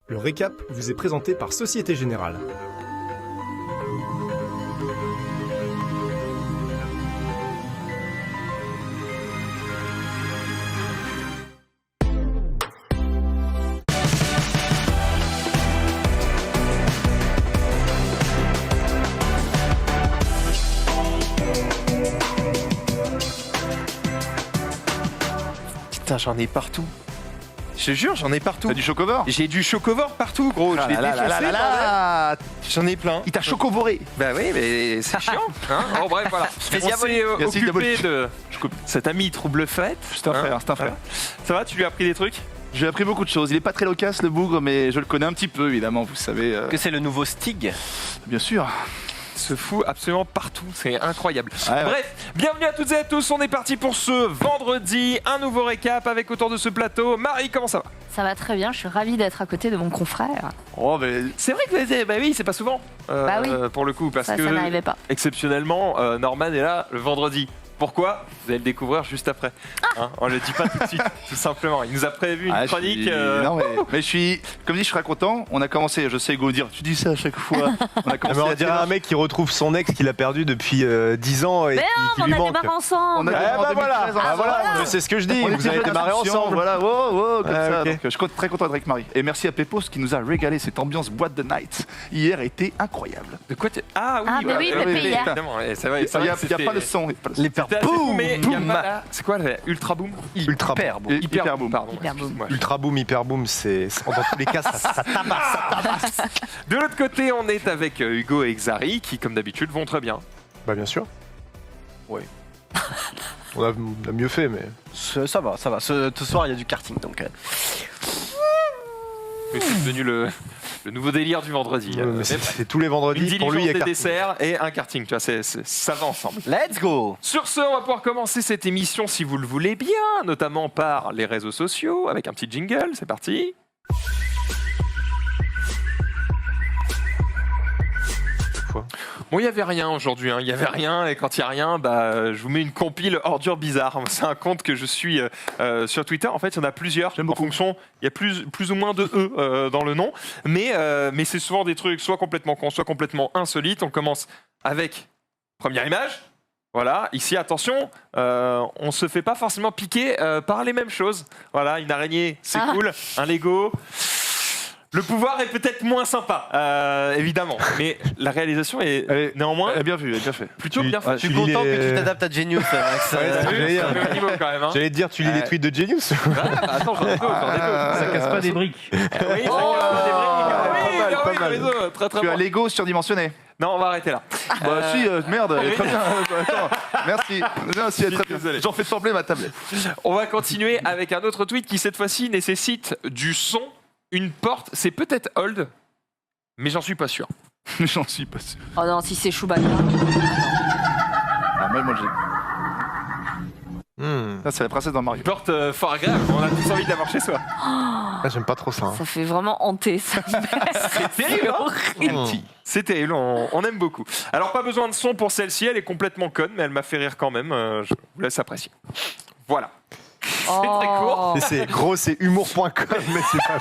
Le récap vous est présenté par Société Générale. Putain, j'en ai partout. Je te jure, j'en ai partout. T'as du chocovore? J'ai du chocovore partout, gros. Je l'ai défoncé. J'en ai plein. Il t'a chocovoré. Bah oui, mais c'est chiant. Hein, bon, bref, voilà. On s'est occupé de cet ami trouble fête. C'est un frère, c'est un frère. Ça va, tu lui as appris des trucs? J'ai appris beaucoup de choses. Il est pas très loquace, le bougre, mais je le connais un petit peu, évidemment, vous savez. Que c'est le nouveau Stig? Bien sûr. Se fout absolument partout, c'est incroyable. Ouais. Bref, bienvenue à toutes et à tous, on est parti pour ce vendredi, un nouveau récap avec autour de ce plateau. Marie, comment ça va? Ça va très bien, je suis ravie d'être à côté de mon confrère. Oh, mais. C'est vrai que bah oui, c'est pas souvent. Bah oui. Pour le coup, parce Ça que n'arrivait pas. exceptionnellement, Norman est là le vendredi. Pourquoi? Vous allez le découvrir juste après. Hein, on le dit pas tout de suite, tout simplement. Il nous a prévu une chronique. Non, mais je suis. Comme dit, je serais content. On a commencé, je sais, Go dire, tu dis ça à chaque fois. On a commencé on dirait un mec qui retrouve son ex qu'il a perdu depuis 10 ans et Mais qui non, lui on a manque. démarré ensemble. On a bah voilà, voilà. voilà. C'est ce que je dis, vous avez démarré ensemble. Voilà, wow, comme ça. ok. Donc, je suis très content d'être avec Marie. Et merci à Pepos qui nous a régalé cette ambiance boîte de night. Hier était incroyable. De quoi Ah oui, Ah, mais oui, Pépé, hier. évidemment. Et c'est vrai, Il n'y a pas de son. Les pères C'était assez fou, boum, mais il y a boum. pas la- C'est quoi la Ultra Boom? Ultra boom. Hyper boom. Pardon. Hyper boom. excuse-moi. Ultra boom, hyper boom, c'est dans tous les cas ça tabasse. De l'autre côté, on est avec Hugo et Xari qui, comme d'habitude, vont très bien. Bah bien sûr. Oui. On a mieux fait, mais Ça va. Ce soir, il y a du karting, donc... Mais c'est devenu le nouveau délire du vendredi. mais c'est tous les Une vendredis. Pour lui, il y a diligence des karting. desserts et un karting. Tu vois, ça va ensemble. Let's go! Sur ce, on va pouvoir commencer cette émission si vous le voulez bien, notamment par les réseaux sociaux, avec un petit jingle. C'est parti. Quoi Bon, il n'y avait rien aujourd'hui, il n'y avait rien, et quand il n'y a rien, bah, je vous mets une compile ordure bizarre. C'est un compte que je suis sur Twitter. En fait, il y en a plusieurs. En fonction, il y a plus ou moins de E dans le nom, mais c'est souvent des trucs soit complètement cons, soit complètement insolites. On commence avec première image. Voilà, ici, attention, on se fait pas forcément piquer par les mêmes choses. Voilà, une araignée, c'est cool, un Lego. Le pouvoir est peut-être moins sympa, évidemment, mais la réalisation est néanmoins Elle est bien vue, elle est bien fait. plutôt bien faite. Je suis content que tu t'adaptes à Genius, Max. j'allais dire. C'est le niveau quand même. Hein. J'allais te dire, tu lis les tweets de Genius. Attends, j'en ai d'autres. Ça casse pas des briques. Oui, ça casse pas des briques. pas mal. Réseau, très Tu as bon. Lego surdimensionné. Non, on va arrêter là. Bah si, merde, elle est très bien. Attends, merci. Non, si, elle est très bien. Désolé. J'en fais trembler ma tablette. On va continuer avec un autre tweet qui cette fois-ci nécessite du son, une porte. C'est peut-être Hold, mais j'en suis pas sûr. J'en suis pas sûr. Oh non, si c'est Chewbacca. Ah, moi j'ai. Ça, c'est la princesse dans Mario. Une porte fort agréable. On a tous envie de l'avoir chez soi. Ah, j'aime pas trop ça. Ça fait vraiment hanter, ça. C'est terrible. Hein. C'est terrible, on aime beaucoup. Alors, pas besoin de son pour celle-ci, elle est complètement conne, mais elle m'a fait rire quand même. Je vous laisse apprécier. Voilà. C'est très court. Et c'est gros, c'est humour.com, mais c'est pas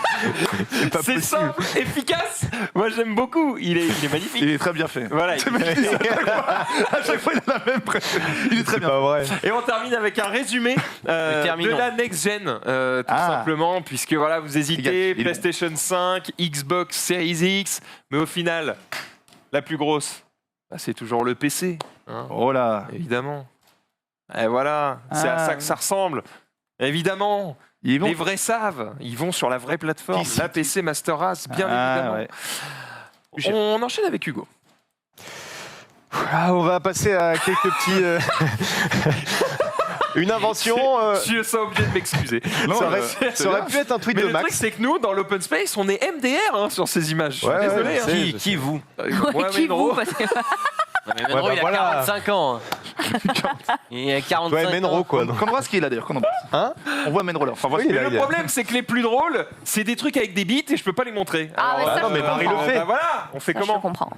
C'est possible. simple, efficace. Moi, j'aime beaucoup. Il est magnifique. Il est très bien fait. Voilà. À chaque fois, il a la même pression. Il est très C'est bien. pas vrai. Et on termine avec un résumé de Terminons. la next gen, tout simplement, puisque voilà, vous hésitez, Il est PlayStation 5, Xbox Series X, mais au final, la plus grosse, bah, c'est toujours le PC, hein, Oh là. évidemment. Et voilà, c'est à ça que ça ressemble. Évidemment, Ils vont. les vrais savent, ils vont sur la vraie plateforme, Qui la PC Master Race, bien évidemment. Ouais. On enchaîne avec Hugo. Ah, on va passer à quelques petits. Une invention. Je suis obligé de m'excuser. Ça aurait pu être un tweet Mais de le truc, Max. c'est que nous, dans l'open space, on est MDR hein, sur ces images. Je suis Ouais, désolé. ouais, hein. Qui vous? Ouais, Qui Menro. vous parce que... Mais Menro, bah il a voilà. 45 ans. Il a 45 Ouais, Menro, ans. quoi. Qu'on embrasse qui est là d'ailleurs. Qu'on embrasse. Hein On voit Menro là. Enfin, Oui, Mais là, le il y a- problème, c'est que les plus drôles, c'est des trucs avec des bits et je peux pas les montrer. Ah, mais ça, non, mais je Marie le comprends. fait. Bah voilà, on fait Ça, je comment comprends.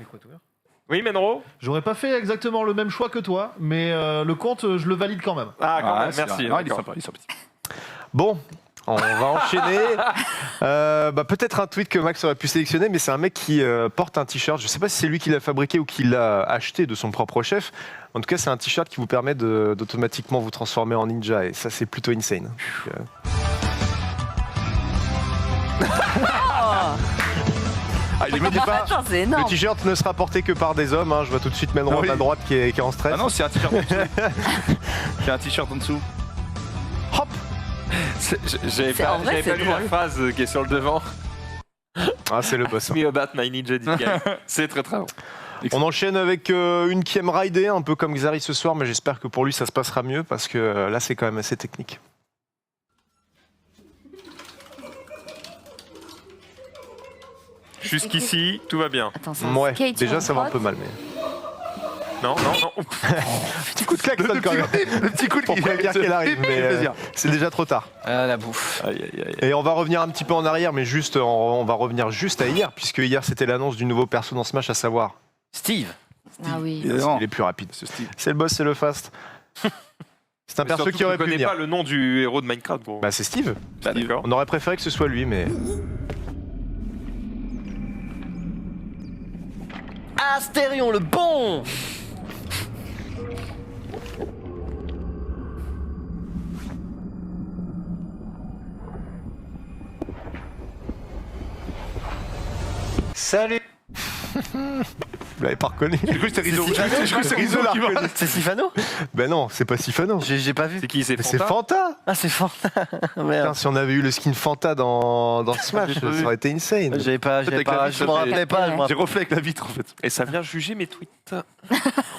Oui, Menro. J'aurais pas fait exactement le même choix que toi, mais le compte, je le valide quand même. Ah, quand même, c'est merci. vrai. Non, il est d'accord. sympa, il est sympathique. Bon, On va enchaîner. Peut-être un tweet que Max aurait pu sélectionner, mais c'est un mec qui porte un t-shirt. Je ne sais pas si c'est lui qui l'a fabriqué ou qui l'a acheté de son propre chef. En tout cas, c'est un t-shirt qui vous permet d'automatiquement vous transformer en ninja. Et ça, c'est plutôt insane. Il me dit pas. Attends, c'est Le énorme. t-shirt ne sera porté que par des hommes. Je vois tout de suite Main Oui. à droite qui est en stress. Ah non, c'est un t-shirt en dessous. Il y a un t-shirt en dessous. Hop. J'avais C'est- pas, en vrai, j'avais c'est pas lu la drôle. phrase qui est sur le devant. Ah, c'est le boss. Me about my ninja disguise. C'est très très bon. On enchaîne avec une qui aime rider, un peu comme Xari ce soir, mais j'espère que pour lui ça se passera mieux parce que là c'est quand même assez technique. Jusqu'ici, tout va bien. Attends, c'est un Ouais, skate déjà sur ça va un une peu crotte. mal, mais. Non, non, non. Petit coup de klaxon quand même. Le petit coup de Pour prévenir qu'elle arrive, mais plaisir. c'est déjà trop tard. Ah, la bouffe. Aïe, aïe, aïe. Et on va revenir un petit peu en arrière, mais juste, on va revenir juste à hier, puisque hier c'était l'annonce du nouveau perso dans Smash, à savoir, Steve. Ah oui. Évidemment. il est plus rapide. Ce style. C'est le boss, c'est le fast. C'est un Mais perso surtout qui aurait que je pu connais venir. pas le nom du héros de Minecraft, gros. Bah c'est Steve. Bah, d'accord. On aurait préféré que ce soit lui, mais... Astérion, le bon. Salut. Vous l'avez pas reconnu? J'ai cru que c'était Rizzo. C'est Sifano. J'ai cru que c'était Rizzo qui va. C'est Sifano? Ben non, c'est pas Sifano. J'ai pas vu. C'est qui? C'est Mais c'est Fanta Fanta. Ah, c'est Fanta. Putain, Merde. si on avait eu le skin Fanta dans Smash, J'ai pas vu. ça aurait été insane. J'avais pas, Peut-être avec la je vitre, me rappelais pas. je me J'ai refait avec la vitre en fait. Et ça vient juger mes tweets.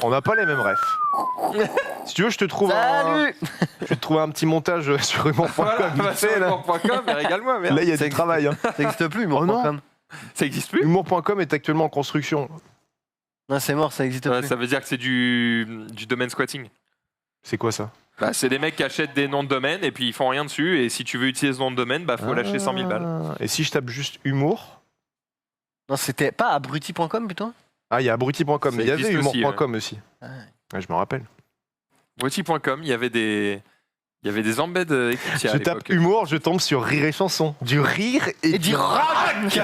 On n'a pas les mêmes refs. Si tu veux, je te trouve Salut. je vais te trouver un petit montage sur humour.com. Voilà, vite fait, là. humour.com, mais régale-moi, merde. Là, il y a Ça du travail. Hein. Ça existe plus, Oh non. humour.com. Ça existe plus? Humour.com est actuellement en construction. Non, c'est mort, ça existe Ouais, plus. ça veut dire que c'est du domaine squatting. C'est quoi ça? Bah, c'est des mecs qui achètent des noms de domaine et puis ils font rien dessus. Et si tu veux utiliser ce nom de domaine, bah faut lâcher 100 000 balles. Et si je tape juste humour? Non, c'était pas abruti.com plutôt. Ah, il y a abruti.com. Ça Il y avait existe aussi, humour.com aussi. Ah ouais. Ouais, je me rappelle. Woti.com, il y avait des embeds écoutiers à Je tape l'époque. humour, je tombe sur rire et chanson. Du rire et, Et du rock. C'est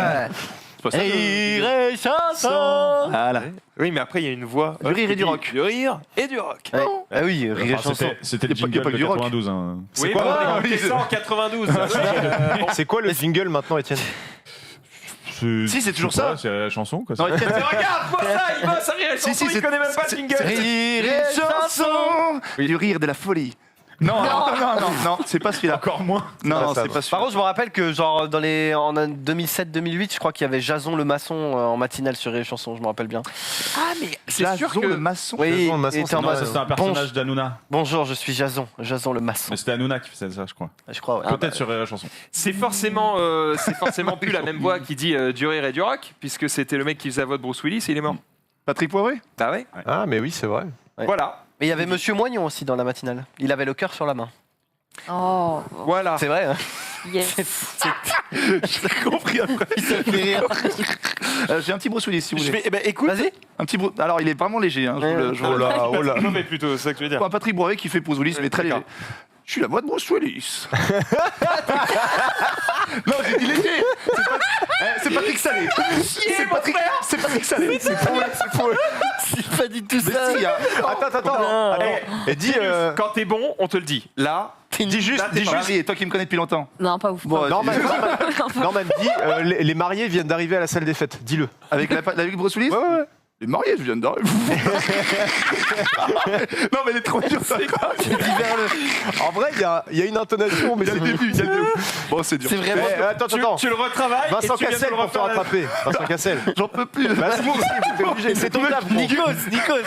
pas ça, le- Rire et chanson. Voilà. Oui, mais après il y a une voix. Du rire et du rock. Du rire et du rock. Ouais. Ah oui, rire et Enfin, chanson. c'était le Y a pas- y a jingle pas de du rock. 92. Hein. C'est Oui, quoi, bah, on a oui, écouté c'est- ça en 92. C'est quoi le jingle maintenant, Étienne? Si, c'est toujours ça. C'est la chanson. Quoi, Non, c'est- Étienne, Regarde-moi ça, il bosse à rire et chanson, il connaît même pas le jingle. Rire et chanson. Du rire de la folie. Non, non, c'est pas celui-là. Encore moins. Non, Ah, non, ça c'est va. pas Par celui-là. contre, je me rappelle que genre en 2007-2008, je crois qu'il y avait Jason le maçon en matinale sur les chansons, je me rappelle bien. Ah, mais c'est sûr Jason que. le maçon. Oui, Jason le maçon, il était c'est en Non, mode, ça c'était un personnage d'Anouna. Bonjour, je suis Jason le maçon. Mais c'était Anouna qui faisait ça, je crois. Je crois, ouais. Peut-être sur la chanson. C'est forcément plus la même voix qui dit du rire et du rock, puisque c'était le mec qui faisait la voix de Bruce Willis et il est mort. Patrick Poivré. Bah ouais. Ah, mais oui, c'est vrai. Ouais. Voilà. Mais il y avait Monsieur Moignon aussi dans la matinale. Il avait le cœur sur la main. Oh, Voilà. C'est vrai, hein. yes. J'ai compris après. J'ai un petit Bruce Willis si vous voulez. Eh ben, écoute. Vas-y. Un petit Alors il est vraiment léger. Hein, Oh là, oh là. Non, mais plutôt, c'est ça que je veux dire. Un Patrick Poivré qui fait Bruce Willis, mais très léger. D'accord. Je suis la voix de Bruce Willis. Non, j'ai dit léger. C'est Patrick Salé. C'est Patrick Salé. C'est faux. C'est pas du tout Mais ça. si, il y a- Attends. Et dis, Quand t'es bon, on te le dit. Là, dis juste, Marie, toi qui me connais depuis longtemps. Non, pas ouf. Bon, pas ouf. Norman, dis, les mariés viennent d'arriver à la salle des fêtes. Dis-le. avec Bruce Willis. Ouais. Les mariés, je viens d'arriver. Non, mais elle est trop dure, ça. En vrai, il y a une intonation, mais Il y a le début, il y a le début. Bon, c'est dur. C'est vraiment. Attends. tu le retravailles. Vincent et tu viens de Cassel le pour te refaire. rattraper. Vincent Cassel. J'en peux plus. Bah, c'est bon, t'es obligé. C'est ton taf, gros.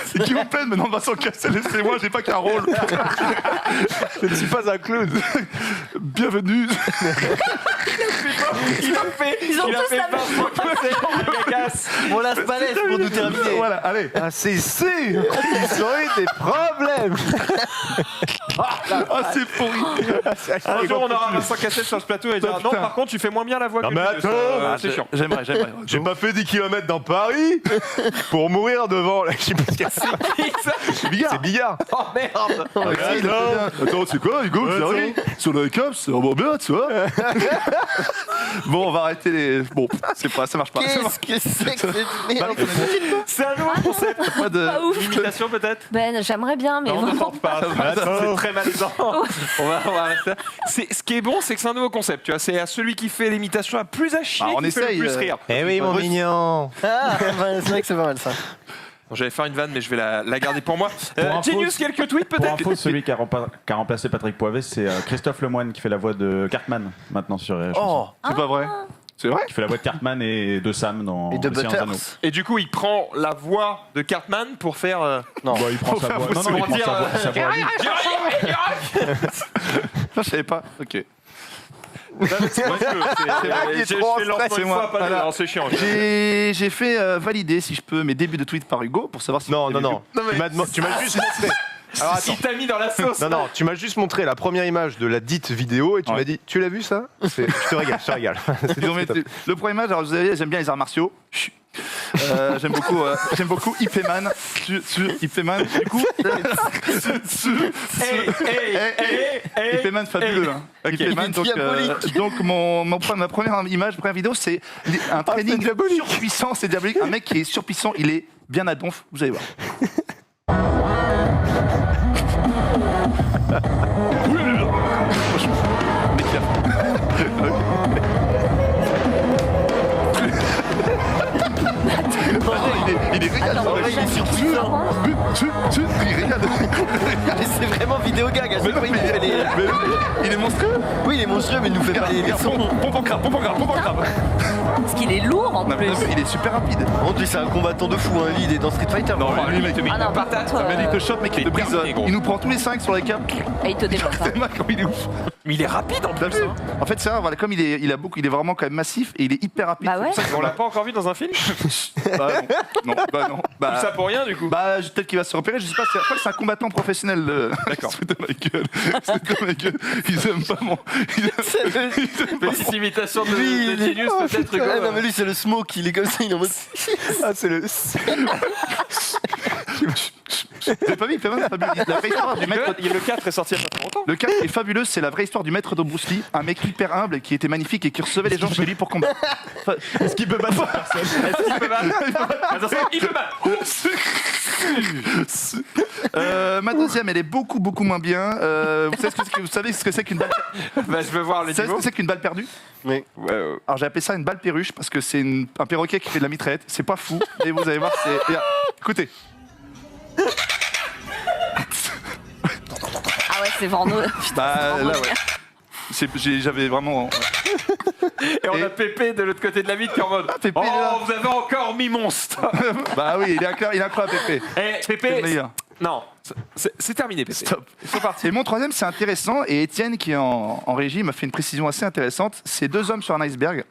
C'est qui vous plaît maintenant, Vincent Cassel, laissez-moi, j'ai pas qu'un rôle. Je ne suis pas un clown. Bienvenue. Il a fait, Ils ont il a tous fait la 20 fois passer en Gagas. On laisse pas l'aise pour nous terminer. Voilà, allez. Ah, c'est sûr. Ils ont eu des problèmes. Ah, c'est pourri. Un jour, on aura Vincent Cassel sur ce plateau et dire non, Putain. par contre, tu fais moins bien la voix Non, que mais Julius. attends. C'est chiant. J'aimerais. J'ai pas fait 10 km dans Paris pour mourir devant. Là, je sais pas ce qu'il y a. C'est Bigard. C'est Bigard. Oh merde. Attends, c'est quoi, Hugo? Ouais, Sérieux sur le cap, c'est vraiment bien, tu vois. Bon, on va arrêter les. Bon, ça marche pas. Qu'est-ce que c'est que cette merde? C'est un nouveau concept. Pas de. Pas ouf. Imitation peut-être. Ben, j'aimerais bien, mais Non, on ne vraiment. tente pas. C'est très malaisant. On va rester là. Ce qui est bon, c'est que c'est un nouveau concept. Tu vois, c'est à celui qui fait l'imitation la plus à chier Ah, on qui fait essaye, le plus rire. Eh oui, mon mignon. Ah, c'est vrai que c'est pas mal ça. Bon, j'allais faire une vanne, mais je vais la garder pour moi. info- Genius, quelques tweets Pour peut-être. info, celui qui a remplacé Patrick Poivet, c'est Christophe Lemoine qui fait la voix de Cartman maintenant sur Rire et Chanson. Oh, C'est pas vrai. C'est vrai? Qui fait la voix de Cartman et de Sam dans et de Le Seigneur des Anneaux. Butters. Et du coup, il prend la voix de Cartman pour faire. Non. Bah, il prend sa voix. Non, non, il pour prend dire, sa voix à lui. Je savais pas. Ok. C'est vrai il est trop en stress, c'est moi. Voilà. C'est chiant. J'ai fait valider, si je peux, mes débuts de tweet par Hugo pour savoir si. Non, vous non, avez non. vu. Tu m'as juste montré. Alors, attends. Il t'a mis dans la sauce. Non, non, tu m'as juste montré la première image de la dite vidéo et tu Ouais. m'as dit, tu l'as vu ça? Je te régale, je te régale. Ils ont mis- Le premier match, alors vous savez, j'aime bien les arts martiaux. Chut. J'aime beaucoup Ipman sur Ipman. Du coup, Ipman fabuleux. Hein. Ipman, Il est diabolique. donc ma première image, première vidéo, c'est un training surpuissant, c'est diabolique. Un mec qui est surpuissant, il est bien à donf. Vous allez voir. Il est régal. Attends, il est jamais surpuissant. Il régale. Mais c'est vraiment vidéo gag. À chaque fois, il nous fait les. Il est monstrueux. Oui, il est monstrueux, mais il nous fait pas les sons. Pompe en crabe. Parce qu'il est lourd en Non, mais plus. il est super rapide. Par contre, lui, c'est un combattant de fou. Hein. Lui, il est dans Street Fighter. Non, lui, mec, Ah non, par contre, il te chope, mec, il te brise. terminé, gros. Il nous prend tous les 5 sur les câbles. et il te défonce. hein. C'est mec, comme il est ouf. Mais il est rapide en T'as plus. vu hein. En fait, c'est rare, voilà, comme il est vraiment quand même massif et il est hyper rapide. Bah ouais. C'est pour ça On l'a pas encore vu dans un film. que- Bah non. Tout ça pour rien du coup. Bah, peut-être qu'il va se repérer, je sais pas, je crois que c'est un combattant professionnel. D'accord. C'est de la gueule. C'est de la gueule. Ils aiment pas mon. Ils aiment pas Petite imitation de Lui, il est- Genius peut-être. Ah, non, Hugo. mais lui, c'est le smoke. Il est comme ça. Il est en mode. Ah, c'est le. Vous avez pas vu, Ipman, fabuleux. La vraie histoire du maître. Le 4 est sorti il y a pas trop longtemps. Le cas est fabuleux, c'est la vraie histoire du maître de Bruce Lee, un mec hyper humble qui était magnifique et qui recevait les gens chez lui pour combattre. Est-ce qu'il peut battre personne? Est-ce qu'il peut battre Attention, il peut battre. Ma deuxième, elle est beaucoup moins bien. Vous savez ce que c'est qu'une balle Bah, je veux voir les Vous savez ce niveaux. que c'est qu'une balle perdue? Ouais, Alors j'ai appelé ça une balle perruche parce que c'est un perroquet qui fait de la mitraillette. C'est pas fou, mais vous allez voir, c'est. Regarde, écoutez. Ah ouais, c'est Vorno. Bah là ouais. J'avais vraiment. Et on a Pépé de l'autre côté de la vitre qui est en mode Pépé, il est là. oh, vous avez encore mis monstre. Bah oui, il est incroyable, Pépé. Eh, C'est le Pépé, meilleur. non, c'est terminé, Pépé. Stop. Et mon troisième, c'est intéressant. Et Étienne, qui est en régie, m'a fait une précision assez intéressante. C'est 2 hommes sur un iceberg.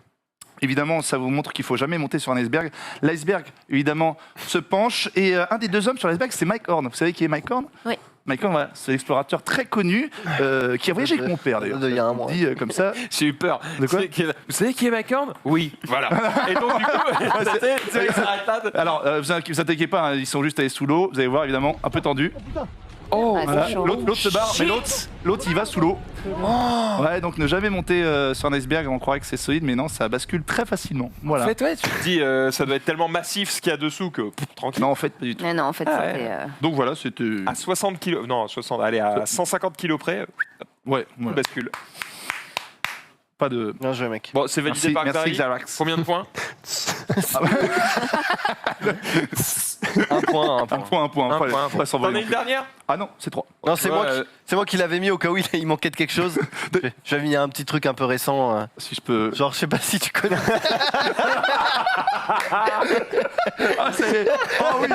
Évidemment, ça vous montre qu'il faut jamais monter sur un iceberg. L'iceberg, évidemment, se penche. Et un des 2 hommes sur l'iceberg, c'est Mike Horn. Vous savez qui est Mike Horn? Oui. Mike Horn, voilà, c'est l'explorateur très connu qui a voyagé avec mon père, d'ailleurs. Il y a un mois. Dit comme ça. J'ai eu peur. De quoi Vous savez qui est Mike Horn? Oui. Voilà. Et donc, du coup, c'est s'arrête là. Alors, vous inquiétez pas, hein, ils sont juste allés sous l'eau. Vous allez voir, évidemment, un peu tendu. Oh, Voilà. c'est chaud. L'autre se barre, mais l'autre il va sous l'eau. Ouais, donc ne jamais monter sur un iceberg, on croirait que c'est solide, mais non, ça bascule très facilement. Voilà. En fait, ouais, tu te dis, ça doit être tellement massif ce qu'il y a dessous que tranquille. Non, en fait, pas du tout. Mais non, en fait, Ah c'était. ouais. Donc voilà, c'était. À 60 kilos, non, 60, allez, à 150 kilos près, Ouais, on voilà. bascule. Pas de. Bien joué, mec. Bon, c'est validé Merci, par merci Xari. Xarax. Combien de points? Un point. Un point. Un point. Après, sans T'en as voler une non plus. dernière? Ah non, c'est 3. Non, c'est Ouais, moi qui l'avais mis au cas où il manquait de quelque chose. J'avais mis un petit truc un peu récent. Si je peux. Genre, je sais pas si tu connais. Ah, ça y est. Ah oui.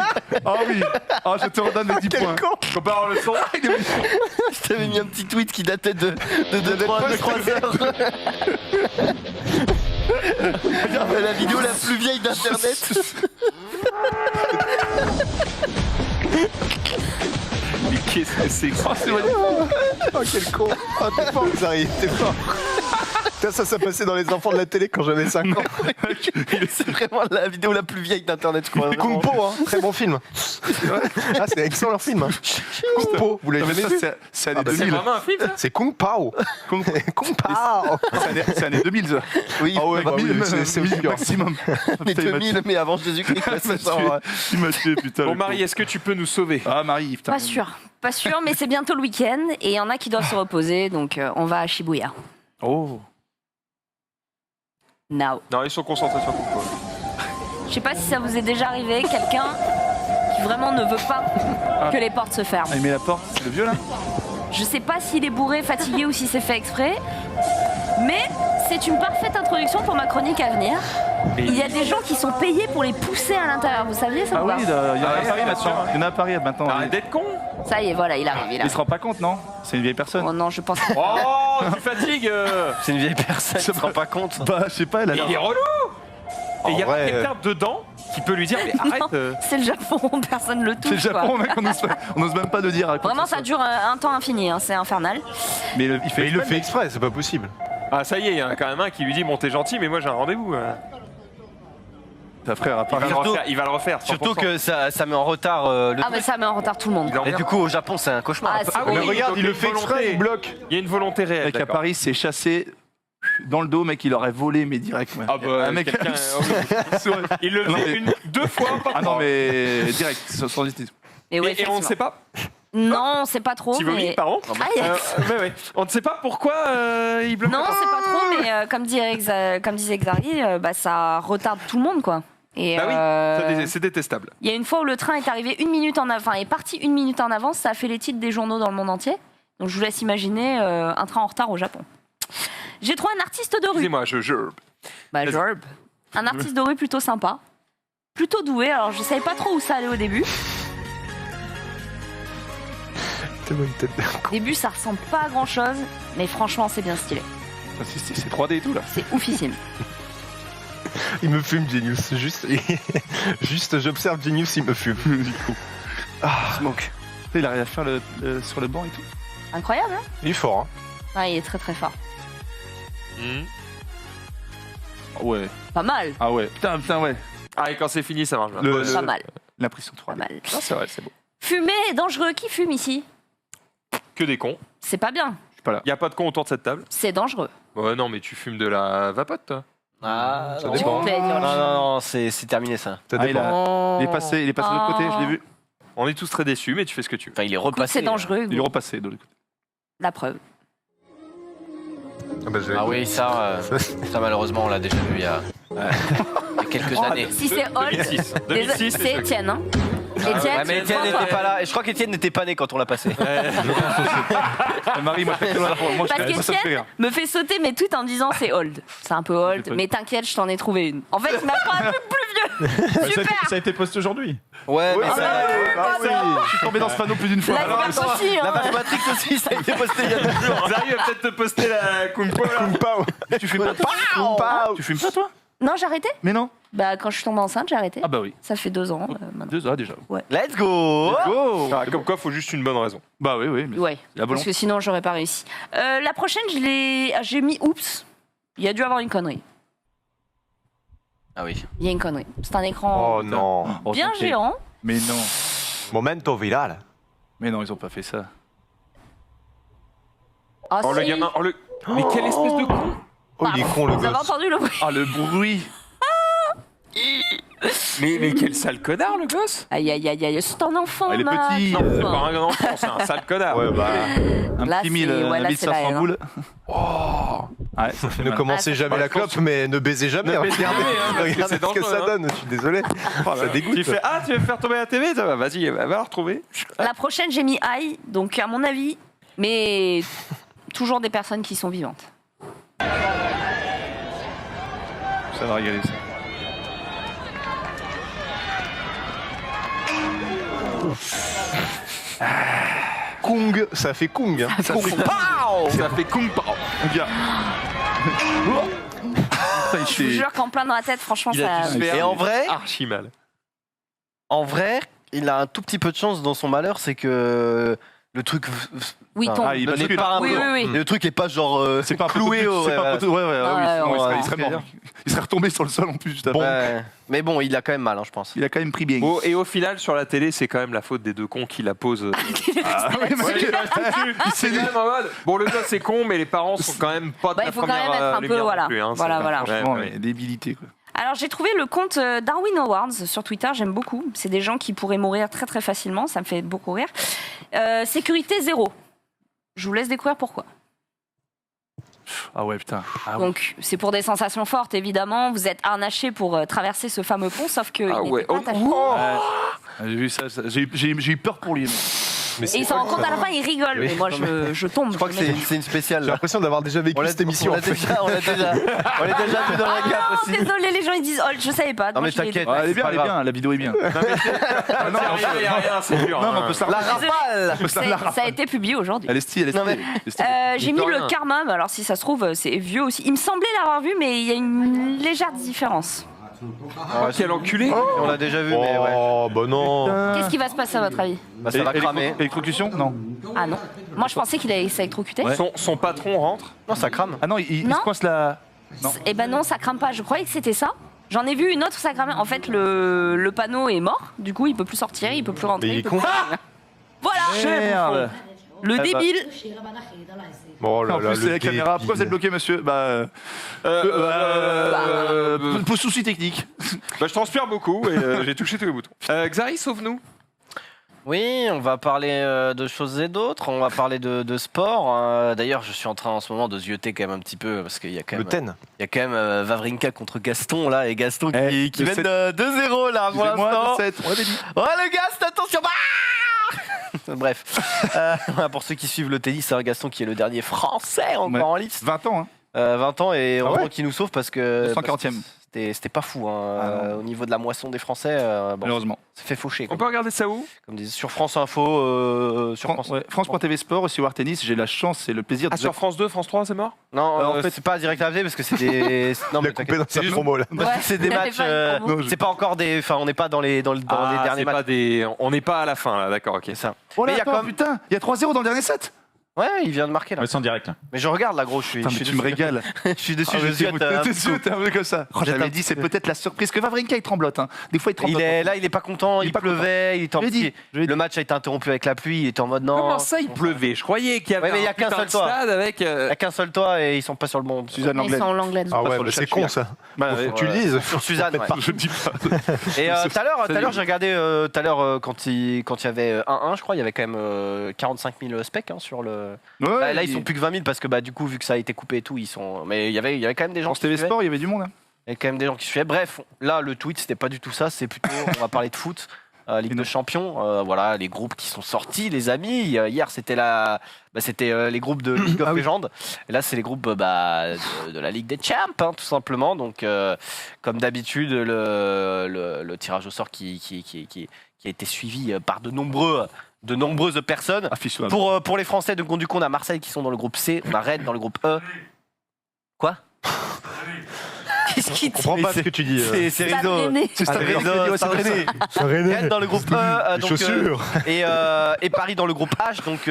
Ah oui. Ah, je te redonne les 10 points. On peut avoir le son? Je t'avais mis un petit tweet qui datait de 3 heures. La vidéo la plus vieille d'internet. Mais qu'est-ce que c'est que ça? Oh, quel con. Ah, t'es fort, Xari, t'es fort. Putain, ça passait dans les enfants de la télé quand j'avais 5 ans. C'est vraiment la vidéo la plus vieille d'internet, je crois. Kung Po, hein. Très bon film. Ah, c'est excellent leur film. Hein. Kung Po, vous l'avez Non, mais jamais ça, vu? c'est année Ah, bah, C'est 2000. vraiment un film, ça? C'est Kung Pao. Kung Pao. C'est année 2000, ça. Oui, Ah ouais, bah oui, 1000, c'est 1000 obscur. maximum. mais Putain, il m'a 2000, mais avant Jésus-Christ. quoi, c'est ça, ouais. Il m'a tué, putain. Bon, le Marie, est-ce que tu peux nous sauver? con. Ah, Marie, putain. Pas sûr. Pas sûr, mais c'est bientôt le week-end et il y en a qui doivent se reposer, donc on va à Shibuya. Oh. Now. Non, ils sont concentrés sur Kumpo. Je sais pas si ça vous est déjà arrivé, quelqu'un qui vraiment ne veut pas que les portes se ferment. Ah, il met la porte, c'est le vieux là. Je sais pas s'il est bourré, fatigué ou si c'est fait exprès, mais c'est une parfaite introduction pour ma chronique à venir. Il y a des gens qui sont payés pour les pousser à l'intérieur, vous saviez ça Ah ou oui, pas il y en a Ah, à Paris bien maintenant. sûr. Il y en a à Paris maintenant. Arrête d'être con! Ça y est, voilà, il arrive. Il se rend pas compte, non? C'est une vieille personne. Oh non, je pense pas. Oh, tu fatigues! C'est une vieille personne, tu te rends pas compte. Bah, je sais pas, elle a Et il est l'air. relou! Et il y a En vrai, pas quelqu'un dedans qui peut lui dire, mais arrête! C'est le Japon, personne ne le touche. C'est le Japon, quoi. mec, on n'ose même pas de dire. à quoi Vraiment, que ce ça dure un temps infini, hein, c'est infernal. soit. Mais il fait Mais il le exprès, fait exprès, c'est pas possible. Ah, ça y est, il y en a quand même un qui lui dit, bon, t'es gentil, mais moi j'ai un rendez-vous. Ta frère à Il va, Paris. le refaire, il va le refaire. 100%. Surtout que ça met en retard le Ah, mais ça met en retard tout le monde. Il en Et vient. du coup, au Japon, c'est un cauchemar. Ah, c'est Ah oui, Mais horrible. regarde, donc il il y a le fait une exprès, volonté. il bloque. Il y a une volonté réelle. Mec, à d'accord. Paris, c'est chassé dans le dos, mec, il aurait volé, mais direct. Ouais. Ah bah, un mec. quelqu'un- il le Non, fait mais- deux fois par Ah non, mois. mais direct, sans hésiter. Mais ouais, Et on ne sait pas. Non, on sait pas trop. Tu vomis, mais... pardon Aïe. mais ouais. On ne sait pas pourquoi il bloque. Non, c'est pas trop, mais comme disait Xari, bah, ça retarde tout le monde, quoi. Et Bah oui, euh, c'est détestable. il y a une fois où le train est arrivé 1 minute en avant, est parti 1 minute en avance, ça a fait les titres des journaux dans le monde entier. Donc je vous laisse imaginer un train en retard au Japon. J'ai trouvé un artiste de rue. Excusez-moi, je. Bah, Vas-y. Jorb. Un artiste de rue plutôt sympa, plutôt doué. Alors je savais pas trop où ça allait au début. Tellement une tête de Au début, ça ressemble pas à grand chose, mais franchement, c'est bien stylé. Ah, c'est 3D et tout là. C'est oufissime. Il me fume, Genius. Juste, j'observe Genius, il me fume. Du coup. Smoke. Il arrive à faire sur le banc et tout. Incroyable, hein? Il est fort, hein. Ouais, il est très très fort. Ah ouais. Pas mal, Ah ouais. Putain, ouais. Ah, et quand c'est fini, ça marche bien. pas mal, L'impression pas 3D. mal. Non, c'est vrai, c'est beau. Fumer est dangereux. Qui fume ici? Que des cons. C'est pas bien. Il n'y a pas de cons autour de cette table. C'est dangereux. Ouais, non, mais tu fumes de la vapote, toi. Ah, Ça non. dépend. Tu peux dire- Non, c'est terminé ça. Ça Ah, dépend. il est passé de l'autre côté, je l'ai vu. On est tous très déçus, mais tu fais ce que tu veux. Enfin, il est Écoute, repassé. c'est dangereux, Hugo. Il est repassé de l'autre côté. La preuve. Ah bah, Ah oui, ça malheureusement, on l'a déjà vu il y a quelques années. Si c'est Old, 2006. 2006, c'est Étienne. Hein. Étienne, Ouais, mais Étienne prends-toi. n'était pas là. Et je crois qu'Étienne n'était pas né quand on l'a passé. Marie, moi, je fais moi, Parce ça me fait qu'Étienne rire. me fait sauter mes tweets en disant c'est Old. C'est un peu Old, mais t'inquiète, je t'en ai trouvé une. En fait, il m'a pris un truc plus vieux. Super. Ça a été posté aujourd'hui. Ouais, Oui, mais ça, ça. bah oui. Je suis tombé dans ce panneau plus d'une fois. La Alors, Liberté aussi, La hein. vache Matrix aussi, ça a été posté il y a 2 jours. Vous arrivez à peut-être te poster la Kumpo, là. Kung Pao. tu fumes pas toi Kung Pao. Tu fumes pas toi? Non, j'ai arrêté. Mais non. Bah, quand je suis tombée enceinte, j'ai arrêté. Ah bah oui. Ça fait 2 ans maintenant. 2 ans déjà. Let's go. Go. Ah, comme quoi, faut juste une bonne raison. Bah oui, oui. mais Ouais, La parce volonté. que sinon, j'aurais pas réussi. La prochaine, j'ai mis oups. Il y a dû avoir une connerie. Ah oui. Il y a une connerie. C'est un écran Oh non. Oh, bien ok. géant. Mais non. Momento viral. Mais non, ils ont pas fait ça. Ah, Oh, le si. gamin. Oh, le. Mais quelle espèce de con! Oh, il est con, le Vous avez gosse. entendu le bruit? Ah, le bruit. Mais quel sale connard, le gosse! Aïe, aïe, aïe, aïe. C'est un enfant, Ah, il est Max. petit, Enfin. C'est pas un enfant, c'est un sale connard. Ouais, bah. Un Là, petit c'est- 1000, ouais, là, c'est la 1500 haine, boules. Oh. Ouais, ça fait Ne mal. commencez Ah, jamais la clope, mais ne baisez jamais. Ne baisez Regardez, jamais, hein, parce que regardez c'est ce que dangereux, ça donne. Je suis désolé. Ça dégoûte. Tu fais ah, tu veux faire tomber la TV? Ça va, vas-y, va la retrouver. La prochaine, j'ai mis aïe. Donc, à mon avis, mais toujours des personnes qui sont vivantes. Ça va régaler ça. Kung, ça fait Kung. Hein. Ça fait Kung Pao! Ça fait Kung Pao! Gars. Putain, Je vous jure qu'en plein dans la tête, franchement, Il a ça. dû se faire Et en vrai, archi mal. il a un tout petit peu de chance dans son malheur, c'est que le truc. Oui, tombe. Ah, il ne bascule. n'est pas un Oui, peu. oui, oui. Le truc est pas genre C'est pas un cloué poteau, au. c'est pas un poteau. Ouais, Ah, oui, sinon, ouais, il serait mort. Il serait retombé sur le sol en plus juste après. Ouais. Mais bon, il a quand même mal, hein, je pense. Il a quand même pris bien. Bon, et au final, sur la télé, c'est quand même la faute des deux cons qui la posent. Ah, ouais, mais C'est quand même en mode. Bon, le gosse c'est con, mais les parents sont quand même pas de Bah, la il faut quand première même être un peu, lumière non voilà. plus, hein, Voilà, c'est- voilà. Ouais, franchement, ouais. mais débilité quoi. Alors j'ai trouvé le compte Darwin Awards sur Twitter, j'aime beaucoup. C'est des gens qui pourraient mourir très très facilement, ça me fait beaucoup rire. Sécurité zéro. Je vous laisse découvrir pourquoi. Ah ouais, putain. Ah ouais. Donc c'est pour des sensations fortes évidemment. Vous êtes harnaché pour traverser ce fameux pont, sauf que Ah il ouais. n'était pas attaché. J'ai vu ça, j'ai eu peur pour lui. Et il s'en rend compte à la fin, il rigole. Oui. Mais moi je tombe. Je crois que c'est une spéciale. J'ai là. l'impression d'avoir déjà vécu cette émission. On l'a en fait. déjà, on l'a déjà vu dans la Ah gap non, aussi. désolé, les gens ils disent oh je savais pas. Non, Moi, mais je l'ai- t'inquiète. Ah, elle est bien, pas elle est grave. bien, la vidéo est bien. Ah non, il y a rien, c'est dur. Non, mais hein. on peut se la La reprendre. rafale. Ça a été publié aujourd'hui. Elle est stylée, elle est Non, mais- stylée. Elle est stylée. J'ai mis le karma, mais alors si ça se trouve c'est vieux aussi. Il me semblait l'avoir vu mais il y a une légère différence. Ah, quel enculé. On l'a déjà vu, mais ouais. Oh, bah non. Qu'est-ce qui va se passer à votre avis? Bah, ça va cramer. Électrocution Non. Ah non. Moi je pensais qu'il allait s'électrocuter. Son patron rentre. Non, ça crame. Ah non, il Non. se coince la. Non. Eh ben non, ça crame pas. Je croyais que c'était ça. J'en ai vu une autre où ça cramait. En fait, le panneau est mort. Du coup, il peut plus sortir, il peut plus rentrer. Mais il est peut con. plus rien. Voilà. Merde. Le bah. débile. Oh là En là, plus, c'est le la caméra. Pourquoi vous êtes bloqué, monsieur Pour souci technique. Bah, je transpire beaucoup et j'ai touché tous les boutons. Xari, sauve-nous. Oui, on va parler de choses et d'autres. On va parler de sport. D'ailleurs, je suis en train en ce moment de zioter quand même un petit peu parce qu'il y a quand Le même, ten. il y a quand même Wawrinka contre Gaston là et Gaston Eh, qui le mène 2-0 là pour l'instant. Moi, 7. On l'avait dit. Oh le Gast, attention. Bref, pour ceux qui suivent le tennis, c'est un Gaston qui est le dernier français encore Ouais. en lice. 20 ans, hein. 20 ans et Ah heureusement ouais qu'il nous sauve parce que 140e. c'était pas fou hein, Ah non. au niveau de la moisson des Français. Bon, Malheureusement. ça fait faucher. On Quoi. peut regarder ça où? Comme disait sur France Info, sur France. Ouais, France.tv Sport, aussi War Tennis, j'ai la chance et le plaisir de. Ah, sur France 2, France 3, c'est mort? Non, en fait, c'est pas direct à parce que c'est des. Non, Il a coupé dans sa promo là. parce que c'est des Ouais, matchs. pas une promo. C'est pas encore des. Enfin, on n'est pas dans les dans les derniers matchs. On n'est pas à la fin, là, d'accord, ok. C'est ça. Oh là, Mais il y a attends, quand même- putain, il y a 3-0 dans le dernier set. Ouais, il vient de marquer là. Ouais, c'est en direct là. Mais je regarde là, gros. Je Putain, suis mais tu me dessus. régales. Je suis dessus. Ah, je mais ziote. t'es sûr, t'es un peu comme ça. Oh, j'avais dit, c'est peut-être la surprise que Wawrinka il tremblote. Hein. Des fois, il tremblote. Il est là, il est pas content. Il pas pleuvait. Il était en Je l'ai dit, je l'ai dit. Le match a été interrompu avec la pluie. Il était en mode non. Comment ça, il pleuvait? Je croyais qu'il y avait Ouais, mais il y a un qu'un putain seul de toit. stade avec. Il n'y a qu'un seul toit et ils sont pas sur le bon. Suzanne Ils Langlaine. sont en l'anglaise. Ah ouais, sur le bah c'est chat, con je ça. Bah, Faut que tu le dises. Sur Suzanne. ouais. Je dis pas. Et tout à l'heure, j'ai regardé tout à l'heure quand il y avait 1-1, je crois, il y avait quand même 45 000 specs hein, sur le. Ouais, Là, ils sont plus que 20 000 parce que bah du coup, vu que ça a été coupé et tout, ils sont. Mais il y avait quand même des gens. France TV suivaient. Sport, il y avait du monde. Hein. Il y avait quand même des gens qui suivaient. Bref, là, le tweet, c'était pas du tout ça. C'est plutôt, on va parler de foot. Ligue de Champions, voilà, les groupes qui sont sortis, les amis. Hier, c'était les groupes de League of Legends. Et là, c'est les groupes de la Ligue des Champs, hein, tout simplement. Donc, comme d'habitude, le tirage au sort qui a été suivi par de nombreuses personnes. Affiche-toi. Pour les Français, du coup, on a Marseille qui sont dans le groupe C, on a Rennes dans le groupe E. Quoi? Qu'est-ce qui Je comprends pas ce que tu dis. C'est Rizzo. René. C'est Ah, Rizzo, Stade Rennais. Rennes dans le groupe E, Les donc, chaussures. et Paris dans le groupe H. Donc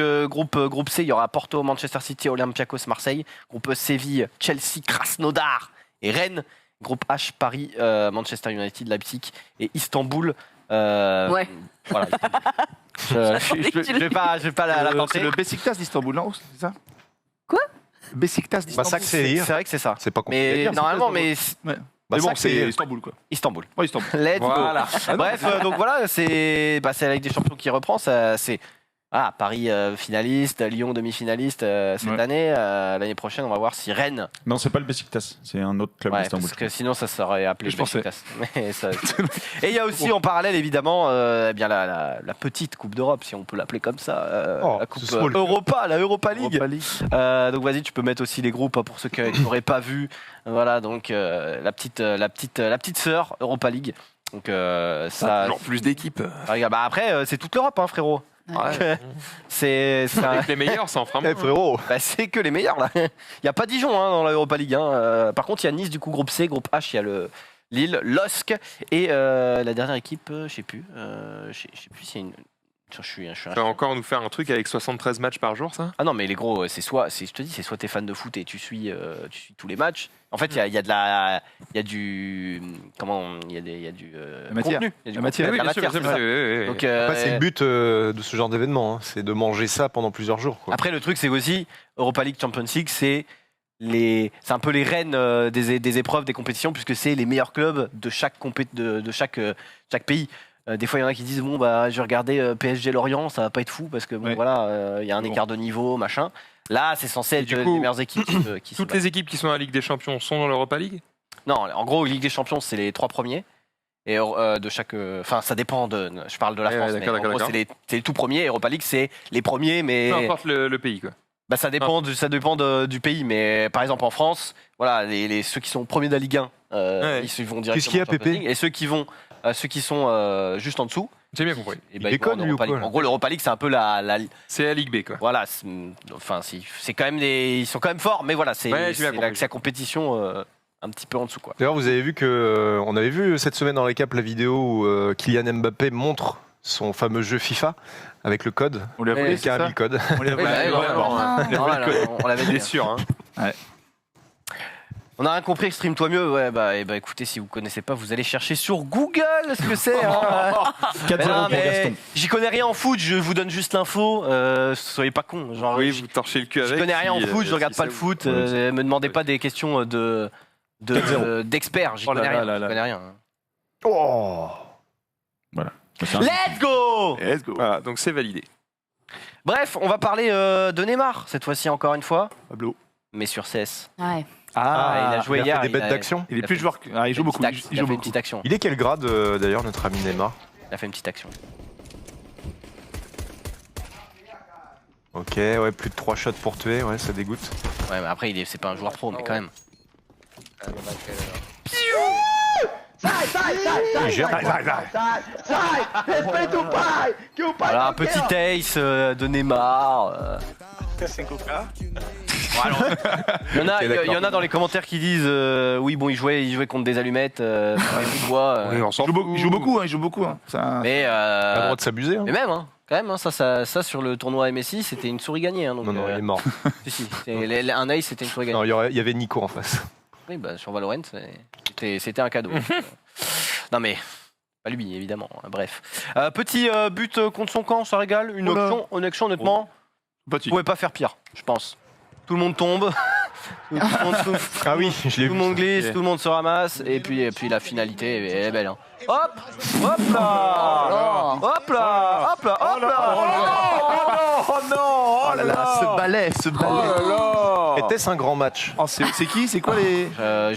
groupe C, il y aura Porto, Manchester City, Olympiakos, Marseille. Groupe E, Séville, Chelsea, Krasnodar et Rennes. Groupe H, Paris, Manchester United, Leipzig et Istanbul. Ouais. Voilà. Je vais pas la C'est tenter. le Besiktas d'Istanbul, non C'est ça Quoi Besiktas Bah d'Istanbul. ça que c'est C'est vrai que c'est ça. C'est pas compliqué. à Mais dire, normalement, mais Ouais. Bah, Mais bon, ça que c'est c'est Istanbul, quoi. Istanbul. Ouais, Istanbul. Let's go. Voilà. Bref, donc voilà, c'est la Ligue des Champions qui reprend. C'est Paris finaliste, Lyon demi-finaliste cette Ouais. année. L'année prochaine, on va voir si Rennes. Non, c'est pas le Besiktas, c'est un autre club Ouais, d'Istanbul. parce que sinon, ça serait appelé Je pensais. Besiktas. Mais ça- Et il y a aussi en parallèle, évidemment, eh bien la petite Coupe d'Europe, si on peut l'appeler comme ça. Oh, la Coupe ce small. Europa, la Europa League. Europa League. Donc vas-y, tu peux mettre aussi les groupes hein, pour ceux qui n'auraient pas vu. Voilà, donc la petite sœur Europa League. Donc ça. Toujours plus d'équipes. Regarde, bah après, c'est toute l'Europe, hein, frérot. Ouais. C'est Avec les meilleurs, ça en fera moins. Eh frérot. bah, c'est que les meilleurs là. Il n'y a pas Dijon dans la Europa League. Par contre, il y a Nice du coup groupe C, groupe H, il y a le Lille, LOSC et la dernière équipe, je sais plus. Je sais plus s'il y a une. Je suis un Tu vas encore nous faire un truc avec 73 matchs par jour, ça? Ah non, mais les gros, je te dis, c'est soit t'es fan de foot et tu suis tous les matchs. En fait, il y a du, comment, il y a du matière. contenu, il y a du La matière. contenu, Oui, la bien sûr, matière, bien c'est sûr. ça. Oui, oui, oui. Donc, Après, c'est le but de ce genre d'événement, hein, c'est de manger ça pendant plusieurs jours. Quoi. après, le truc, c'est aussi Europa League, Champions League, c'est un peu les reines des épreuves, des compétitions, puisque c'est les meilleurs clubs de chaque chaque pays. Des fois, il y en a qui disent bon bah je vais regarder PSG Lorient, ça va pas être fou parce que bon Ouais. voilà, il y a un écart de niveau, machin. Là, c'est censé être du les coup, meilleures équipes qui se Toutes battent. les équipes qui sont dans la Ligue des Champions sont dans l'Europa League? Non, en gros, Ligue des Champions, c'est les 3 premiers. Et de chaque. Enfin, ça dépend de. Je parle de la Ouais, France, ouais, mais d'accord, en gros, d'accord. c'est les tout premiers. Europa League, c'est les premiers, mais. Peu importe le pays, quoi. Bah, ça dépend, du pays. Mais par exemple, en France, voilà, ceux qui sont premiers de la Ligue 1, Ouais. ils vont directement. Qu'est-ce qu'il y a, en Champions Pépé League. Et ceux qui sont juste en dessous. J'ai bien compris. Et Il bah, ils vont déconne, en lui, ou Europa League. quoi, là En gros, l'Europa League, c'est un peu C'est la Ligue B, quoi. voilà, enfin, c'est quand même ils sont quand même forts, mais voilà, c'est Ouais, j'ai bien compris. la compétition un petit peu en dessous, quoi. D'ailleurs, vous avez vu que on avait vu cette semaine dans les caps la vidéo où Kylian Mbappé montre son fameux jeu FIFA avec le code. On lui a Ouais, volé, Et c'est qui a ça mis le code. On lui a Oui, volé. bah, Ouais, ouais, ouais, voilà, on l'avait dit. Bien sûr, hein. On a rien compris, exprime-toi mieux. Ouais, bah, écoutez, si vous connaissez pas, vous allez chercher sur Google ce que c'est. Hein. 4-0 Mais non, pour mais Gaston. j'y connais rien en foot, je vous donne juste l'info. Soyez pas cons. Genre, Oui, j'y vous torchez le cul avec. connais rien en si, foot, je regarde si pas ça le vous- foot. Ouais, Me demandez pas des questions d'experts. J'y Oh là connais là rien. là J'y là. connais rien. Oh. Let's go! Let's go. Voilà, donc c'est validé. Bref, on va parler de Neymar cette fois-ci encore une fois, Pablo. mais sur CS. Ouais. il a joué il a hier. fait des bêtes d'action. Il est Il a plus fait- joueur que. Ah, il joue beaucoup. Il Il a joue fait une beaucoup. petite action. Il est quel grade d'ailleurs notre ami Neymar? Il a fait une petite action. Ok, ouais, plus de 3 shots pour tuer, ouais, ça dégoûte. Ouais, mais après, c'est pas un joueur pro, mais quand même. Il gère. Voilà, un petit ace de Neymar. Il y en a dans les commentaires qui disent oui, bon, il jouait contre des allumettes, sur les bouts de bois. Oui, on s'en fout. Il joue beaucoup, hein, il joue beaucoup. Hein. Ça- Mais, Pas le droit de s'abuser. Hein. mais même, hein, quand même, hein, ça sur le tournoi MSI, c'était une souris gagnée. Hein, donc, Non, non, il est mort. si, un ace, c'était une souris gagnée. Non, il y avait Nico en face. Oui, bah, sur Valorant, c'était un cadeau. Non, mais pas lui, évidemment. Hein, bref. Petit but contre son camp, ça régale. Une action, honnêtement, vous Petit. pouvez pas faire pire, je pense. Tout le monde tombe. Tout le monde souffle. Ah oui, je l'ai Tout vu. le monde glisse, tout le monde se ramasse, et puis la finalité elle est belle. Hein. Hop, hop là, hop là, hop là, hop là. Oh non. Oh là là, ce balai, ce balai. Était-ce un grand match? Oh, c'est qui? C'est quoi les. Je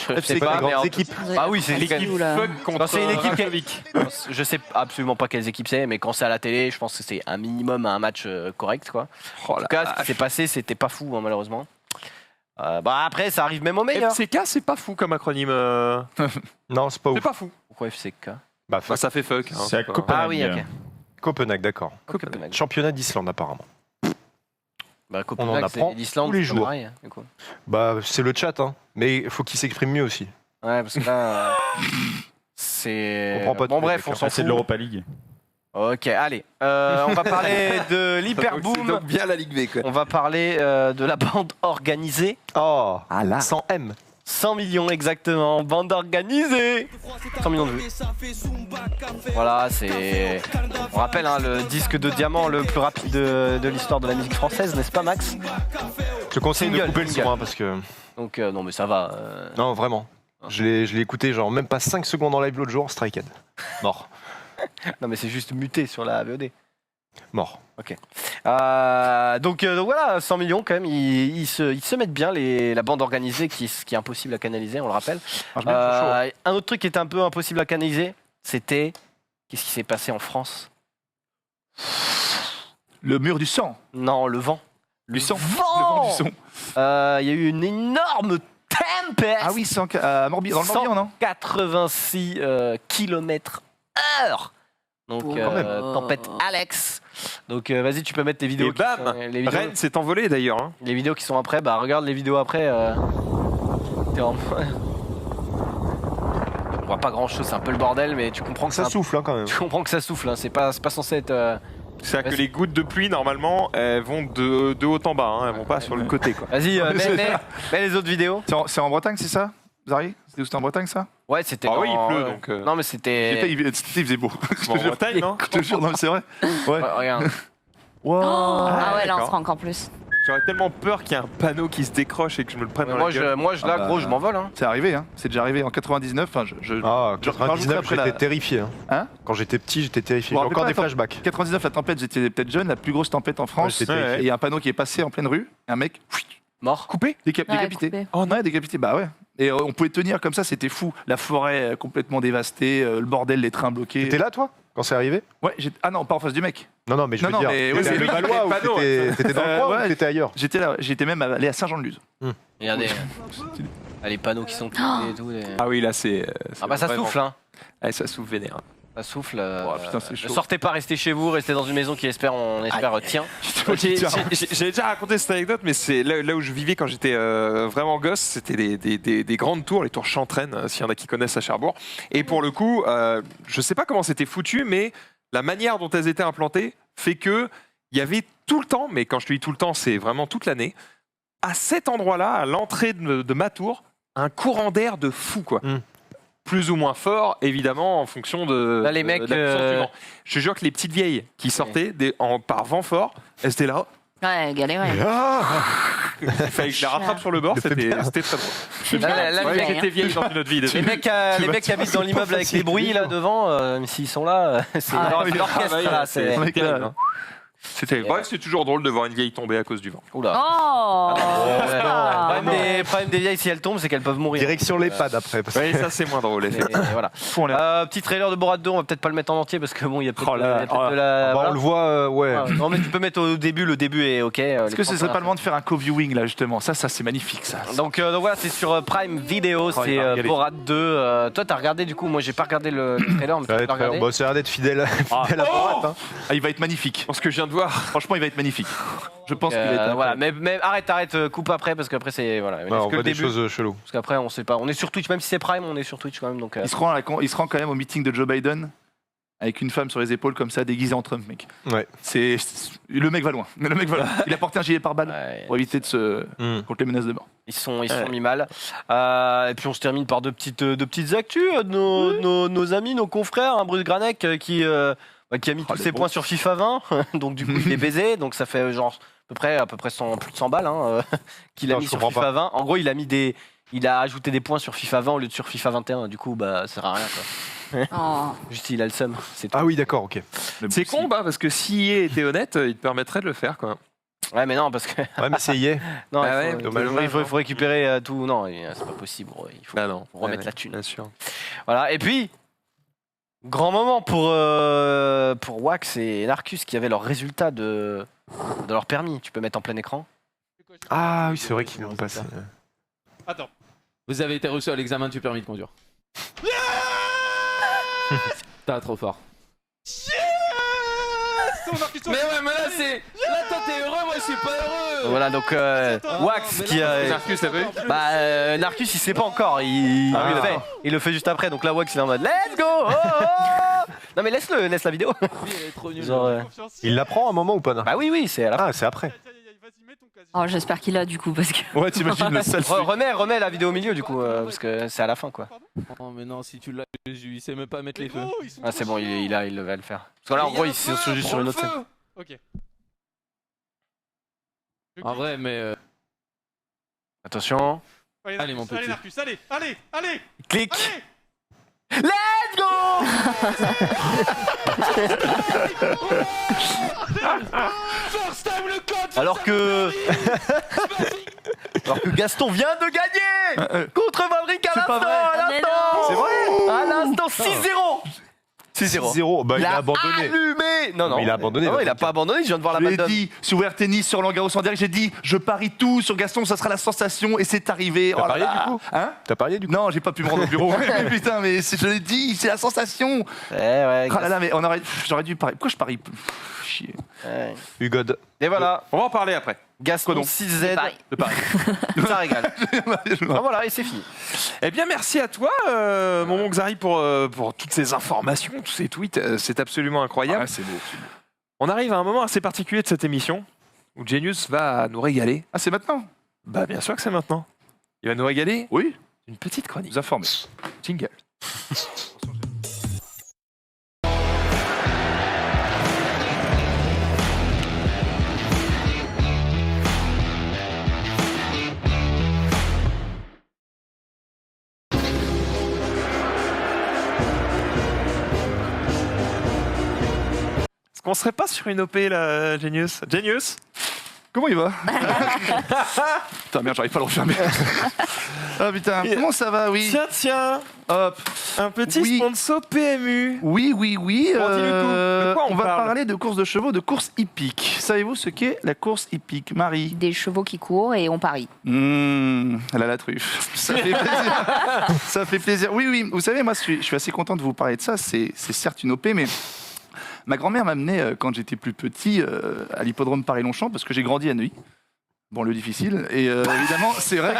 C'est sais pas pas, les mais grandes équipes. ah oui, c'est L'équipe Ouh là. Fug contre c'est une équipe qui- Rakovic. Je sais absolument pas quelles équipes c'est, mais quand c'est à la télé, je pense que c'est un minimum un match correct, quoi. Oh En tout cas, ce qui s'est passé, c'était pas fou, hein, malheureusement. Bah après, ça arrive même au meilleur. FCK, c'est pas fou comme acronyme. Non, c'est pas C'est ouf. pas fou. Pourquoi FCK? Bah, Bah, ça fait fuck. hein, C'est à pas- Copenhague. Ah oui, ok. Copenhague, d'accord. Copenhague. Championnat d'Islande apparemment. Bah, On Copenhague, en c'est apprend l'Islande, tous les c'est pas jours. pareil, hein, du coup. Bah c'est le chat, hein. Mais il faut qu'il s'exprime mieux aussi. Ouais, parce que là, c'est. On comprend pas Bon, tous les bref, mecs, on s'en Ah, c'est fout. de l'Europa League. Ok, allez. On va parler de C'est l'Hyperboom. donc bien la Ligue B, quoi. On va parler de la bande organisée. Oh, Ah là. sans M. 100 millions exactement, bande organisée. 100 millions de vues. Voilà, c'est. On rappelle hein, le disque de diamant le plus rapide de l'histoire de la musique française, n'est-ce pas, Max? Je te conseille de Single, couper le single. son hein, parce que. Donc, non, mais ça va. Non, vraiment. Je l'ai écouté genre même pas 5 secondes en live l'autre jour, Striked. Mort. Non, mais c'est juste muté sur la VOD. Mort. Donc voilà, 100 millions quand même, ils se mettent bien la bande organisée qui est impossible à canaliser, on le rappelle. Marche bien, c'est chaud. Un autre truc qui était un peu impossible à canaliser, c'était qu'est-ce qui s'est passé en France? Le mur du sang. Non, le vent. Du sang. Vent. Le vent du son. Il y a eu une énorme tempête. Ah oui, dans le Morbihan, non? 86 km/h. Donc, Oh. Quand même. tempête Alex. Donc, vas-y, tu peux mettre les vidéos. Et bam, les vidéos, Rennes s'est envolé d'ailleurs. Hein. les vidéos qui sont après. Bah, regarde les vidéos après. T'es en... On voit pas grand chose, c'est un peu le bordel, mais tu comprends que Ça c'est un- souffle hein, quand même. Tu comprends que ça souffle, hein. C'est pas censé être. C'est-à-dire que Vas-y. les gouttes de pluie, normalement, elles vont de haut en bas. Hein. Elles vont pas sur le côté. Quoi. Vas-y, mets les autres vidéos. C'est en Bretagne, c'est ça, Zari? C'était en Bretagne, ça? Ouais, c'était. Ah oui, il dans- pleut, donc, Non, mais c'était. Il faisait beau. En Bretagne, non Je te jure, non, mais c'est vrai. Ouais. Ouais, regarde. Wow. Ah ouais, là on d'accord. se rend encore plus. J'aurais tellement peur qu'il y ait un panneau qui se décroche et que je me le prenne dans Moi, la gueule. là, Ah bah. gros, je m'envole. Hein. C'est arrivé, hein. C'est déjà arrivé en 99. Enfin, Ah, je rajouterai 99, après j'étais la- terrifié. Hein. Hein Quand j'étais petit, j'étais terrifié. Vous J'ai vous encore des rappelez pas, flashbacks. 99, la tempête, j'étais peut-être jeune, la plus grosse tempête en France. j'étais terrifié. Et il y a un panneau qui est passé en pleine rue. Un mec, Mort. Coupé Ouais, décapité. coupé. Oh non, décapité, bah ouais. Et on pouvait tenir comme ça, c'était fou. La forêt complètement dévastée, le bordel, les trains bloqués. T'étais là, toi, quand c'est arrivé? Ouais, ah non, pas en face du mec. Non, mais je veux Non, dire, mais t'étais oui, à c'est lui qui Levallois fait ou le panneau, t'étais dans le coin ouais. ou t'étais ailleurs? J'étais là, j'étais même allé à Saint-Jean-de-Luz. Regardez. Les panneaux qui sont coupés et tout. Ah oui, là, c'est. Ah bah ça vraiment- souffle, hein. Ouais, ça souffle vénère. Ça souffle. Oh, putain, c'est Ne chaud. sortez pas, restez chez vous, restez dans une maison qui on espère tient. J'avais déjà raconté cette anecdote, mais c'est là où je vivais quand j'étais vraiment gosse. C'était des grandes tours, les tours Chantraine, s'il y en a qui connaissent à Cherbourg. Et pour le coup, je sais pas comment c'était foutu, mais la manière dont elles étaient implantées fait que il y avait tout le temps, mais quand je te dis tout le temps, c'est vraiment toute l'année, à cet endroit-là, à l'entrée de ma tour, un courant d'air de fou, quoi. Mm. Plus ou moins fort, évidemment, en fonction de, Là, les de mecs, la puissance du vent. Je te jure que les petites vieilles qui sortaient par vent fort, elles étaient là. Ouais, galérer. Il fallait que je la rattrape sur le bord, Le fait c'était bien. c'était très drôle. Là, Ouais, vieille, j'étais vieille dans une autre vie. Les désolé. mecs qui habitent dans l'immeuble avec les bruits là devant, même s'ils sont là, c'est l'orchestre Ah, là. ouais, C'est... mec, là, terrible, hein. C'était bref, c'est toujours drôle de voir une vieille tomber à cause du vent. Oula. Oh Le problème des vieilles, si elles tombent, c'est qu'elles peuvent mourir. Direction l'EHPAD après. Parce que... Oui, ça c'est moins drôle. Et effectivement. voilà. on l'a- Petit trailer de Borat 2, on va peut-être pas le mettre en entier parce que bon, il y a peut-être Oh là il y a peut-être là. de la. Bah, voilà. on le voit, ouais. Ouais, non, mais tu peux mettre au début, le début est ok. Est-ce que ce serait pas le moment de faire un co-viewing là justement? Ça c'est magnifique ça. Donc voilà, c'est sur Prime Video, Oh, il c'est va regarder. Borat 2. Toi, t'as regardé du coup, moi j'ai pas regardé le trailer, mais Ça va tu être l'as regardé. bon, ça a l'air d'être fidèle, fidèle à Oh Borat, hein. Ah, il va être magnifique. Pour ce que je viens de voir. Franchement, il va être magnifique. Je pense qu'il va être. Voilà, mais arrête, coupe après parce qu'après c'est voilà. Ouais, Est-ce on que voit le des début, choses cheloues. parce qu'après on sait pas. On est sur Twitch, même si c'est Prime, on est sur Twitch quand même. Donc Il se rend quand même au meeting de Joe Biden avec une femme sur les épaules comme ça, déguisée en Trump, mec. Ouais. Le mec va loin. Le mec va loin. Il a porté un gilet pare-balles ouais, pour éviter de se Mm. contre les menaces de mort. ils sont mis mal. Et puis on se termine par deux petites actus de nos amis, nos confrères, hein, Bruce Granek qui a mis tous les ses bons. points sur FIFA 20, donc du coup il est baisé, donc ça fait genre à peu près 100, plus de 100 balles hein, qu'il a Non, mis je sur comprends FIFA 20. En gros il a ajouté des points sur FIFA 20 au lieu de sur FIFA 21, du coup bah ça sert à rien quoi. Oh. Juste il a le seum, c'est tout. Ah oui, d'accord, ok. C'est con, bah, parce que si EA était honnête, il te permettrait de le faire, quoi. Ouais mais non parce que Ouais, mais c'est EA. non, Ah il ouais, faut, dommage, il faut récupérer tout. Non, c'est pas possible. Gros. Il faut Bah non. remettre Ouais, la thune. Bien sûr. Voilà. Et puis, grand moment pour Wax et Narcus qui avaient leurs résultats de leur permis. Tu peux mettre en plein écran. Ah oui, c'est vrai qu'ils l'ont passé. Attends. Vous avez été reçu à l'examen du permis de conduire. T'as trop fort. Mais ouais, mais là c'est. Là toi t'es heureux, moi je suis pas heureux. Voilà donc Wax qui a. Narcus, t'as vu Narcus il sait pas encore. Il le fait. Il le fait juste après. Donc là Wax il est en mode Let's go. Oh, oh. Non mais laisse la vidéo. Lui, elle est trop nulle. Genre, Il l'apprend un moment ou pas non? bah oui c'est à la fin. Ah, c'est après. Oh, j'espère qu'il a du coup parce que. Ouais, t'imagines le sale. Remets la vidéo au milieu du coup parce que c'est à la fin quoi. Oh mais non, si tu l'as, il sait même pas mettre les feux. Ah c'est bon il va le faire. Parce que là en gros il est juste sur une autre scène. Ok. En vrai, mais. Attention. Allez, mon petit. Narcus, allez. Clic. Let's go. Alors que Gaston vient de gagner contre Valric à pas l'instant. vrai. À l'instant. C'est vrai. À l'instant 6-0. 6-0. 0, bah il Il a a abandonné. allumé Non, Mais il a abandonné, Non, là, il a donc. pas abandonné, je viens de voir la Je balle l'ai d'homme. dit sur Ouvert Tennis, sur Roland Garros en direct, j'ai dit je parie tout sur Gaston, ça sera la sensation et c'est arrivé. T'as parié, là du là. coup Hein? T'as parié du coup? Non, j'ai pas pu me rendre au bureau. Putain, mais je l'ai dit, c'est la sensation. Ouais, Ah là là, mais j'aurais dû parier. Pourquoi je parie? Chier. ouais. Hugod. Et voilà, On va en parler après. Gaston donc 6Z, Pareil. De Paris. ça régale. Ah, voilà, et c'est fini. Eh bien, merci à toi, mon bon Xari, pour toutes ces informations, tous ces tweets. C'est absolument incroyable. Ouais, c'est beau. On arrive à un moment assez particulier de cette émission où Genius va nous régaler. Ah, c'est maintenant? Bah, bien sûr que c'est maintenant. Il va nous régaler Oui, une petite chronique. vous informez. Jingle. Est-ce qu'on serait pas sur une OP là, Genius? Genius? Comment il va? Putain, merde, j'arrive pas à le refermer. Ah putain, comment ça va? Oui. Tiens, Hop. un petit Oui. sponsor PMU. Oui. Bon, dis-le tout. De quoi on va parle parler de course de chevaux, de course hippique. Savez-vous ce qu'est la course hippique, Marie? Des chevaux qui courent et on parie. Elle a la truffe. Ça fait plaisir. Ça fait plaisir. Oui. Vous savez, moi, je suis assez content de vous parler de ça. C'est certes une OP, mais ma grand-mère m'amenait, quand j'étais plus petit, à l'hippodrome Paris-Longchamp, parce que j'ai grandi à Neuilly. Bon, le difficile. Et évidemment, c'est vrai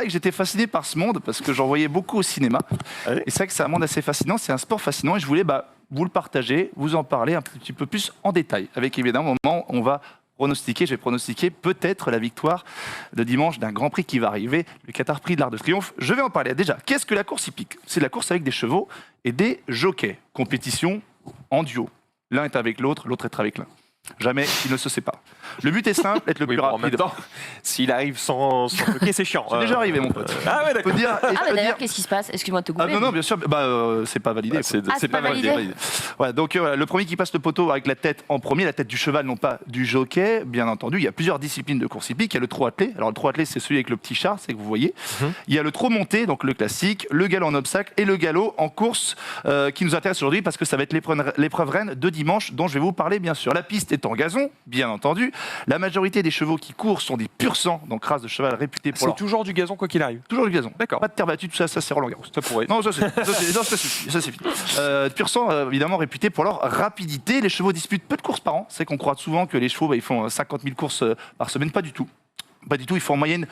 que j'étais fasciné par ce monde, parce que j'en voyais beaucoup au cinéma. Et c'est vrai que c'est un monde assez fascinant, c'est un sport fascinant, et je voulais vous le partager, vous en parler un petit peu plus en détail. Avec évidemment, un moment, on va pronostiquer, je vais pronostiquer peut-être la victoire de dimanche d'un Grand Prix qui va arriver, le Qatar Prix de l'Arc de Triomphe. Je vais en parler. Déjà, qu'est-ce que la course hippique? C'est la course avec des chevaux et des jockeys. Compétition en duo. L'un est avec l'autre, l'autre est avec l'un. Jamais ils ne se séparent. Le but est simple, être le Oui, plus bon, en rapide. même temps, s'il arrive sans bloquer, c'est chiant. C'est déjà arrivé, mon pote. Ah ouais, Je peux d'accord. dire, et Ah, je mais peux d'ailleurs, dire- qu'est-ce qui se passe? Excuse-moi de te couper. Ah non, bien sûr, c'est pas validé. Ah, c'est c'est pas validé. Ouais, donc voilà, le premier qui passe le poteau avec la tête en premier, la tête du cheval, non pas du jockey, bien entendu. Il y a plusieurs disciplines de course hippique. Il y a le trot attelé. Alors le trot attelé, c'est celui avec le petit char, c'est que vous voyez. Il y a le trot monté, donc le classique, le galop en obstacle et le galop en course qui nous intéresse aujourd'hui parce que ça va être l'épreuve reine de dimanche dont je vais vous parler, bien sûr. La piste est en gazon, bien entendu. La majorité des chevaux qui courent sont des pur sang, donc race de cheval réputée pour C'est leur... toujours du gazon quoi qu'il arrive. Toujours du gazon. D'accord. Pas de terre battue, tout ça, c'est Roland Garros. Ça pourrait. Non, ça suffit. Pur sang, évidemment, réputé pour leur rapidité. Les chevaux disputent peu de courses par an. C'est qu'on croit souvent que les chevaux, ils font 50 000 courses par semaine. Pas du tout. Pas du tout, ils font en moyenne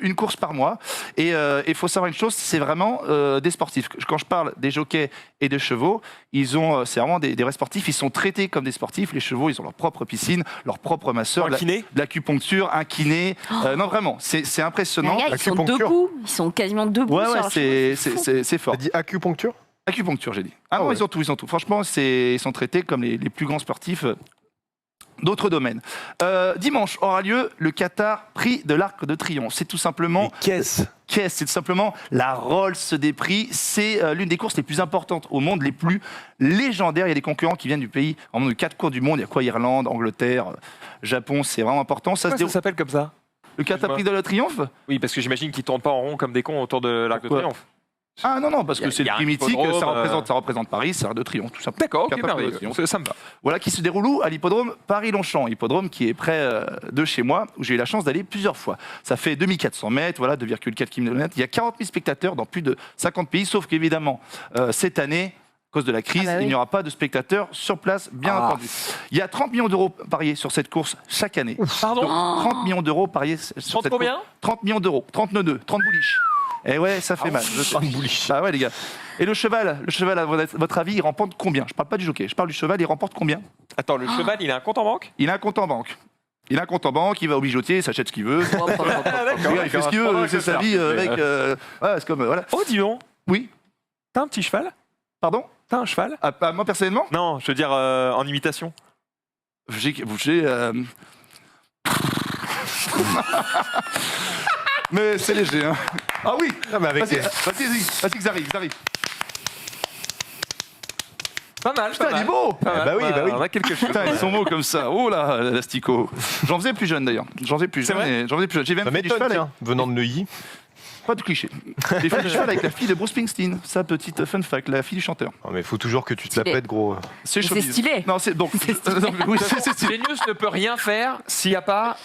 une course par mois. Et il faut savoir une chose, c'est vraiment des sportifs. Quand je parle des jockeys et des chevaux, c'est vraiment des vrais sportifs. Ils sont traités comme des sportifs. Les chevaux, ils ont leur propre piscine, leur propre masseur, Un kiné de l'acupuncture, un kiné. Non, vraiment, c'est impressionnant. Les gars, ils sont L'acupuncture. debout. Ils sont quasiment debout. Ouais, sur leur cheval. c'est fort. T'as dit acupuncture? Acupuncture, j'ai dit. Ah non, ouais. ils ont tout. Franchement, ils sont traités comme les plus grands sportifs d'autres domaines. Dimanche aura lieu le Qatar Prix de l'Arc de Triomphe. C'est tout simplement... Qu'est-ce? C'est tout simplement la Rolls des prix. C'est l'une des courses les plus importantes au monde, les plus légendaires. Il y a des concurrents qui viennent du pays, en de 4 cours du monde. Il y a quoi? Irlande, Angleterre, Japon, c'est vraiment important. Ça se Pourquoi ça déroule... s'appelle comme ça? Le Qatar Prix de la Triomphe? Oui, parce que j'imagine qu'ils tournent pas en rond comme des cons autour de l'Arc de Pourquoi Triomphe. Ah non, parce Il y a- que c'est il y a le un prix mythique, hippodrome, ça représente Paris, c'est l'Arc de Triomphe, tout simplement. D'accord, ok, Qatar Prix de la merveilleux. Triomphe. Ça me va. Voilà, qui se déroule où? À l'hippodrome Paris-Longchamp, hippodrome qui est près de chez moi, où j'ai eu la chance d'aller plusieurs fois. Ça fait 2400 mètres, voilà, 2,4 km. Il y a 40 000 spectateurs dans plus de 50 pays, sauf qu'évidemment, cette année, à cause de la crise, Ah bah oui. il n'y aura pas de spectateurs sur place, bien entendu. Il y a 30 millions d'euros pariés sur cette course chaque année. Pardon? Donc, 30 millions d'euros pariés sur 30 cette combien? course. 30 millions d'euros, 32, 30 bouliches. Eh ouais, ça fait mal. Je sais. Ah ouais, les gars. Et le cheval, à votre avis, il remporte combien? Je parle pas du jockey, je parle du cheval, il remporte combien? Attends, le cheval, il a un compte en banque? Il a un compte en banque. Il va au bijoutier, il s'achète ce qu'il veut. Il fait ce qu'il veut, c'est sa vie avec. Voilà, c'est comme. Voilà. Oh, dis donc. Oui, T'as un petit cheval? pardon? T'as un cheval? Moi, personnellement, Non, je veux dire en imitation. j'ai. Mais c'est léger, hein. Ah oui! Non, mais avec Vas-y, Xari. Pas mal, Putain, il est beau! Pas mal. bah oui, bah oui. On a quelque chose. Putain, ils sont beaux comme ça. Oh là, l'asticot. J'en faisais plus jeune d'ailleurs. C'est vrai J'ai même Ça fait du m'étonne, cheval. tiens, venant de Neuilly. pas de cliché. J'ai fait du cheval avec la fille de Bruce Springsteen, sa petite fun fact, la fille du chanteur. Non, mais il faut toujours que tu te la Stylé. pètes, gros. C'est Mais showbiz. c'est stylé. Non, c'est donc. Oui, c'est stylé. Genius ne peut rien faire s'il n'y a pas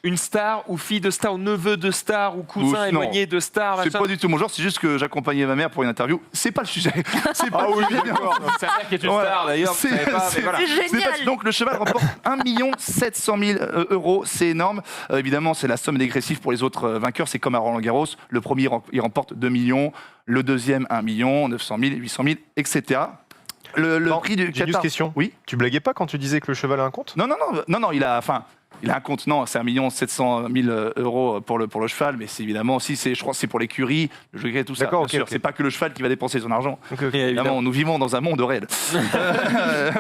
une star ou fille de star ou neveu de star ou cousin non. éloigné de star. C'est machin. pas du tout mon genre, c'est juste que j'accompagnais ma mère pour une interview. C'est pas le sujet. C'est pas le sujet. Sa mère qui est une Ouais. star d'ailleurs, vous C'est- savez pas, c'est- mais voilà. C'est C'est génial. pas- Donc le cheval remporte 1 700 000 euros, c'est énorme. Évidemment, c'est la somme dégressive pour les autres vainqueurs. C'est comme à Roland Garros. Le premier, il remporte 2 millions. Le deuxième, 1 million, 900 000, 800 000, etc. Le Non, prix du J'ai une Qatar. question. Oui. Tu blaguais pas quand tu disais que le cheval a un compte? Non, il a, il a un compte. Non, c'est 1 700 000 euros pour le cheval, mais c'est évidemment aussi, je crois, que c'est pour l'écurie, le jockey, tout ça. D'accord, Bien ok, sûr. ok. C'est pas que le cheval qui va dépenser son argent. Évidemment. Évidemment, nous vivons dans un monde réel.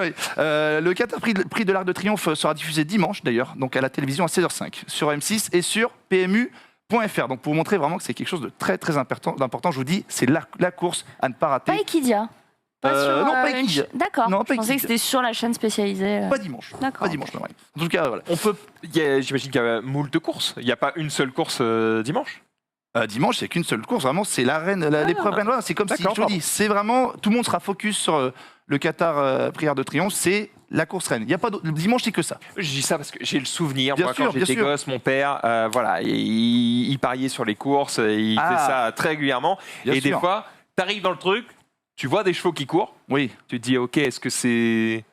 Oui. Le Qatar prix de l'Arc de Triomphe sera diffusé dimanche d'ailleurs, donc à la télévision à 16h05 sur M6 et sur PMU.fr. Donc pour vous montrer vraiment que c'est quelque chose de très très important, je vous dis, c'est la course à ne pas rater. Pas Equidia. Pas sur, non, pas une Equidia. D'accord. Non, pas Je pensais que Equidia. c'était sur la chaîne spécialisée. Pas dimanche. D'accord. Pas dimanche, non, ouais. En tout cas, voilà. J'imagine qu'il y a moult de courses. Il n'y a pas une seule course dimanche. Dimanche, c'est qu'une seule course. Vraiment, c'est l'arène, l'épreuve reine. Voilà, c'est comme si, D'accord, je vous dis, c'est vraiment, tout le monde sera focus sur le Qatar Prix Arc de Triomphe. C'est la course reine. Il y a pas d'autre- le dimanche, c'est que ça. Je dis ça parce que j'ai le souvenir, Bien moi, sûr, quand j'étais bien sûr. gosse, mon père, voilà, il pariait sur les courses, il Ah. faisait ça très régulièrement. Bien et sûr. des fois, t'arrives dans le truc, tu vois des chevaux qui courent, Oui. tu te dis, ok, est-ce que c'est...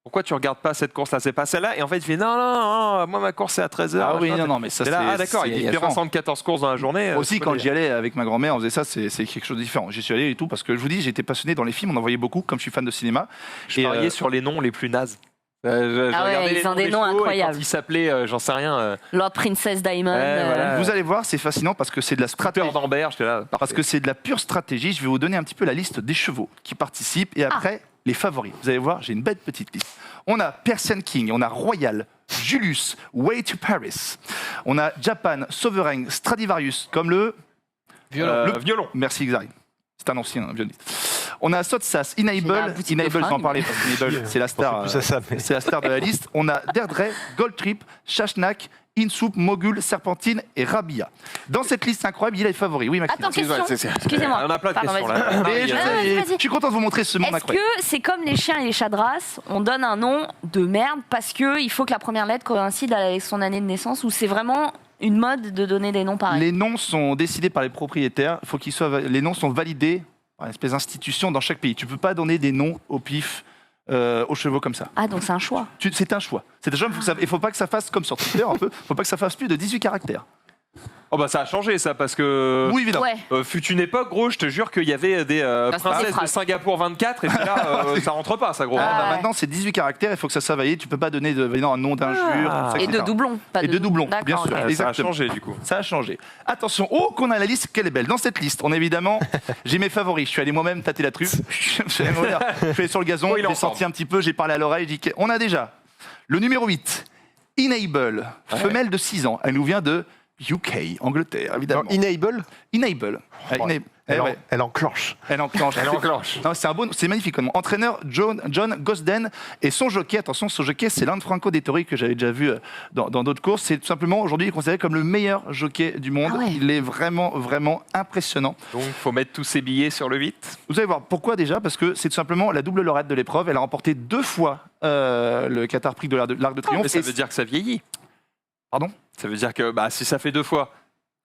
Pourquoi tu regardes pas cette course-là? C'est pas celle-là. Et en fait, il fait, non, moi, ma course, c'est à 13h. Ah oui, non, mais ça, C'est c'est là, ah d'accord, c'est il y a différent. 74 courses dans la journée. Aussi, c'est pas quand des- j'y allais avec ma grand-mère, on faisait ça, c'est quelque chose de différent. J'y suis allé et tout, parce que je vous dis, j'étais passionné dans les films, on en voyait beaucoup, comme je suis fan de cinéma. Je Et, pariais sur les noms les plus nazes. Je Ah ouais, regardais les ils ont des des noms chevaux, et incroyables. Quand ils s'appelaient, j'en sais rien, Lord Princess Diamond. voilà. Vous allez voir, c'est fascinant parce que c'est de la stratégie. Peter d'Ambert, j'étais là. Parce que c'est de la pure stratégie. Je vais vous donner un petit peu la liste des chevaux qui participent et après les favoris. Vous allez voir, j'ai une belle petite liste. On a Persian King, on a Royal, Julius, Way to Paris. On a Japan, Sovereign, Stradivarius, comme le Violon. Merci Xari. C'est un ancien violoniste. On a Sotsas, J'ai la Enable, boutique de Enable, j'en fringues. parlais parce qu'Enable, c'est la star. Plus à ça, mais- C'est la star de la liste. On a Deirdre, Gold Trip, Shashnak, Insoup, Mogul, Serpentine et Rabia. Dans cette liste incroyable, il y a les favoris. Oui, Maxime. Attends, question. Excusez-moi. On a plein de Pardon, questions vas-y. là. Mais Vas-y, vas-y. je suis content de vous montrer ce monde Est-ce incroyable. que c'est comme les chiens et les chats de race, on donne un nom de merde parce qu'il faut que la première lettre coïncide avec son année de naissance, ou c'est vraiment une mode de donner des noms pareils? Les noms sont décidés par les propriétaires. Il faut qu'ils soient, les noms sont validés par une espèce d'institution dans chaque pays. Tu ne peux pas donner des noms au pif aux chevaux comme ça. Ah, donc c'est un choix. C'est un choix. C'est un choix. Il ne faut pas que ça fasse comme sur Twitter un peu. Il ne faut pas que ça fasse plus de 18 caractères. Oh bah ça a changé ça parce que Oui, évidemment. Ouais. fut une époque gros, je te jure qu'il y avait des c'est pas des princesses de phrases. Singapour 24 et puis là ça rentre pas ça gros. Ah, bah, ouais. maintenant, c'est 18 caractères. Il faut que ça soit validé. Tu ne peux pas donner un nom d'injure. Ah. tout ça, Et de etc. doublons. Pas Et de doublons, D'accord, bien sûr. ok. Ça a exactement. changé du coup. Ça a changé. Attention, oh, qu'on a la liste, qu'elle est belle. Dans cette liste, on a évidemment, j'ai mes favoris. Je suis allé moi-même tâter la truffe. Je suis allé sur le gazon, Oh, il est en j'ai senti forme. un petit peu, j'ai parlé à l'oreille. J'ai dit, on a déjà le numéro 8, Enable, femelle de 6 ans. Elle nous vient de UK, Angleterre, évidemment. Non, Enable, Enable. Enable. elle, Eh ouais. elle enclenche. Elle enclenche. Elle enclenche. Non, c'est un bon, c'est magnifique. Comme entraîneur John Gosden et son jockey. Attention, son jockey, c'est Lanfranco Dettori que j'avais déjà vu dans d'autres courses. C'est tout simplement aujourd'hui considéré comme le meilleur jockey du monde. Ah ouais. Il est vraiment, vraiment impressionnant. Donc faut mettre tous ses billets sur le 8. Vous allez voir pourquoi déjà, parce que c'est tout simplement la double lauréate de l'épreuve. Elle a remporté 2 fois le Qatar Prix de l'Arc de Triomphe. Mais ça Et veut dire que ça vieillit. Pardon. Ça veut dire que bah si ça fait 2 fois.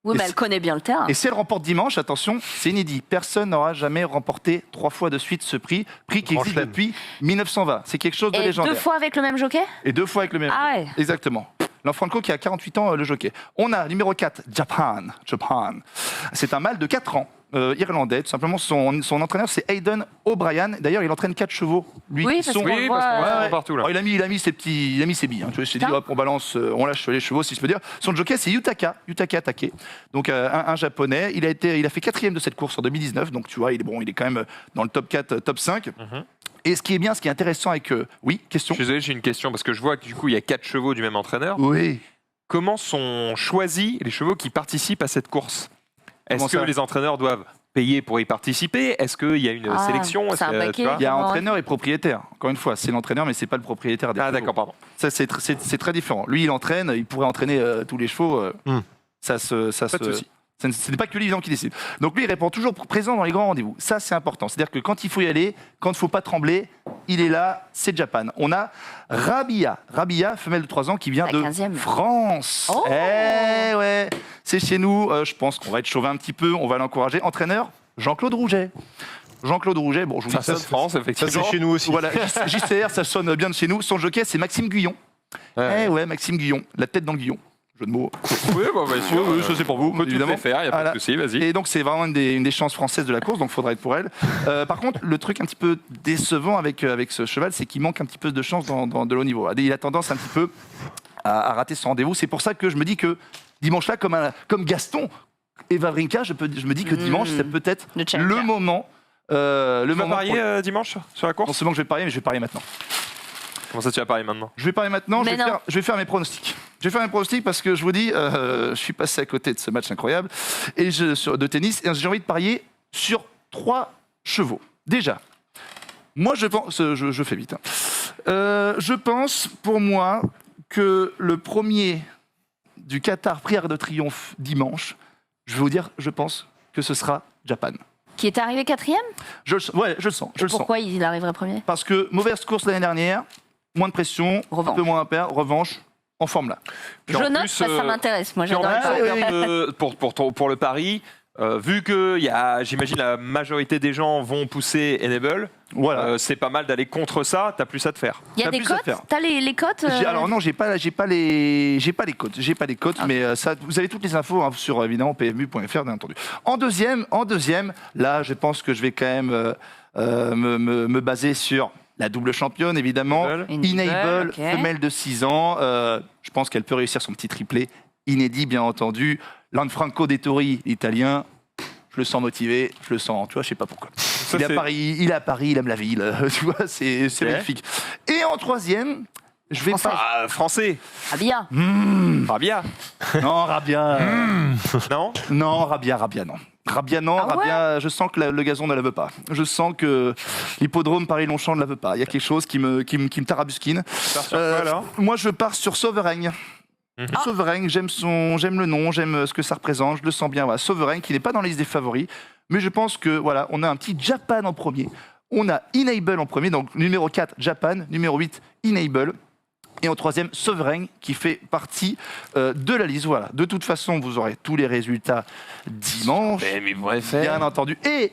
Oui, Et mais elle connaît bien le terrain. Et si elle remporte dimanche, attention, c'est inédit. Personne n'aura jamais remporté 3 fois de suite ce prix qui Grand existe chelem. depuis 1920. C'est quelque chose de Et légendaire. 2 fois avec le même jockey? Et 2 fois avec le même. Ah ouais. Exactement. Lanfranco qui a 48 ans, le jockey. On a numéro 4, Japan. C'est un mâle de 4 ans, irlandais. Tout simplement, son entraîneur, c'est Aidan O'Brien. D'ailleurs, il entraîne 4 chevaux. Lui, Oui, qui parce sont... qu'on Oui, le parce qu'on voit, va Ouais. partout là. Alors, il a mis ses petits, il a mis ses billes. Hein. Tu vois, je t'ai dit, Putain. hop, on balance, on lâche les chevaux, si je peux dire. Son jockey, c'est Yutaka Take. Donc un japonais. Il a fait 4e de cette course en 2019. Donc tu vois, il est quand même dans le top 4, top 5. Mhm. Et ce qui est intéressant avec, oui, question. Je suis désolé, j'ai une question parce que je vois que du coup il y a 4 chevaux du même entraîneur. Oui. Comment sont choisis les chevaux qui participent à cette course? Comment Est-ce que ça les entraîneurs doivent payer pour y participer? Est-ce qu'il y a une Ah, sélection? c'est un Est-ce que, paquet. tu vois Il y a Comment- entraîneur et propriétaire. Encore une fois, c'est l'entraîneur, mais c'est pas le propriétaire des Ah chevaux. d'accord, pardon. Ça, c'est très différent. Lui, il entraîne, il pourrait entraîner tous les chevaux. Hmm. Ça Pas de souci. Ce n'est pas que l'évident qui décide. Donc lui, il répond toujours présent dans les grands rendez-vous. Ça, c'est important. C'est-à-dire que quand il faut y aller, quand il ne faut pas trembler, il est là, c'est Japan. On a Rabia, femelle de 3 ans, qui vient La de 15e. France. Oh. Eh ouais, c'est chez nous. Je pense qu'on va être chauvin un petit peu, on va l'encourager. Entraîneur, Jean-Claude Rouget. Jean-Claude Rouget, bon, je vous dis Ça se France, Ça, effectivement. c'est chez nous aussi. Voilà, JCR, ça sonne bien de chez nous. Son jockey, c'est Maxime Guyon. Ouais. Eh ouais, Maxime Guyon, la tête dans le guillon. Jeu de mots. Oui, bah, bien sûr. Oui, ça c'est pour vous, On peut tout évidemment. les faire, il n'y a pas Voilà. de souci, vas-y. Et donc c'est vraiment une des chances françaises de la course, donc il faudra être pour elle. Par contre, le truc un petit peu décevant avec ce cheval, c'est qu'il manque un petit peu de chance dans de haut niveau. Il a tendance un petit peu à rater son rendez-vous. C'est pour ça que je me dis que dimanche-là, comme Gaston et Wawrinka, je me dis que dimanche, c'est peut-être Le challenger. le moment. Tu vas pour- parier dimanche sur la Non course seulement que je vais parier, mais je vais parier maintenant. Comment ça, tu vas parier maintenant? Je vais parier maintenant, Mais non. je vais faire mes pronostics. Je vais faire mes pronostics parce que je vous dis, je suis passé à côté de ce match incroyable de tennis et j'ai envie de parier sur 3 chevaux. Déjà, moi je pense, je fais vite. Je pense pour moi que le premier du Qatar Prix Arc de Triomphe dimanche, je vais vous dire, je pense que ce sera Japan. Qui est arrivé 4e? Je le sens. Pourquoi il arriverait premier? Parce que mauvaise course l'année dernière, moins de pression, Revanche. un peu moins à perdre, revanche, en forme là. Puis Je en note plus, parce que ça m'intéresse. Moi, Puis en j'adore plus, ça. pour le pari, vu que j'imagine la majorité des gens vont pousser Enable, Voilà. c'est pas mal d'aller contre ça, t'as plus à te faire. Il y a t'as des plus à cotes? faire. T'as les cotes Alors non, j'ai pas les cotes, mais ça, vous avez toutes les infos hein, sur évidemment pmu.fr bien entendu. En deuxième, là, je pense que je vais quand même me baser sur la double championne évidemment, Enable, ok. femelle de 6 ans. Je pense qu'elle peut réussir son petit triplé inédit bien entendu. Lanfranco Dettori, l'italien. Je le sens motivé, je le sens, tu vois, je sais pas pourquoi. Ça, Il est c'est- à Paris, il aime la ville, tu vois, c'est magnifique. Et en troisième, je vais Français. pas. Français, Ah bien. Rabia, Non, Rabia. non? Non, Rabia, non. Rabia, non. Ah ouais Rabia, je sens que le gazon ne la veut pas. Je sens que l'hippodrome Paris-Longchamp ne la veut pas. Il y a quelque chose qui me tarabusquine. Pars sur quoi, alors Moi, je pars sur Sovereign. Sovereign, j'aime le nom, j'aime ce que ça représente, je le sens bien. Voilà. Sovereign, qui n'est pas dans la liste des favoris, mais je pense que voilà, on a un petit Japan en premier. On a Enable en premier, donc numéro 4, Japan, numéro 8, Enable. Et en troisième, Sovereign, qui fait partie de la liste. Voilà. De toute façon, vous aurez tous les résultats dimanche. Bien entendu. Et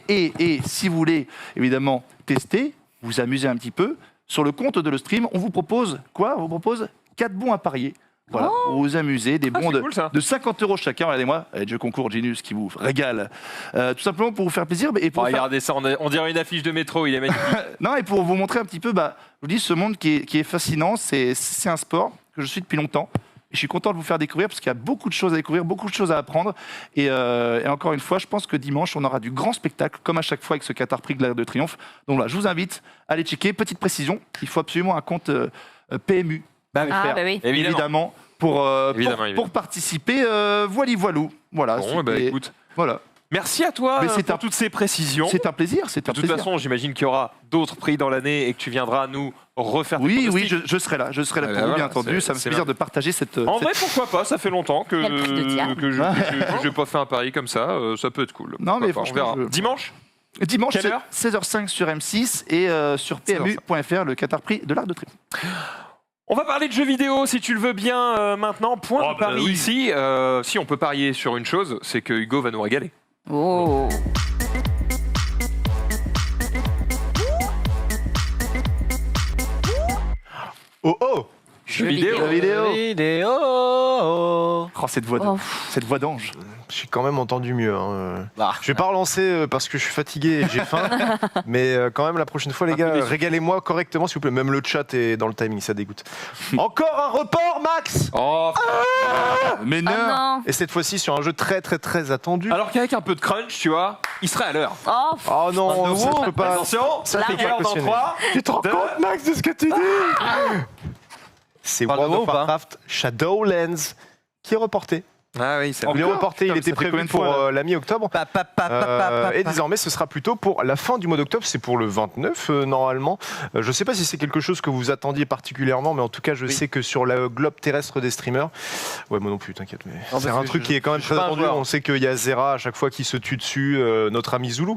si vous voulez, évidemment, tester, vous amuser un petit peu, sur le compte de le stream, on vous propose quoi? On vous propose 4 bons à parier. Voilà, pour vous amuser, des bons c'est cool, ça. de 50 € chacun. Regardez-moi, Jeu Concours Genius qui vous régale. Tout simplement pour vous faire plaisir et pour faire- Regardez ça, on dirait une affiche de métro, il est magnifique. non, et pour vous montrer un petit peu, je vous dis, ce monde qui est fascinant, c'est un sport que je suis depuis longtemps. Et je suis content de vous faire découvrir parce qu'il y a beaucoup de choses à découvrir, beaucoup de choses à apprendre. Et encore une fois, je pense que dimanche, on aura du grand spectacle, comme à chaque fois avec ce Qatar Prix de l'Arc de Triomphe. Donc là, je vous invite à aller checker. Petite précision, il faut absolument un compte PMU. Ah bah oui. Évidemment. Pour Évidemment. participer. Voilou. Voilà. Bon, bah, c'était- écoute. Voilà. Merci à toi Mais c'est pour un- toutes ces précisions. C'est un plaisir. C'est De un toute plaisir. façon, j'imagine qu'il y aura d'autres prix dans l'année et que tu viendras nous refaire tes Oui, pronostics. je serai là. Je serai là Ah pour bah vous, bien voilà, entendu. c'est- Ça me fait c'est plaisir bien. de partager cette. En cette- vrai, pourquoi pas? Ça fait longtemps que Il y a le prix de Diane. je n'ai pas fait un pari comme ça. Ça peut être cool. Non, mais Pourquoi pas, on franchement, verra. Dimanche Dimanche, Quelle heure 16h05 sur M6 et sur PMU.fr, le Qatar Prix de l'Arc de Triomphe. On va parler de jeux vidéo si tu le veux bien maintenant. Point de pari ici. Si on peut parier sur une chose, c'est que Hugo va nous régaler. Oh. Oh oh Jeux vidéo. Vidéo. Oh, cette voix d'ange. J'ai quand même entendu mieux. Hein. Ah. Je vais pas relancer parce que je suis fatigué et j'ai faim. Mais quand même, la prochaine fois, les gars, régalez-moi correctement, s'il vous plaît. Même le chat est dans le timing, ça dégoûte. Encore un report, Max Oh, Mais non, Ah non. Et cette fois-ci, sur un jeu très, très, très attendu. alors qu'avec un peu de crunch, tu vois, il serait à l'heure. Oh. Oh non, ça je peux pas. Attention, ça La fait règle. pas dans cautionner. 3. Tu te rends compte, Max, de ce que tu dis C'est Parle de World moi of ou pas Warcraft Shadowlands qui est reporté Ah oui, c'est Il est reporté, il Putain, était ça fait prévu combien de pour fois, là la mi-octobre. Et désormais, ce sera plutôt pour la fin du mois d'octobre. C'est pour le 29, normalement. Je ne sais pas si c'est quelque chose que vous attendiez particulièrement, mais en tout cas, je sais que sur le globe terrestre des streamers... Ouais, moi non plus, t'inquiète. Mais Non, c'est parce un que truc qui est quand même je suis très pas un attendu. joueur. On sait qu'il y a Zera à chaque fois qui se tue dessus. Notre ami Zulu,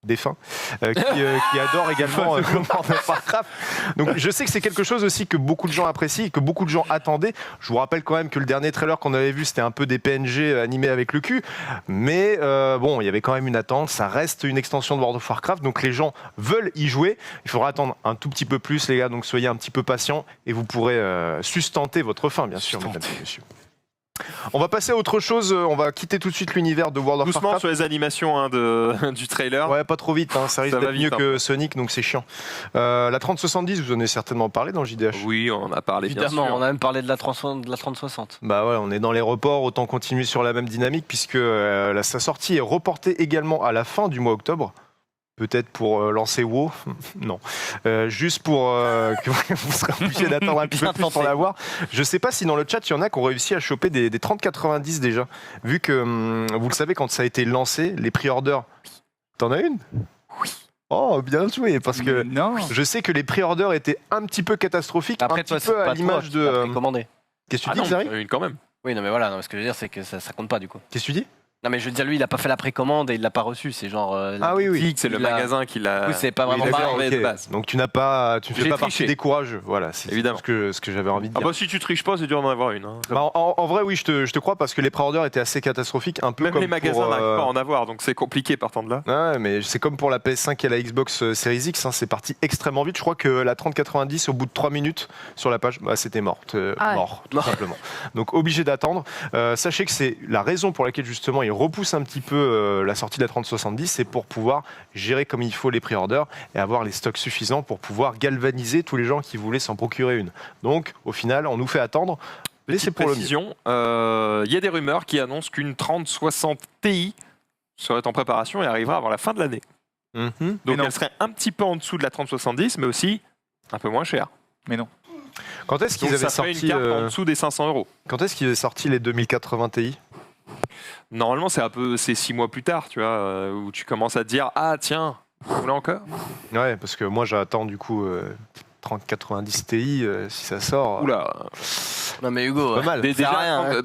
défunt, qui adore également World of Warcraft. Donc je sais que c'est quelque chose aussi que beaucoup de gens apprécient, que beaucoup de gens attendaient. Je vous rappelle quand même que le dernier trailer qu'on avait vu, c'était un peu des PNG animés avec le cul. Mais bon, il y avait quand même une attente. Ça reste une extension de World of Warcraft, donc les gens veulent y jouer. Il faudra attendre un tout petit peu plus, les gars, donc soyez un petit peu patients et vous pourrez sustenter votre faim, bien sûr, mesdames et messieurs. On va passer à autre chose, on va quitter tout de suite l'univers de World of Doucement Warcraft. sur les animations du trailer. Ouais, pas trop vite, hein, ça risque Ça va d'être vite, mieux hein. que Sonic, donc c'est chiant. La 3070, vous en avez certainement parlé dans JDH. Oui, on en a parlé, bien Évidemment, sûr. on a même parlé de la 3060. Bah ouais, on est dans les reports, autant continuer sur la même dynamique, puisque sa sortie est reportée également à la fin du mois octobre. Peut-être pour lancer WoW, non. Juste pour que vous serez obligé d'attendre un petit peu Bien plus pour tenté. l'avoir. Je sais pas si dans le chat, il y en a qui ont réussi à choper des 3090 déjà. Vu que, vous le savez, quand ça a été lancé, les pre-orders... T'en as une ? Oui. Oh, bien joué, parce que Non. je sais que les pre-orders étaient un petit peu catastrophiques, Après, un toi, petit c'est peu à pas l'image toi de... qui l'as précommandé. Qu'est-ce que Ah tu dis, non, Xari une quand même. Oui, non, mais voilà, non, ce que je veux dire, c'est que ça compte pas du coup. Qu'est-ce que tu dis ? Non, mais je veux dire, lui, il a pas fait la précommande et il l'a pas reçu. C'est genre. Ah oui, oui. C'est le il a- magasin qui l'a. Oui, c'est pas vraiment Oui, pareil. d'accord, mais ok. de base. Donc tu ne fais J'ai pas partie triché. des courageux, voilà, c'est Évidemment. ce que j'avais envie de Ah dire. bah si tu triches pas, c'est dur d'en avoir une. Hein. Bah, en vrai, oui, je te crois, parce que les pre-orders étaient assez catastrophiques, un peu Même comme les magasins pour, n'arrivent pas à en avoir, donc c'est compliqué partant de là. Ouais, mais c'est comme pour la PS5 et la Xbox Series X, hein, c'est parti extrêmement vite. Je crois que la 3090, au bout de 3 minutes sur la page, bah, c'était mort, Ah ouais. mort, tout simplement. Donc obligé d'attendre. Sachez que c'est la raison pour laquelle justement il repousse un petit peu la sortie de la 3070, c'est pour pouvoir gérer comme il faut les pre-orders et avoir les stocks suffisants pour pouvoir galvaniser tous les gens qui voulaient s'en procurer une. Donc au final, on nous fait attendre. Mais c'est pour le mieux. Précision, il y a des rumeurs qui annoncent qu'une 3060 Ti serait en préparation et arrivera avant la fin de l'année. Mhm. Donc non. elle serait un petit peu en dessous de la 3070, mais aussi un peu moins chère. Mais non. Quand est-ce qu'ils Donc avaient ça ferait sorti une carte en dessous des 500 €. Quand est-ce qu'ils avaient sorti les 2080 Ti? Normalement, c'est 6 mois plus tard, tu vois, où tu commences à te dire ah tiens, vous voulez encore. Ouais, parce que moi j'attends du coup 3090 Ti si ça sort. Oula. Non, mais Hugo. Pas mal. Déjà, rien, hein.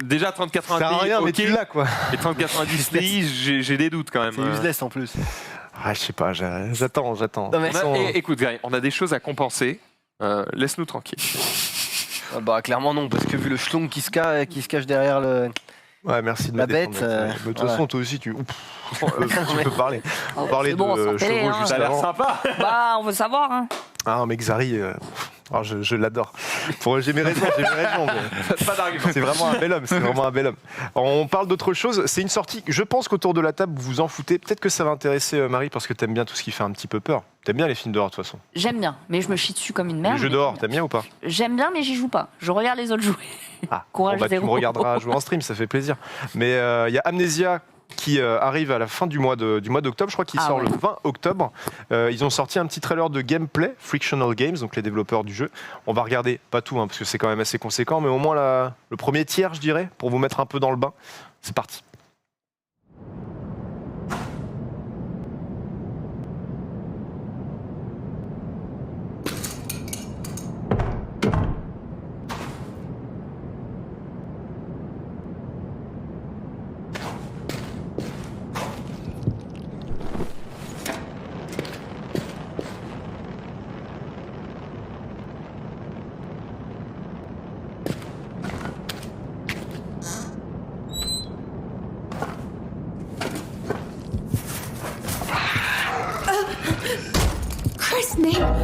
3080 Ça sert à Ti, rien, mais ok. tu l'as quoi. Et 3090 Ti, j'ai des doutes quand même. C'est useless en plus. Ah, je sais pas, j'attends. Non, mais- Écoute, Gary, on a des choses à compenser. Laisse-nous tranquille. Ah bah, clairement, non, parce que vu le schlong qui se cache derrière le. Ouais, merci de La me défendre, bête, mec. Mais de toute voilà. façon, toi aussi, tu peux parler. Oh, Parler c'est bon, de on s'en télé, chevaux hein. juste Ça a l'air avant. sympa. Bah, on veut savoir. Hein. Ah, mais Xari, je l'adore. J'ai mes raisons, mais Pas d'argument. c'est vraiment un bel homme, c'est vraiment un bel homme. Alors, on parle d'autre chose, c'est une sortie, je pense qu'autour de la table, vous vous en foutez. Peut-être que ça va intéresser Marie, parce que t'aimes bien tout ce qui fait un petit peu peur. T'aimes bien les films d'horreur, de toute façon. J'aime bien, mais je me chie dessus comme une merde. Les jeux mais d'horreur, t'aimes bien ou pas? J'aime bien, mais j'y joue pas. Je regarde les autres jouer. Ah, Courage bon, bah, tu zéro. me regarderas jouer en stream, ça fait plaisir. Mais il y a Amnesia qui arrive à la fin du mois d'octobre. Je crois qu'il Ah sort ouais. le 20 octobre. Ils ont sorti un petit trailer de gameplay, Frictional Games, donc les développeurs du jeu. On va regarder, pas tout, hein, parce que c'est quand même assez conséquent, mais au moins le premier tiers, je dirais, pour vous mettre un peu dans le bain. C'est parti. Christ's name!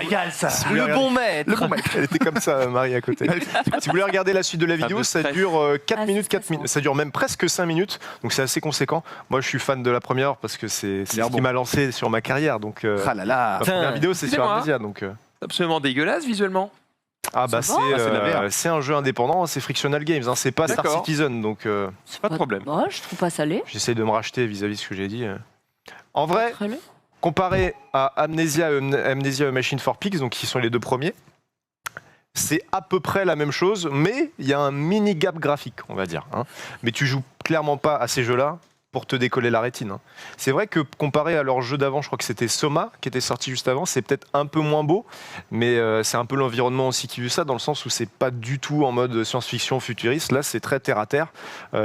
Royal, ça. Le bon maître. Le bon maître. Elle était comme ça, Marie, à côté. Si vous voulez regarder la suite de la vidéo, ça dure 4 Ah, minutes, c'est 4 minutes. Ça dure même presque 5 minutes, donc c'est assez conséquent. Moi, je suis fan de la première parce que c'est ce qui m'a lancé sur ma carrière. Donc, Ah là là. ma première vidéo, c'est sur Excusez-moi. Amnesia. Donc, C'est absolument dégueulasse visuellement. ah bah Ça va, c'est de la VR. c'est un jeu indépendant, c'est Frictional Games, hein, c'est pas Star D'accord. Citizen, donc Pas de problème. Ouais, je trouve pas salé. j'essaie de me racheter vis-à-vis de ce que j'ai dit. En vrai, Très laid. comparé à Amnesia et Machine for Pigs, donc qui sont les deux premiers, c'est à peu près la même chose, mais il y a un mini gap graphique, on va dire. Hein. Mais tu joues clairement pas à ces jeux-là pour te décoller la rétine. Hein. C'est vrai que comparé à leur jeu d'avant, je crois que c'était Soma qui était sorti juste avant, c'est peut-être un peu moins beau, mais c'est un peu l'environnement aussi qui veut ça, dans le sens où c'est pas du tout en mode science-fiction futuriste. Là, c'est très terre à terre,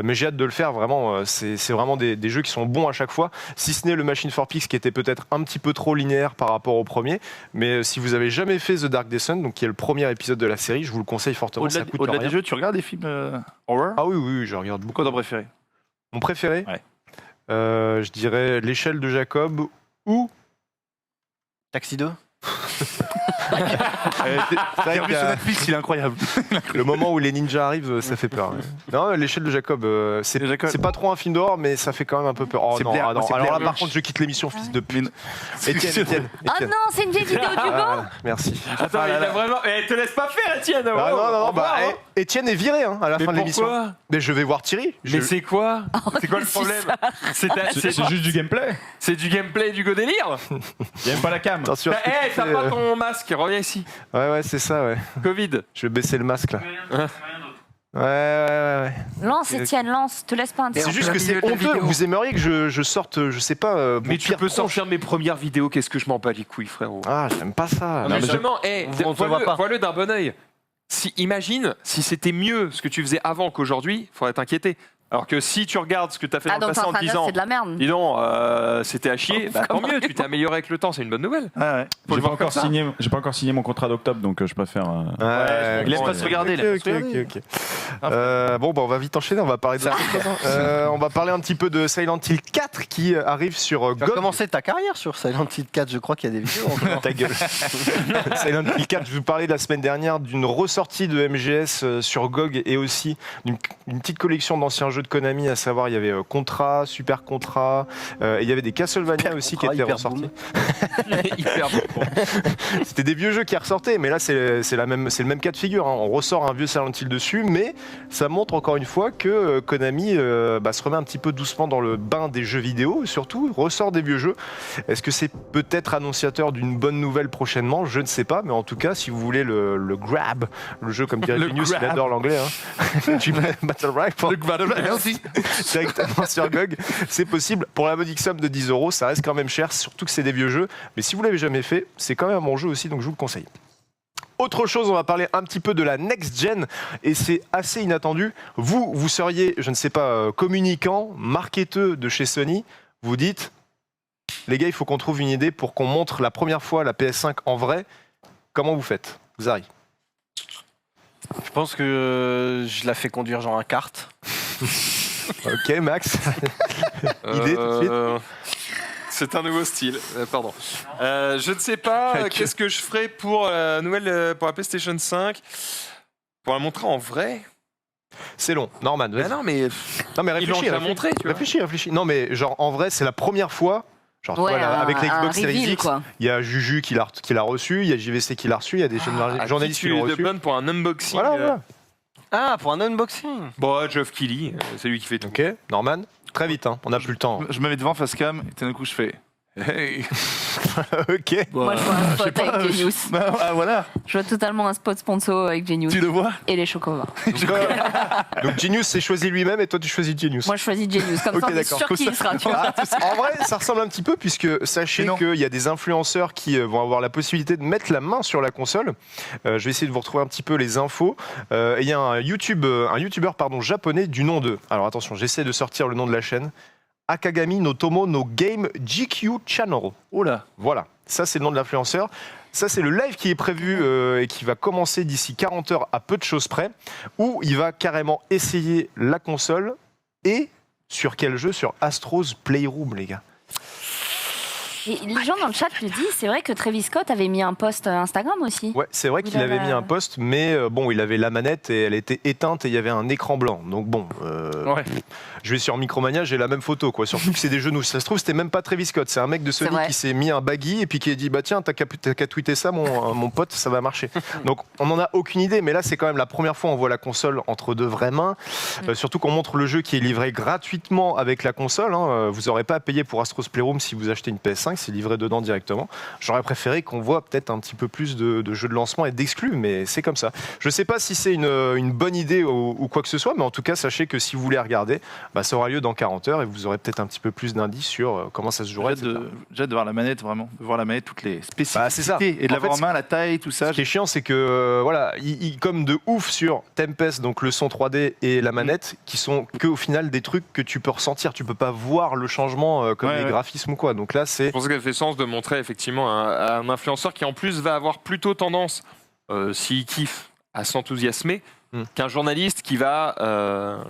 mais j'ai hâte de le faire. Vraiment, c'est vraiment des jeux qui sont bons à chaque fois, si ce n'est le Machine for Pigs qui était peut-être un petit peu trop linéaire par rapport au premier. Mais si vous avez jamais fait The Dark Descent, donc qui est le premier épisode de la série, je vous le conseille fortement. Ça coûte Au-delà rien. des jeux, tu regardes des films horror? Ah oui, oui, je regarde beaucoup. Quoi ton préféré? Mon préféré, Ouais. je dirais l'échelle de Jacob ou Taxi 2. c'est vrai J'ai qu'il y sur a Netflix, il est incroyable. le moment où les ninjas arrivent, ça fait peur. Ouais. Non, l'échelle de Jacob, c'est Jacob. c'est pas trop un film d'horreur, mais ça fait quand même un peu peur. Oh C'est non, Blair, ah non. c'est Alors Blair là, par Witch. contre, je quitte l'émission, fils de pute. Mais- Étienne. Oh non, c'est une vieille vidéo d'Hugo. Merci. Attends, il a vraiment. Eh, te laisse pas faire, Étienne. Ah, oh, non, au bah, revoir, hein. Étienne est viré hein, à la Mais fin de l'émission. pourquoi? Mais je vais voir Thierry. Mais c'est quoi? C'est quoi le c'est problème? C'est juste du gameplay. C'est du gameplay du go délire? Il y a même pas la cam. Attention. Bah, eh, t'as pas ton masque, reviens ici. Ouais, c'est ça, ouais. Covid. Je vais baisser le masque là. Ouais. Lance, Étienne, lance. Te laisse pas un C'est en juste plein que c'est milieu de la honteux. vidéo. Vous aimeriez que je sorte, je sais pas. Mais mon tu pire peux tronche. sortir mes premières vidéos, qu'est-ce que je m'en bats les couilles, frérot. Ah, j'aime pas ça. Non, mais justement, eh, on te voit pas. vois-le d'un bon oeil. Imagine si c'était mieux ce que tu faisais avant qu'aujourd'hui, il faudrait t'inquiéter. Alors que si tu regardes ce que tu as fait Ah, dans le donc t'es passé en en train de dire disant, c'est de la merde. dis donc, c'était à chier, bah, tant mieux, tu t'es amélioré avec le temps, c'est une bonne nouvelle. Ah ouais. Faut le voir comme ça. J'ai pas encore signé mon contrat d'octobre, donc je préfère. Ouais, il laisse pas se regarder, il laisse pas se regarder. Ok. Bon, bah, on va vite enchaîner. On va parler de on va parler un petit peu de Silent Hill 4 qui arrive sur Tu as GOG. commencé ta carrière sur Silent Hill 4, je crois qu'il y a des vidéos encore. Ta gueule. Silent Hill 4, je vous parlais la semaine dernière d'une ressortie de MGS sur GOG et aussi une petite collection d'anciens jeux de Konami, à savoir il y avait Contra, Super Contra, et il y avait des Castlevania aussi qui Contra, étaient Hyper ressortis. Boom. Hyper bon. C'était des vieux jeux qui ressortaient, mais là c'est le même cas de figure. Hein. On ressort un vieux Silent Hill dessus, mais ça montre encore une fois que Konami se remet un petit peu doucement dans le bain des jeux vidéo, surtout ressort des vieux jeux. Est-ce que c'est peut-être annonciateur d'une bonne nouvelle prochainement? Je ne sais pas, mais en tout cas, si vous voulez le grab, le jeu comme dirait Le Genius, il grab. adore l'anglais, hein. Du Battle Rifle. Directement sur GOG, c'est possible. Pour la modique somme de 10 €, ça reste quand même cher, surtout que c'est des vieux jeux. Mais si vous l'avez jamais fait, c'est quand même un bon jeu aussi, donc je vous le conseille. Autre chose, on va parler un petit peu de la next gen et c'est assez inattendu. Vous seriez, je ne sais pas, communicant, marketeux de chez Sony. Vous dites, les gars, il faut qu'on trouve une idée pour qu'on montre la première fois la PS5 en vrai. Comment vous faites, Zari? Je pense que je la fais conduire genre un kart. Ok, Max. Idée tout de suite. C'est un nouveau style, pardon. Je ne sais pas qu'est-ce que je ferai pour la nouvelle, pour la PlayStation 5. Pour la montrer en vrai. C'est long. Norman, vas-y. Ah non, mais Non, mais ils l'ont réfléchis. déjà montré, tu vois. Réfléchis. Non, mais genre, en vrai, c'est la première fois. Genre, tu Ouais, vois, là, avec la un Xbox Series reveal, X, quoi. il y a Juju qui l'a reçu, il y a JVC qui l'a reçu, il y a des journalistes qui l'ont de reçu. bonne pour un unboxing. Voilà. Ah, pour un unboxing. Bon, Geoff Keighley, c'est lui qui fait tout. Ok, Norman, très vite, hein, on n'a plus le temps. Je me mets devant face cam et tout d'un coup je fais. Hey. Ok. Moi, je vois un spot avec Genius. Ah voilà, Je vois totalement un spot sponsor avec Genius tu le vois. et les chocobas. Donc Genius s'est choisi lui-même et toi tu choisis Genius. Moi, je choisis Genius. Comme Ok, ça, on est d'accord. sûr qu'il y sera. Tu vois. En vrai, ça ressemble un petit peu puisque sachez Mais non. qu'il y a des influenceurs qui vont avoir la possibilité de mettre la main sur la console. Je vais essayer de vous retrouver un petit peu les infos. Et il y a un YouTuber japonais du nom de. Alors attention, j'essaie de sortir le nom de la chaîne. Akagami no Tomo no Game GQ Channel. Oh là. Voilà, ça c'est le nom de l'influenceur. Ça c'est le live qui est prévu et qui va commencer d'ici 40 heures à peu de choses près, où il va carrément essayer la console et sur quel jeu? Sur Astro's Playroom, les gars. Et les gens dans le chat le disent, c'est vrai que Travis Scott avait mis un post Instagram aussi. Ouais, c'est vrai qu'il Il avait avait- mis un post, mais bon, il avait la manette et elle était éteinte et il y avait un écran blanc. Donc bon, Ouais. je vais sur Micromania, j'ai la même photo, quoi. Surtout que c'est des genoux. Ça se trouve, c'était même pas Travis Scott, c'est un mec de Sony vrai. qui s'est mis un baggy et puis qui a dit bah tiens, t'as qu'à tweeter ça, mon pote, ça va marcher. Donc on n'en a aucune idée, mais là c'est quand même la première fois on voit la console entre deux vraies mains. Surtout qu'on montre le jeu qui est livré gratuitement avec la console. Hein. Vous n'aurez pas à payer pour Astro's Playroom si vous achetez une PS5, c'est livré dedans directement. J'aurais préféré qu'on voit peut-être un petit peu plus de jeux de lancement et d'exclus, mais c'est comme ça. Je sais pas si c'est une bonne idée ou quoi que ce soit, mais en tout cas sachez que si vous voulez regarder, bah, ça aura lieu dans 40 heures et vous aurez peut-être un petit peu plus d'indices sur comment ça se jouerait. J'ai hâte de voir la manette, vraiment. De voir la manette, toutes les spécificités. Bah, c'est ça. Et de En l'avoir fait, en main, la taille, tout ça. Ce qui est chiant, c'est que voilà, ils comme de ouf sur Tempest, donc le son 3D et la manette, qui sont que au final des trucs que tu peux ressentir. Tu peux pas voir le changement comme les graphismes ou quoi. Donc là, c'est. Je pense qu'elle fait sens de montrer effectivement un influenceur qui en plus va avoir plutôt tendance, s'il kiffe, à s'enthousiasmer, qu'un journaliste qui va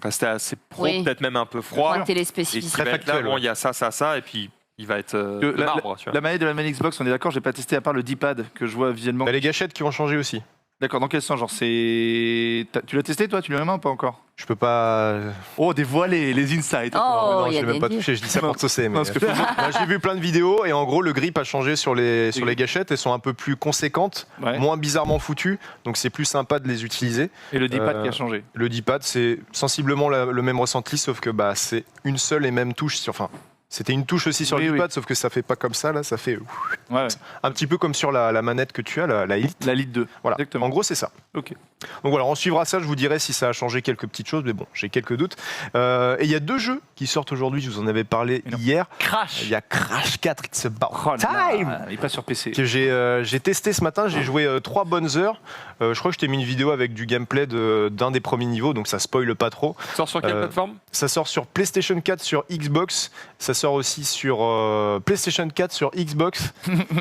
rester assez pro, Oui. peut-être même un peu froid, Pointer les et qui spécificités. va être là, bon, il y a ça, et puis il va être de marbre. Tu vois. La manette de la manette Xbox, on est d'accord, j'ai pas testé à part le D-pad que je vois visuellement. Bah, les gâchettes qui vont changer aussi. D'accord, dans quel sens? Genre, c'est. Tu l'as testé toi? Tu l'as même ou pas encore? Je peux pas. Oh, dévoile les insights. Oh, non, il y je a l'ai même des pas dieux. touché. Je dis ça pour saucer. Mais... Non, parce que- Moi, j'ai vu plein de vidéos et en gros, le grip a changé sur les gâchettes. Elles sont un peu plus conséquentes, Ouais. moins bizarrement foutues. Donc c'est plus sympa de les utiliser. Et le D-pad qui a changé. Le D-pad, c'est sensiblement le même ressenti, sauf que bah, c'est une seule et même touche. Enfin, c'était une touche aussi sur Oui, le oui. D-pad, sauf que ça fait pas comme ça. Là, ça fait Ouais. un petit peu comme sur la manette que tu as, la Elite. La Lite 2. Voilà. Exactement. En gros, c'est ça. Ok. Donc voilà, on suivra ça. Je vous dirai si ça a changé quelques petites choses, mais bon, j'ai quelques doutes. Et il y a 2 jeux qui sortent aujourd'hui. Je vous en avais parlé hier. Crash. Il y a Crash 4, It's About Oh là là, Time, il est pas sur PC. que j'ai testé ce matin. J'ai joué 3 bonnes heures. Je crois que je t'ai mis une vidéo avec du gameplay d'un des premiers niveaux, donc ça spoile pas trop. Ça sort sur quelle plateforme? Ça sort sur PlayStation 4, sur Xbox. Ça sort aussi sur PlayStation 4, sur Xbox.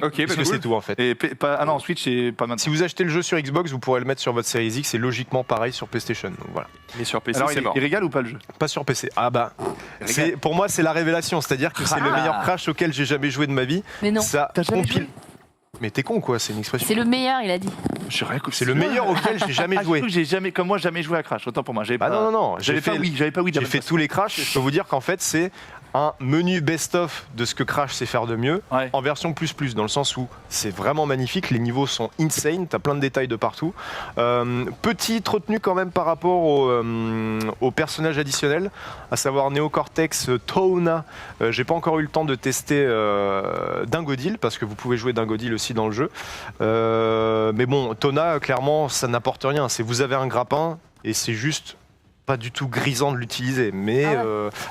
Ok, Parce que c'est tout en fait. Et ah non, Switch, c'est pas maintenant. Si vous achetez le jeu sur Xbox, vous pourrez le mettre sur votre Series X et logiquement pareil sur PlayStation. Donc voilà. Mais sur PC, Alors, c'est mort. il régale ou pas le jeu? Pas sur PC. Ah bah, pour moi c'est la révélation, c'est-à-dire que c'est le meilleur Crash auquel j'ai jamais joué de ma vie. Mais non, Ça T'as jamais compile. joué Mais t'es con quoi, c'est une expression. c'est le meilleur, il a dit. C'est le meilleur auquel j'ai jamais Ah, joué. j'ai cru que j'ai jamais, comme moi, jamais joué à Crash. Autant pour moi. J'avais Ah pas. non, J'avais pas Wii. J'avais pas Wii. J'ai fait tous les Crash et je peux vous dire qu'en fait c'est un menu best-of de ce que Crash sait faire de mieux Ouais. en version plus dans le sens où c'est vraiment magnifique, les niveaux sont insane, t'as plein de détails de partout. Petite retenue quand même par rapport aux personnages additionnels, à savoir Neocortex, Toona. J'ai pas encore eu le temps de tester Dingodil parce que vous pouvez jouer Dingodil aussi dans le jeu. Mais bon, Toona clairement ça n'apporte rien, c'est vous avez un grappin et c'est juste pas du tout grisant de l'utiliser, mais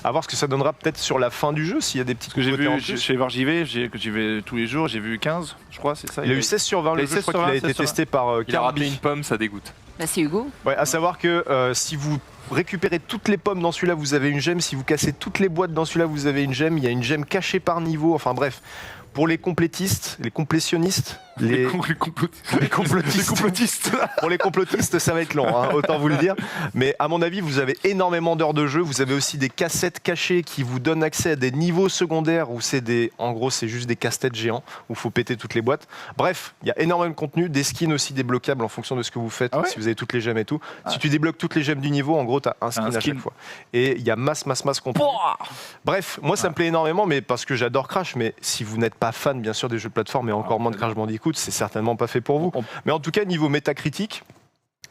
à voir ce que ça donnera peut-être sur la fin du jeu s'il y a des petites Ce que j'ai nouveautés en vu, plus. je vais voir, j'y vais tous les jours. J'ai vu 15, je crois, c'est ça. Il a eu 16 sur 20 Il a le eu jeu, je 16 crois sur qu'il a 20, été 16 sur testé par Il a raté Kirby. une pomme, ça dégoûte. Bah, c'est Hugo. Ouais, à savoir que si vous récupérez toutes les pommes dans celui-là, vous avez une gemme. Si vous cassez toutes les boîtes dans celui-là, vous avez une gemme. Il y a une gemme cachée par niveau. Enfin bref, pour les complétistes, les complétionnistes, les complotistes. Pour les complotistes, ça va être long, hein, autant vous le dire. Mais à mon avis, vous avez énormément d'heures de jeu. Vous avez aussi des cassettes cachées qui vous donnent accès à des niveaux secondaires où en gros, c'est juste des casse-têtes géants où il faut péter toutes les boîtes. Bref, il y a énormément de contenu, des skins aussi débloquables en fonction de ce que vous faites, Ah ouais si vous avez toutes les gemmes et tout. Si tu débloques toutes les gemmes du niveau, en gros, tu as un skin à chaque fois. Et il y a masse contenu. Bref, moi, ça me plaît énormément, mais parce que j'adore Crash. Mais si vous n'êtes pas fan, bien sûr, des jeux de plateforme et encore moins de Crash Bandicoot, c'est certainement pas fait pour vous. Mais en tout cas, niveau métacritique,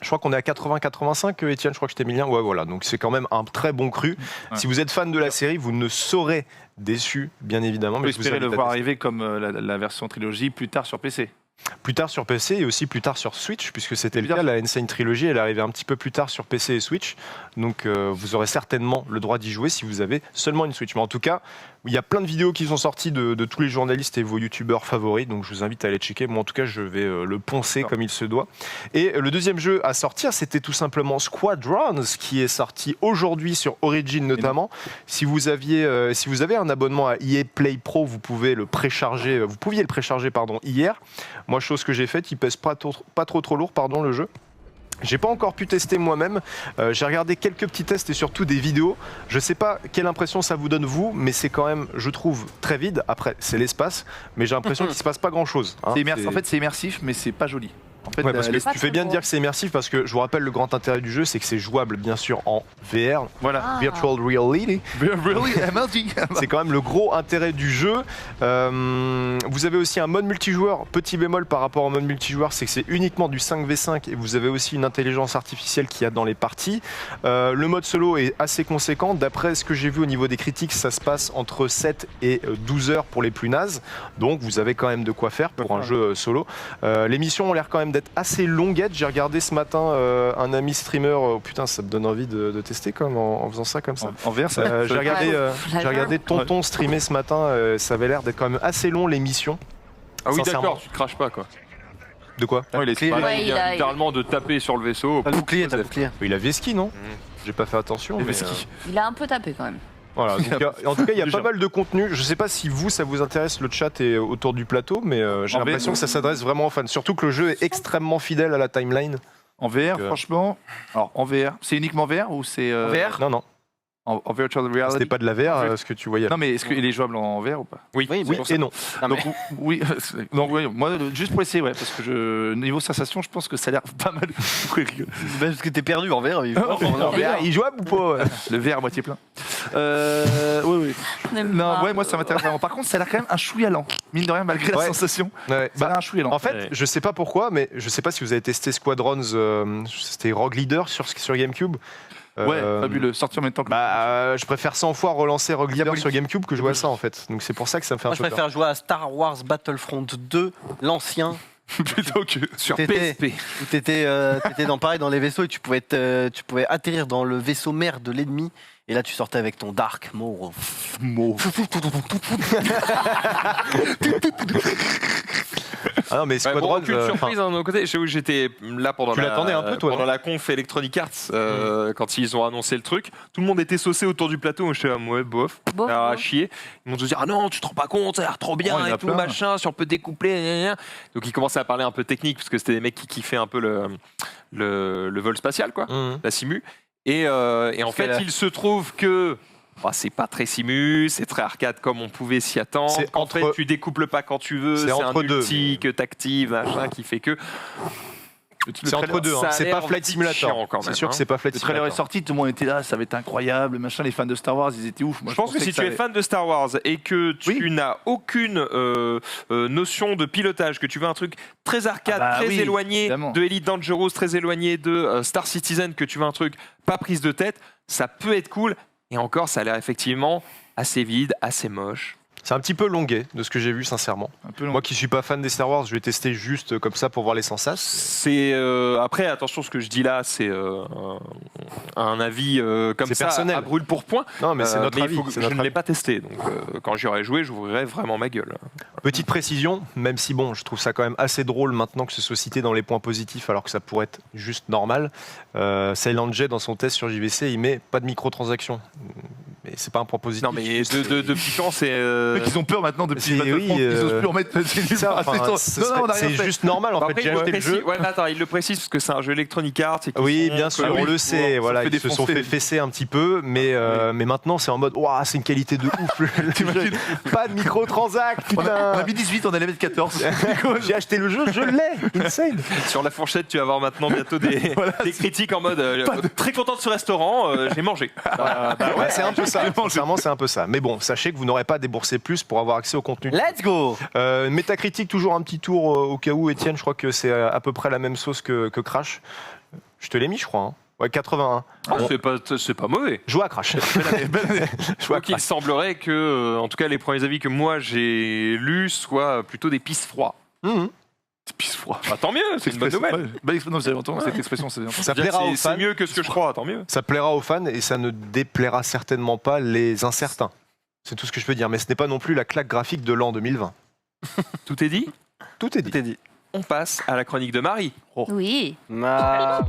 je crois qu'on est à 80-85, Étienne, je crois que je t'ai mis le lien. Ouais, voilà, donc c'est quand même un très bon cru. Ouais. Si vous êtes fan de la série, vous ne serez déçu, bien évidemment. On peut Mais je vous espérer le invite à voir tester. arriver comme la version trilogie plus tard sur PC. Plus tard sur PC et aussi plus tard sur Switch, puisque c'était le Plus cas. tard. La Insane Trilogy, elle est arrivée un petit peu plus tard sur PC et Switch. Donc vous aurez certainement le droit d'y jouer si vous avez seulement une Switch. Mais en tout cas, il y a plein de vidéos qui sont sorties de tous les journalistes et vos youtubeurs favoris. Donc je vous invite à aller checker. Moi en tout cas, je vais le poncer comme il se doit. Et le deuxième jeu à sortir, c'était tout simplement Squadrons, qui est sorti aujourd'hui sur Origin notamment. Si vous avez un abonnement à EA Play Pro, vous pouviez le précharger hier. Moi, chose que j'ai faite, il pèse pas trop lourd, le jeu. J'ai pas encore pu tester moi-même. J'ai regardé quelques petits tests et surtout des vidéos. Je sais pas quelle impression ça vous donne vous, mais c'est quand même, je trouve, très vide. Après, c'est l'espace, mais j'ai l'impression qu'il se passe pas grand-chose. Hein. En fait, c'est immersif, mais c'est pas joli. En fait, Ouais, parce que pas tu fais très bien de beau. dire que c'est immersif parce que je vous rappelle le grand intérêt du jeu, c'est que c'est jouable bien sûr en VR, voilà. Ah. Virtual Reality. Really, MLG. C'est quand même le gros intérêt du jeu. Vous avez aussi un mode multijoueur. Petit bémol par rapport au mode multijoueur, c'est que c'est uniquement du 5v5 et vous avez aussi une intelligence artificielle qu'il y a dans les parties. Le mode solo est assez conséquent. D'après ce que j'ai vu au niveau des critiques, ça se passe entre 7 et 12 heures pour les plus nazes. Donc vous avez quand même de quoi faire pour un jeu solo. Les missions ont l'air quand même d'être assez longuettes. J'ai regardé ce matin un ami streamer. Oh, putain, ça me donne envie de tester comme en faisant ça comme ça. En VR, ça. J'ai regardé, Ouais. j'ai regardé Tonton streamer ce matin, ça avait l'air d'être quand même assez long les missions. Ah oui, Sincèrement. d'accord, tu te craches pas quoi. De quoi? Ouais, il est Ouais, il il vient a- littéralement de taper sur le vaisseau. T'as le bouclier, t'as le bouclier. Il avait ski, non? J'ai pas fait attention. Mais, Il a un peu tapé quand même. voilà, donc, en tout cas, il y a Déjà. pas mal de contenu. Je sais pas si vous, ça vous intéresse le chat et autour du plateau, mais j'ai En l'impression VR. que ça s'adresse vraiment aux fans. Surtout que le jeu est extrêmement fidèle à la timeline. En VR, Donc, franchement. Alors, en VR, c'est uniquement VR ou c'est. VR Non, non, En virtual reality. c'était pas de la VR ce que tu voyais. Non, mais est-ce qu'il est jouable en VR ou pas? Oui, Oui, Oui et non. Non, mais- Donc, oui, donc, oui, moi, juste pour essayer, ouais, parce que niveau sensation, je pense que ça a l'air pas mal. Parce que t'es perdu en VR. Il est jouable ou pas? Le verre à moitié plein. Oui, oui. Non, ouais, moi ça m'intéresse vraiment. Par contre, ça a l'air quand même un chouïa lent. Mine de rien, malgré la Ouais. sensation, Ouais, ça a bah, l'air un chouïa lent. en fait, je sais pas pourquoi, mais je sais pas si vous avez testé Squadrons, c'était Rogue Leader sur GameCube. Ouais, fabuleux. Sorti en même temps que. Je préfère 100 fois relancer Rogue Leader sur GameCube que jouer à ça en fait. Donc c'est pour ça que ça me fait un Moi, je peu peur. préfère jouer à Star Wars Battlefront 2, l'ancien. plutôt que sur T'étais- PSP. Où t'étais dans les vaisseaux et tu pouvais atterrir dans le vaisseau mère de l'ennemi. Et là, tu sortais avec ton Dark Maul. Ah non mais Ouais, Squadrons, bon, aucune surprise d'un autre côté. Je sais où j'étais là pendant Tu l'attendais un peu, toi, pendant non la conf Electronic Arts quand ils ont annoncé le truc. Tout le monde était saucé autour du plateau. Moi, je suis là, ouais, bof, Bof, à bof. chier. Ils m'ont tous dit ah non, tu te rends pas compte, ça a l'air trop bien Oh, il y en a et tout plein. machin, si on peut découpler. Gna, gna, gna. Donc ils commençaient à parler un peu technique parce que c'était des mecs qui kiffaient un peu le vol spatial quoi, la simu. Et en fait, là- il se trouve que c'est pas très simu, c'est très arcade comme on pouvait s'y attendre. C'est En entre- fait, tu découples pas quand tu veux, C'est c'est entre un deux. multi que t'actives, machin, qui fait que. c'est entre deux. ça a C'est l'air pas Flight vite Simulator. chiant quand C'est même, sûr hein. que c'est pas Flight Le trailer est Simulator. sorti, tout le monde était là, ça va être incroyable, machin. Les fans de Star Wars, ils étaient ouf. Moi, Je pense que pensais si tu es ça fan de Star Wars et que tu n'as aucune notion de pilotage, que tu veux un truc très arcade, Ah bah très oui, éloigné évidemment. de Elite Dangerous, très éloigné de Star Citizen, que tu veux un truc pas prise de tête, ça peut être cool. Et encore, ça a l'air effectivement assez vide, assez moche. C'est un petit peu longuet de ce que j'ai vu sincèrement. un peu long. Moi qui suis pas fan des Star Wars, je vais tester juste comme ça pour voir les sensations. C'est après attention, ce que je dis là, c'est un avis comme C'est ça personnel. à brûle pour point. Non mais c'est notre mais il avis. faut que- c'est je notre ne l'ai avis. pas testé, donc quand j'y aurai joué, j'ouvrirai vraiment ma gueule. Petite précision, même si bon, je trouve ça quand même assez drôle maintenant que ce soit cité dans les points positifs alors que ça pourrait être juste normal. Silent J dans son test sur JVC, il met pas de microtransactions. Mais c'est pas un point positif. Non mais de piquant, c'est Ils ont peur maintenant depuis C'est- Battlefront, oui, ils osent plus en mettre. C'est ça, enfin, Non, ce non, serait- on a rien c'est fait. juste normal en Bah, fait. après, J'ai acheté le jeu. Ouais, mais attends, il le précise parce que c'est un jeu Electronic Arts. Et qu'ils Oui, sont- bien sûr, que- on le sait. Voilà, fait ils se sont défoncer. fait fesser un petit peu, mais maintenant c'est en mode, waouh, c'est une qualité de ouf. T'imagines Pas de microtransact, On putain. a mis 18, on allait mettre 14. J'ai acheté le jeu, je l'ai. Insane. Sur la fourchette, tu vas avoir maintenant bientôt des critiques en mode très content de ce restaurant, j'ai mangé. Ouais, c'est un peu ça. Sincèrement, c'est un peu ça. Mais bon, sachez que vous n'aurez pas déboursé plus pour avoir accès au contenu. Let's go. Métacritique, toujours un petit tour au cas où, Étienne. Je crois que c'est à peu près la même sauce que Crash. Je te l'ai mis, je crois. Hein. Ouais, 81. Bon, C'est pas mauvais. joue à Crash. Joue à Donc il Crash. semblerait que, en tout cas, les premiers avis que moi j'ai lus soient plutôt des pistes froids. Mhm. Pisse froid. Bah, tant mieux, c'est une bonne nouvelle. Non, vous avez entendu cette expression, c'est bien. Ça C'est-à-dire plaira que aux c'est fans. mieux que ce que je crois, tant mieux. Ça plaira aux fans et ça ne déplaira certainement pas les incertains. C'est tout ce que je peux dire. Mais ce n'est pas non plus la claque graphique de l'an 2020. Tout est dit. Tout est dit. T'es dit. On passe à la chronique de Marie. Oui. Ah.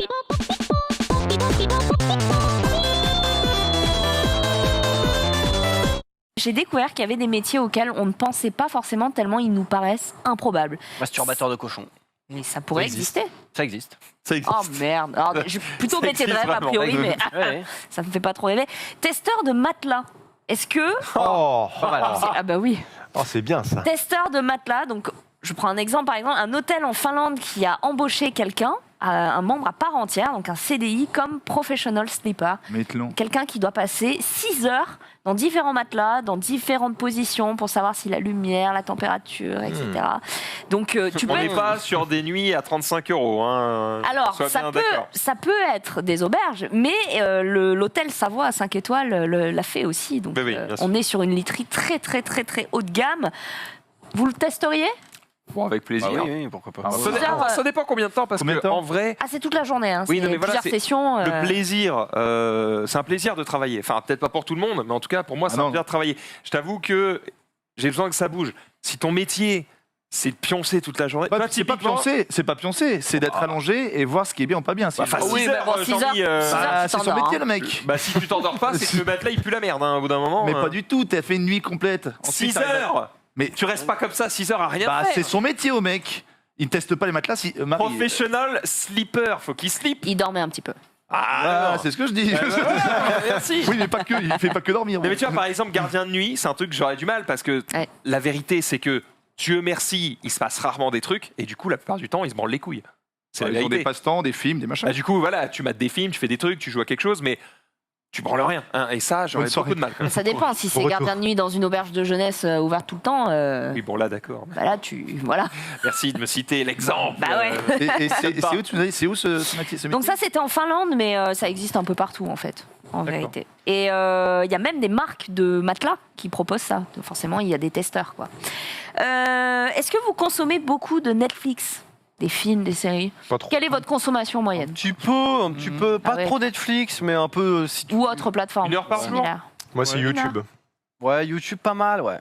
J'ai découvert qu'il y avait des métiers auxquels on ne pensait pas forcément tellement ils nous paraissent improbables. Masturbateur de cochon. Oui, ça pourrait exister. Ça existe. Ça existe. Oh merde. Alors, je vais plutôt Ça métier de existe rêve a vraiment. priori, mais Ouais. ça me fait pas trop rêver. Testeur de matelas. Est-ce que... Oh, Pas mal. hein. Ah bah oui. oh, c'est bien ça. Testeur de matelas, donc je prends un exemple, par exemple, un hôtel en Finlande qui a embauché quelqu'un, un membre à part entière, donc un CDI comme professional sleeper. Mettons. Quelqu'un qui doit passer 6 heures dans différents matelas, dans différentes positions pour savoir si la lumière, la température, etc. Donc tu peux On n'est pas sur des nuits à 35 €. Hein, Alors, qu'on soit bien d'accord. ça peut être des auberges, mais l'hôtel Savoie à 5 étoiles l'a fait aussi. Donc, Oui, bien sûr. on est sur une literie très, très, très, très haut de gamme. Vous le testeriez? Bon, avec plaisir. Bah oui, pourquoi pas. Ça, ouais. dépend, ça dépend combien de temps, parce Combien de que temps en vrai, Ah, c'est toute la journée. Hein. Oui, C'est non, mais voilà, plusieurs c'est sessions. le plaisir, c'est un plaisir de travailler. Enfin, peut-être pas pour tout le monde, mais en tout cas, pour moi, Ah c'est un non. plaisir de travailler. Je t'avoue que j'ai besoin que ça bouge. Si ton métier, c'est de pioncer toute la journée. toi, C'est pas typiquement- pioncer, c'est d'être allongé et voir ce qui est bien ou pas bien. Bah, enfin, Oui, 6 mais heures, bon, 6 heures, Jean-Mi, 6 heures. c'est tu son t'endors, métier, hein. le mec. bah, si tu t'endors pas, c'est que le matelas, il pue la merde, hein, au bout d'un moment. Mais pas du tout, t'as fait une nuit complète. Ensuite, 6 t'arrives à- heures. Mais Tu restes pas comme ça 6 heures à rien bah, faire. c'est son métier au mec. Il ne teste pas les matelas si Marie. Professional sleeper, faut qu'il sleep. Il dormait un petit peu. Ah, c'est ce que je dis. Merci. Oui, mais pas que, il fait pas que dormir. Mais tu vois, par exemple, gardien de nuit, c'est un truc que j'aurais du mal parce que Ouais. la vérité, c'est que Dieu merci, il se passe rarement des trucs et du coup, la plupart du temps, ils se branlent les couilles. C'est la Ils ont vérité. des passe-temps, des films, des machins. Bah, du coup, voilà, tu mates des films, tu fais des trucs, tu joues à quelque chose, mais tu branles rien. Hein, et ça, j'aurais Bonne soirée. beaucoup de mal. Mais ça dépend. Si c'est retour. gardien de nuit dans une auberge de jeunesse ouverte tout le temps, Oui, bon, là, d'accord. bah là, voilà. Merci de me citer l'exemple. Bah ouais. Et c'est où, tu nous as dit, c'est où ce métier, Donc ça, c'était en Finlande, mais ça existe un peu partout, en fait, en vérité. Et il y a même des marques de matelas qui proposent ça. Donc, forcément, il y a des testeurs, quoi. Est-ce que vous consommez beaucoup de Netflix? Des films, des séries? Pas trop. Quelle est votre consommation moyenne? Un petit peu, pas Ah ouais. trop Netflix, mais un peu. Si tu... Ou autre plateforme 1 heure par jour similaire. Moi, c'est YouTube. Ouais, YouTube pas mal, ouais.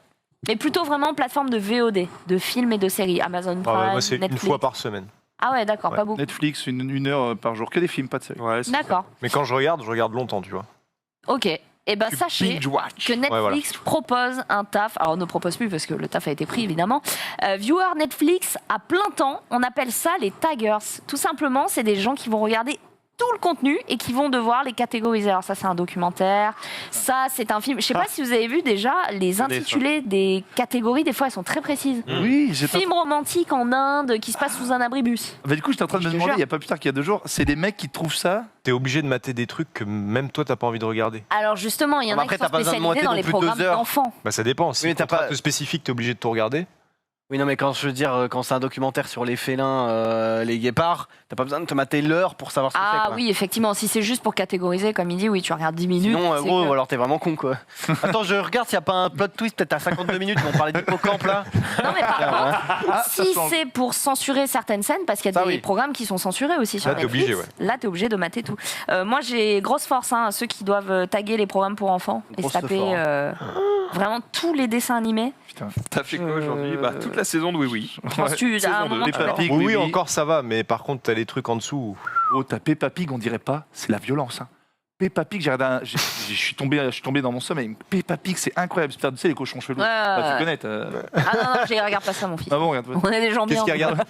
Mais plutôt vraiment plateforme de VOD, de films et de séries. Amazon Prime, Ah ouais, moi, c'est une Netflix. fois par semaine. Ah ouais, d'accord, Ouais. pas beaucoup. Netflix, une heure par jour, que des films, pas de séries. Ouais, c'est D'accord, Mais quand je regarde longtemps, tu vois. ok. Eh ben ça. sachez Binge watch. que Netflix propose un taf, alors on ne propose plus parce que le taf a été pris évidemment, viewer Netflix à plein temps, on appelle ça les taggers. Tout simplement, c'est des gens qui vont regarder tout le contenu et qui vont devoir les catégoriser. Alors ça, c'est un documentaire, ça, c'est un film. Je sais pas si vous avez vu déjà les intitulés des catégories, des fois elles sont très précises. Oui, j'étais. Film romantique en Inde qui se passe sous un abribus. Bah, du coup, j'étais en train de Je me te demander, jure. il y a pas plus tard qu'il y a 2 jours, c'est des mecs qui trouvent ça. T'es obligé de mater des trucs que même toi, t'as pas envie de regarder. Alors justement, il y en Mais a après, qui sont t'as pas besoin de spécialisés monter dans non les plus programmes 2 heures. d'enfants. Bah, ça dépend. Si Oui, t'as t'as pas pas- un peu spécifique, t'es obligé de tout regarder. Oui, non, mais quand je veux dire, quand c'est un documentaire sur les félins, les guépards, t'as pas besoin de te mater l'heure pour savoir ce que c'est. Ah quoi. oui, effectivement, si c'est juste pour catégoriser, comme il dit, oui, tu regardes 10 minutes. Sinon, c'est gros, que- alors t'es vraiment con, quoi. Attends, je regarde s'il n'y a pas un plot twist, peut-être à 52 minutes, ils vont parler d'hippocampe, là. Non, mais par contre, ça si change. c'est pour censurer certaines scènes, parce qu'il y a Ça, des oui. programmes qui sont censurés aussi sur Là, t'es Netflix, obligé, ouais. là, t'es obligé de mater tout. Moi, j'ai grosse force à ceux qui doivent taguer les programmes pour enfants et se Grosse taper force. vraiment tous les dessins animés. T'as fait quoi aujourd'hui Bah, toute la saison de Oui Oui. Je pense que tu, à un Saison moment, deux. tu peux- Pig, Oui, oui, oui, oui. encore ça va, mais par contre, t'as les trucs en dessous. où- Oh, t'as Peppa Pig, on dirait pas, c'est la violence. Hein. Peppa Pig, je suis tombé dans mon sommeil. Peppa Pig, c'est incroyable. Tu sais, les cochons chelous. Ouais, Bah, ouais. tu connais. Ah non, non, je regarde pas ça, mon fils. Ah bon, regarde. On est des gens bien. Qu'est-ce qu'il regarde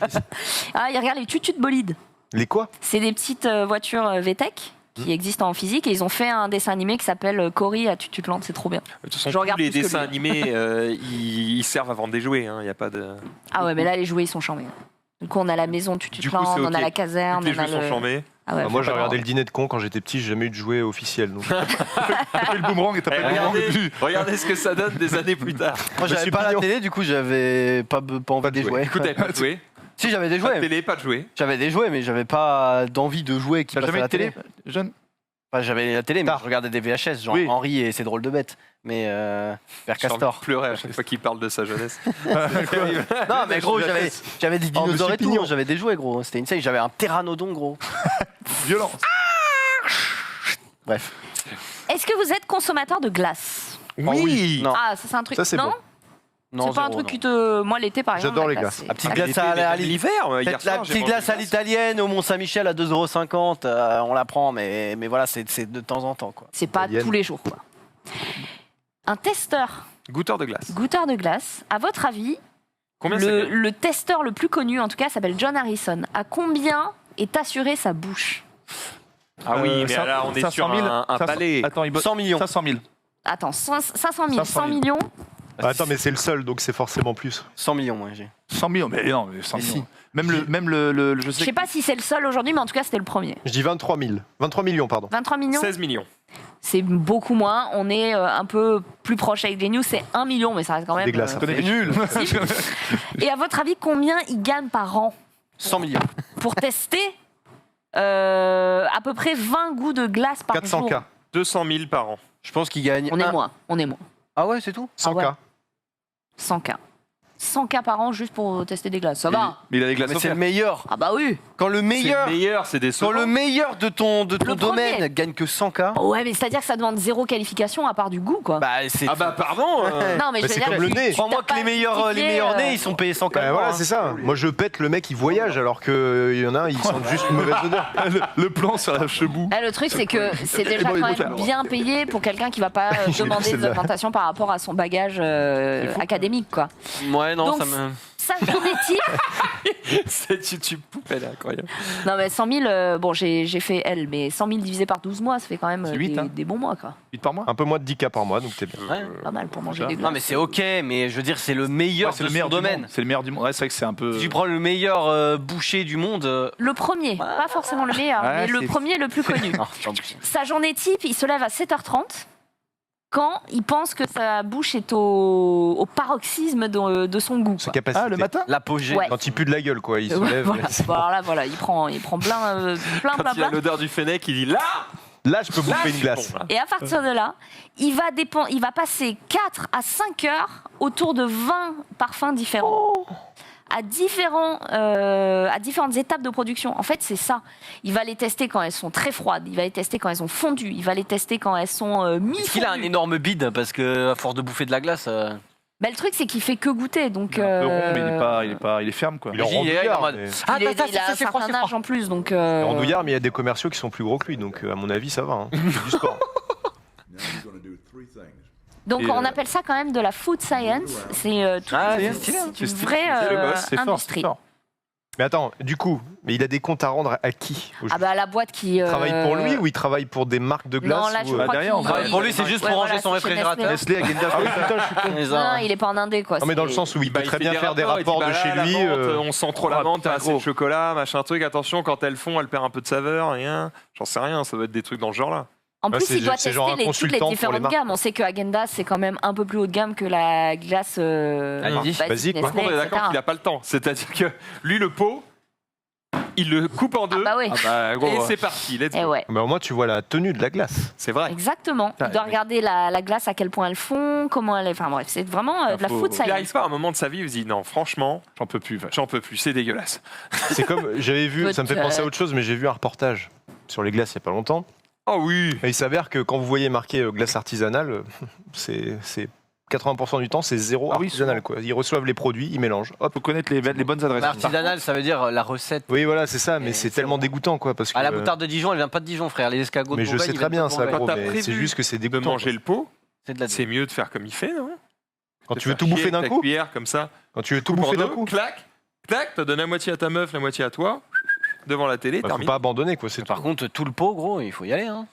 Ah, il regarde les tutus de bolide. Les quoi C'est des petites voitures VTEC qui existent en physique et ils ont fait un dessin animé qui s'appelle Cory à Tututland, c'est trop bien. De toute façon, Je regarde tous les plus que dessins lui. animés, ils servent à vendre des jouets. Il n'y a pas de. Ah ouais, mais là les jouets ils sont chambés. Du coup on a la maison Du coup, Tututland, c'est on a ok. la caserne, Tous les on a jouets sont le... chambés. Ah ouais, Bah, Moi, faut j'ai pas regardé voir. le dîner de con quand j'étais petit, j'ai jamais eu de jouet officiel. Donc... T'as fait le boomerang et t'as Eh, fait le boomerang. regardez, regardez ce que ça donne des années plus tard. Moi, j'avais Monsieur pas la Pignon. télé, du coup, j'avais pas envie de jouets. jouer. Écoute, t'avais pas de jouets. Si, j'avais des Pas de jouets. télé, pas de jouets. J'avais des jouets, mais j'avais pas d'envie de jouer qui T'as passait jamais à eu de la télé télé. jeune? Enfin, j'avais la télé, mais Tard. je regardais des VHS, genre Oui. Henri et ses drôles de bêtes. Mais vers J'ai envie de Castor. pleurer à chaque fois qu'il parle de sa jeunesse. Non, mais gros, j'avais des Oh, dinosaures Monsieur et tout. Pignon. J'avais des jouets, gros. C'était insane. J'avais un pteranodon, gros. Violence. Bref. Est-ce que vous êtes consommateur de glace? Oui. Non. Ah, ça c'est un truc. Ça, c'est non, bon. Non, c'est pas un zéro, truc non. qui te. Moi l'été par exemple. J'adore la les glaces. c'est- La petite Ah, glace l'été, à l'hiver, hier Peut-être soir, la j'ai petite mangé glace à une l'italienne au Mont-Saint-Michel à 2,50 €, on la prend, mais voilà, c'est de temps en temps, quoi. C'est pas Italienne. tous les jours quoi. Un testeur, Goûteur de glace. goûteur de glace, à votre avis, Combien ça gagne le testeur le plus connu, en tout cas, s'appelle John Harrison. À combien est assurée sa bouche? Ah oui, mais là, on est 500 sur 000, un palais. Attends, 100 millions. 500 000. Attends, 500 000, 100 500 000. millions. Attends, mais c'est le seul, donc c'est forcément plus. 100 millions, moi j'ai. 100 millions, mais non, mais 100 Mais millions. Même le Je sais pas si c'est le seul aujourd'hui, mais en tout cas, c'était le premier. Je dis 23 000. 23 millions, pardon. 23 millions, 16 millions. c'est beaucoup moins. On est un peu plus proche avec Genius, c'est 1 million, mais ça reste quand même. Des glaces. C'est nul. Et à votre avis, combien ils gagnent par an 100 millions. pour tester à peu près 20 goûts de glace par jour? 400K. 200 000 par an. Je pense qu'ils gagnent. On est moins, on est moins. Ah ouais, c'est tout 100K. ouais. 100K. 100K par an juste pour tester des glaces. Ça va? Mais il a des glaces Mais c'est le offertes. meilleur. Ah bah oui. Quand le C'est meilleur, le meilleur, c'est des quand le saumons. meilleur de ton Le domaine premier. gagne que 100K. Ouais, mais c'est-à-dire que ça demande zéro qualification à part du goût, quoi. Bah c'est. Ah bah pardon non, mais je veux c'est dire, comme le nez. Crois-moi que les meilleurs nez, ils sont payés 100K. Bah, voilà, c'est ça. Moi, je pète le mec, il voyage, alors qu'il y en a un, ils sentent juste une mauvaise odeur. Le plan sur la chebou. le truc, c'est que c'est déjà bon, quand il faut même faire. bien payé pour quelqu'un qui va pas demander des celle-là. augmentations par rapport à son bagage académique, quoi. Ouais, non, Donc, ça me. Ça, j'en ai type. Cette YouTube poupée, elle est incroyable. Non, mais 100 000, bon, j'ai fait L, mais 100 000 divisé par 12 mois, ça fait quand même C'est 8, des, hein. des bons mois, quoi. 8 par mois. Un peu moins de 10K par mois, donc t'es bien. Ouais. Pas mal pour manger des glaces. Non, mais c'est ok, mais je veux dire, c'est le meilleur C'est de le meilleur son du domaine. monde. C'est le meilleur du monde. Ouais, c'est vrai que c'est un peu. Si tu prends le meilleur boucher du monde. Le premier, pas forcément le meilleur, Ouais, mais le c'est- premier le plus connu. Sa journée type, il se lève à 7h30 quand il pense que sa bouche est au paroxysme de son goût, Sa quoi. capacité. Ah, le matin. L'apogée. Ouais. Quand il pue de la gueule, quoi. Il se lève. Voilà. Bon, alors là, voilà, il prend plein, Quand il a plein. l'odeur du fennec, il dit là, Là, je peux là, bouffer je une suis glace. bon, là. Et à partir de là, il va passer 4 à 5 heures autour de 20 parfums différents. À différentes étapes de production. En fait, c'est ça. Il va les tester quand elles sont très froides. Il va les tester quand elles ont fondu. Il va les tester quand elles sont mi-fondues. Est-ce qu'il a un énorme bide parce que à force de bouffer de la glace. Bah, le truc, c'est qu'il fait que goûter. Donc, Il est un peu rond, mais il est ferme, quoi. Il est en J'y ai, rondouillard, en mode- mais- Ah, il, attends, il a un c'est froid, certain c'est froid. âge en plus. Donc, Il est rondouillard, mais il y a des commerciaux qui sont plus gros que lui, donc à mon avis, ça va. Hein. C'est du sport. donc Et, on appelle ça quand même de la food science. C'est Ah, c'est stylé, hein. une vraie C'est le boss, C'est fort, industrie. c'est fort. Mais attends, du coup, mais il a des comptes à rendre à qui au Ah bah la boîte qui Il travaille pour lui ou il travaille pour des marques de glace Non, là, je ou, crois derrière, qu'il- on travaille pour lui, c'est juste pour ranger son c'est chez réfrigérateur. Nestlé. Nestlé, Agenda. Ah oui, putain, je suis con. Les Non, uns- il est pas en Indé, quoi. Non, mais dans le C'est- sens où il peut Bah, il très fait bien des faire des rapports, il dit, rapports bah de là, chez la lui. menthe, on sent trop la Oh, menthe, t'as putain, assez de gros. chocolat, machin truc. Attention, quand elles font, elles perdent un peu de saveur, rien. J'en sais rien, ça doit être des trucs dans ce genre-là. En Ouais, plus, c'est il doit c'est tester genre un toutes les consultant pour les différentes marques. gammes. On sait que Agenda, c'est quand même un peu plus haut de gamme que la glace Basique, quoi. Par contre, on est d'accord qu'il n'a pas le temps. C'est-à-dire que lui, le pot, il le coupe en deux. bah oui. Et c'est parti, let's Et go. ouais. Mais au moins, tu vois la tenue de la glace. C'est vrai. Exactement. Il doit regarder la glace, à quel point elles font, comment elle est. Enfin bref, c'est vraiment de la food Il n'arrive science. pas à un moment de sa vie où il se dit non, franchement, j'en peux plus, c'est dégueulasse. C'est comme, j'avais vu, ça me fait penser à autre chose, mais j'ai vu un reportage sur les glaces il n'y a pas longtemps. Oh oui. Et il s'avère que quand vous voyez marqué glace artisanale, c'est 80% du temps, c'est zéro Ah oui, artisanal. souvent. Quoi. Ils reçoivent les produits, ils mélangent. Hop. Faut connaître les bonnes adresses. Artisanal, ça veut dire la recette. Oui, voilà, c'est ça, mais Et c'est c'est tellement bon. dégoûtant, quoi. Parce que, Ah, la moutarde de Dijon, elle vient pas de Dijon, frère. Les escargots de mais je Bourgogne, sais ils très viennent bien pas de ça, Bourgogne. gros, Quand t'as mais prévu c'est juste que c'est De dégoûtant. manger le pot, C'est de la c'est mieux de faire comme il fait, non Quand De tu veux faire tout chier bouffer d'un avec ta coup, cuillère comme ça. quand tu veux tout Coupe en bouffer d'un deux, coup, clac, clac, t'as donné la moitié à ta meuf, la moitié à toi, devant la télé, bah, faut terminé. pas abandonner, quoi. C'est Par tout. contre, tout le pot, gros, il faut y aller. Hein.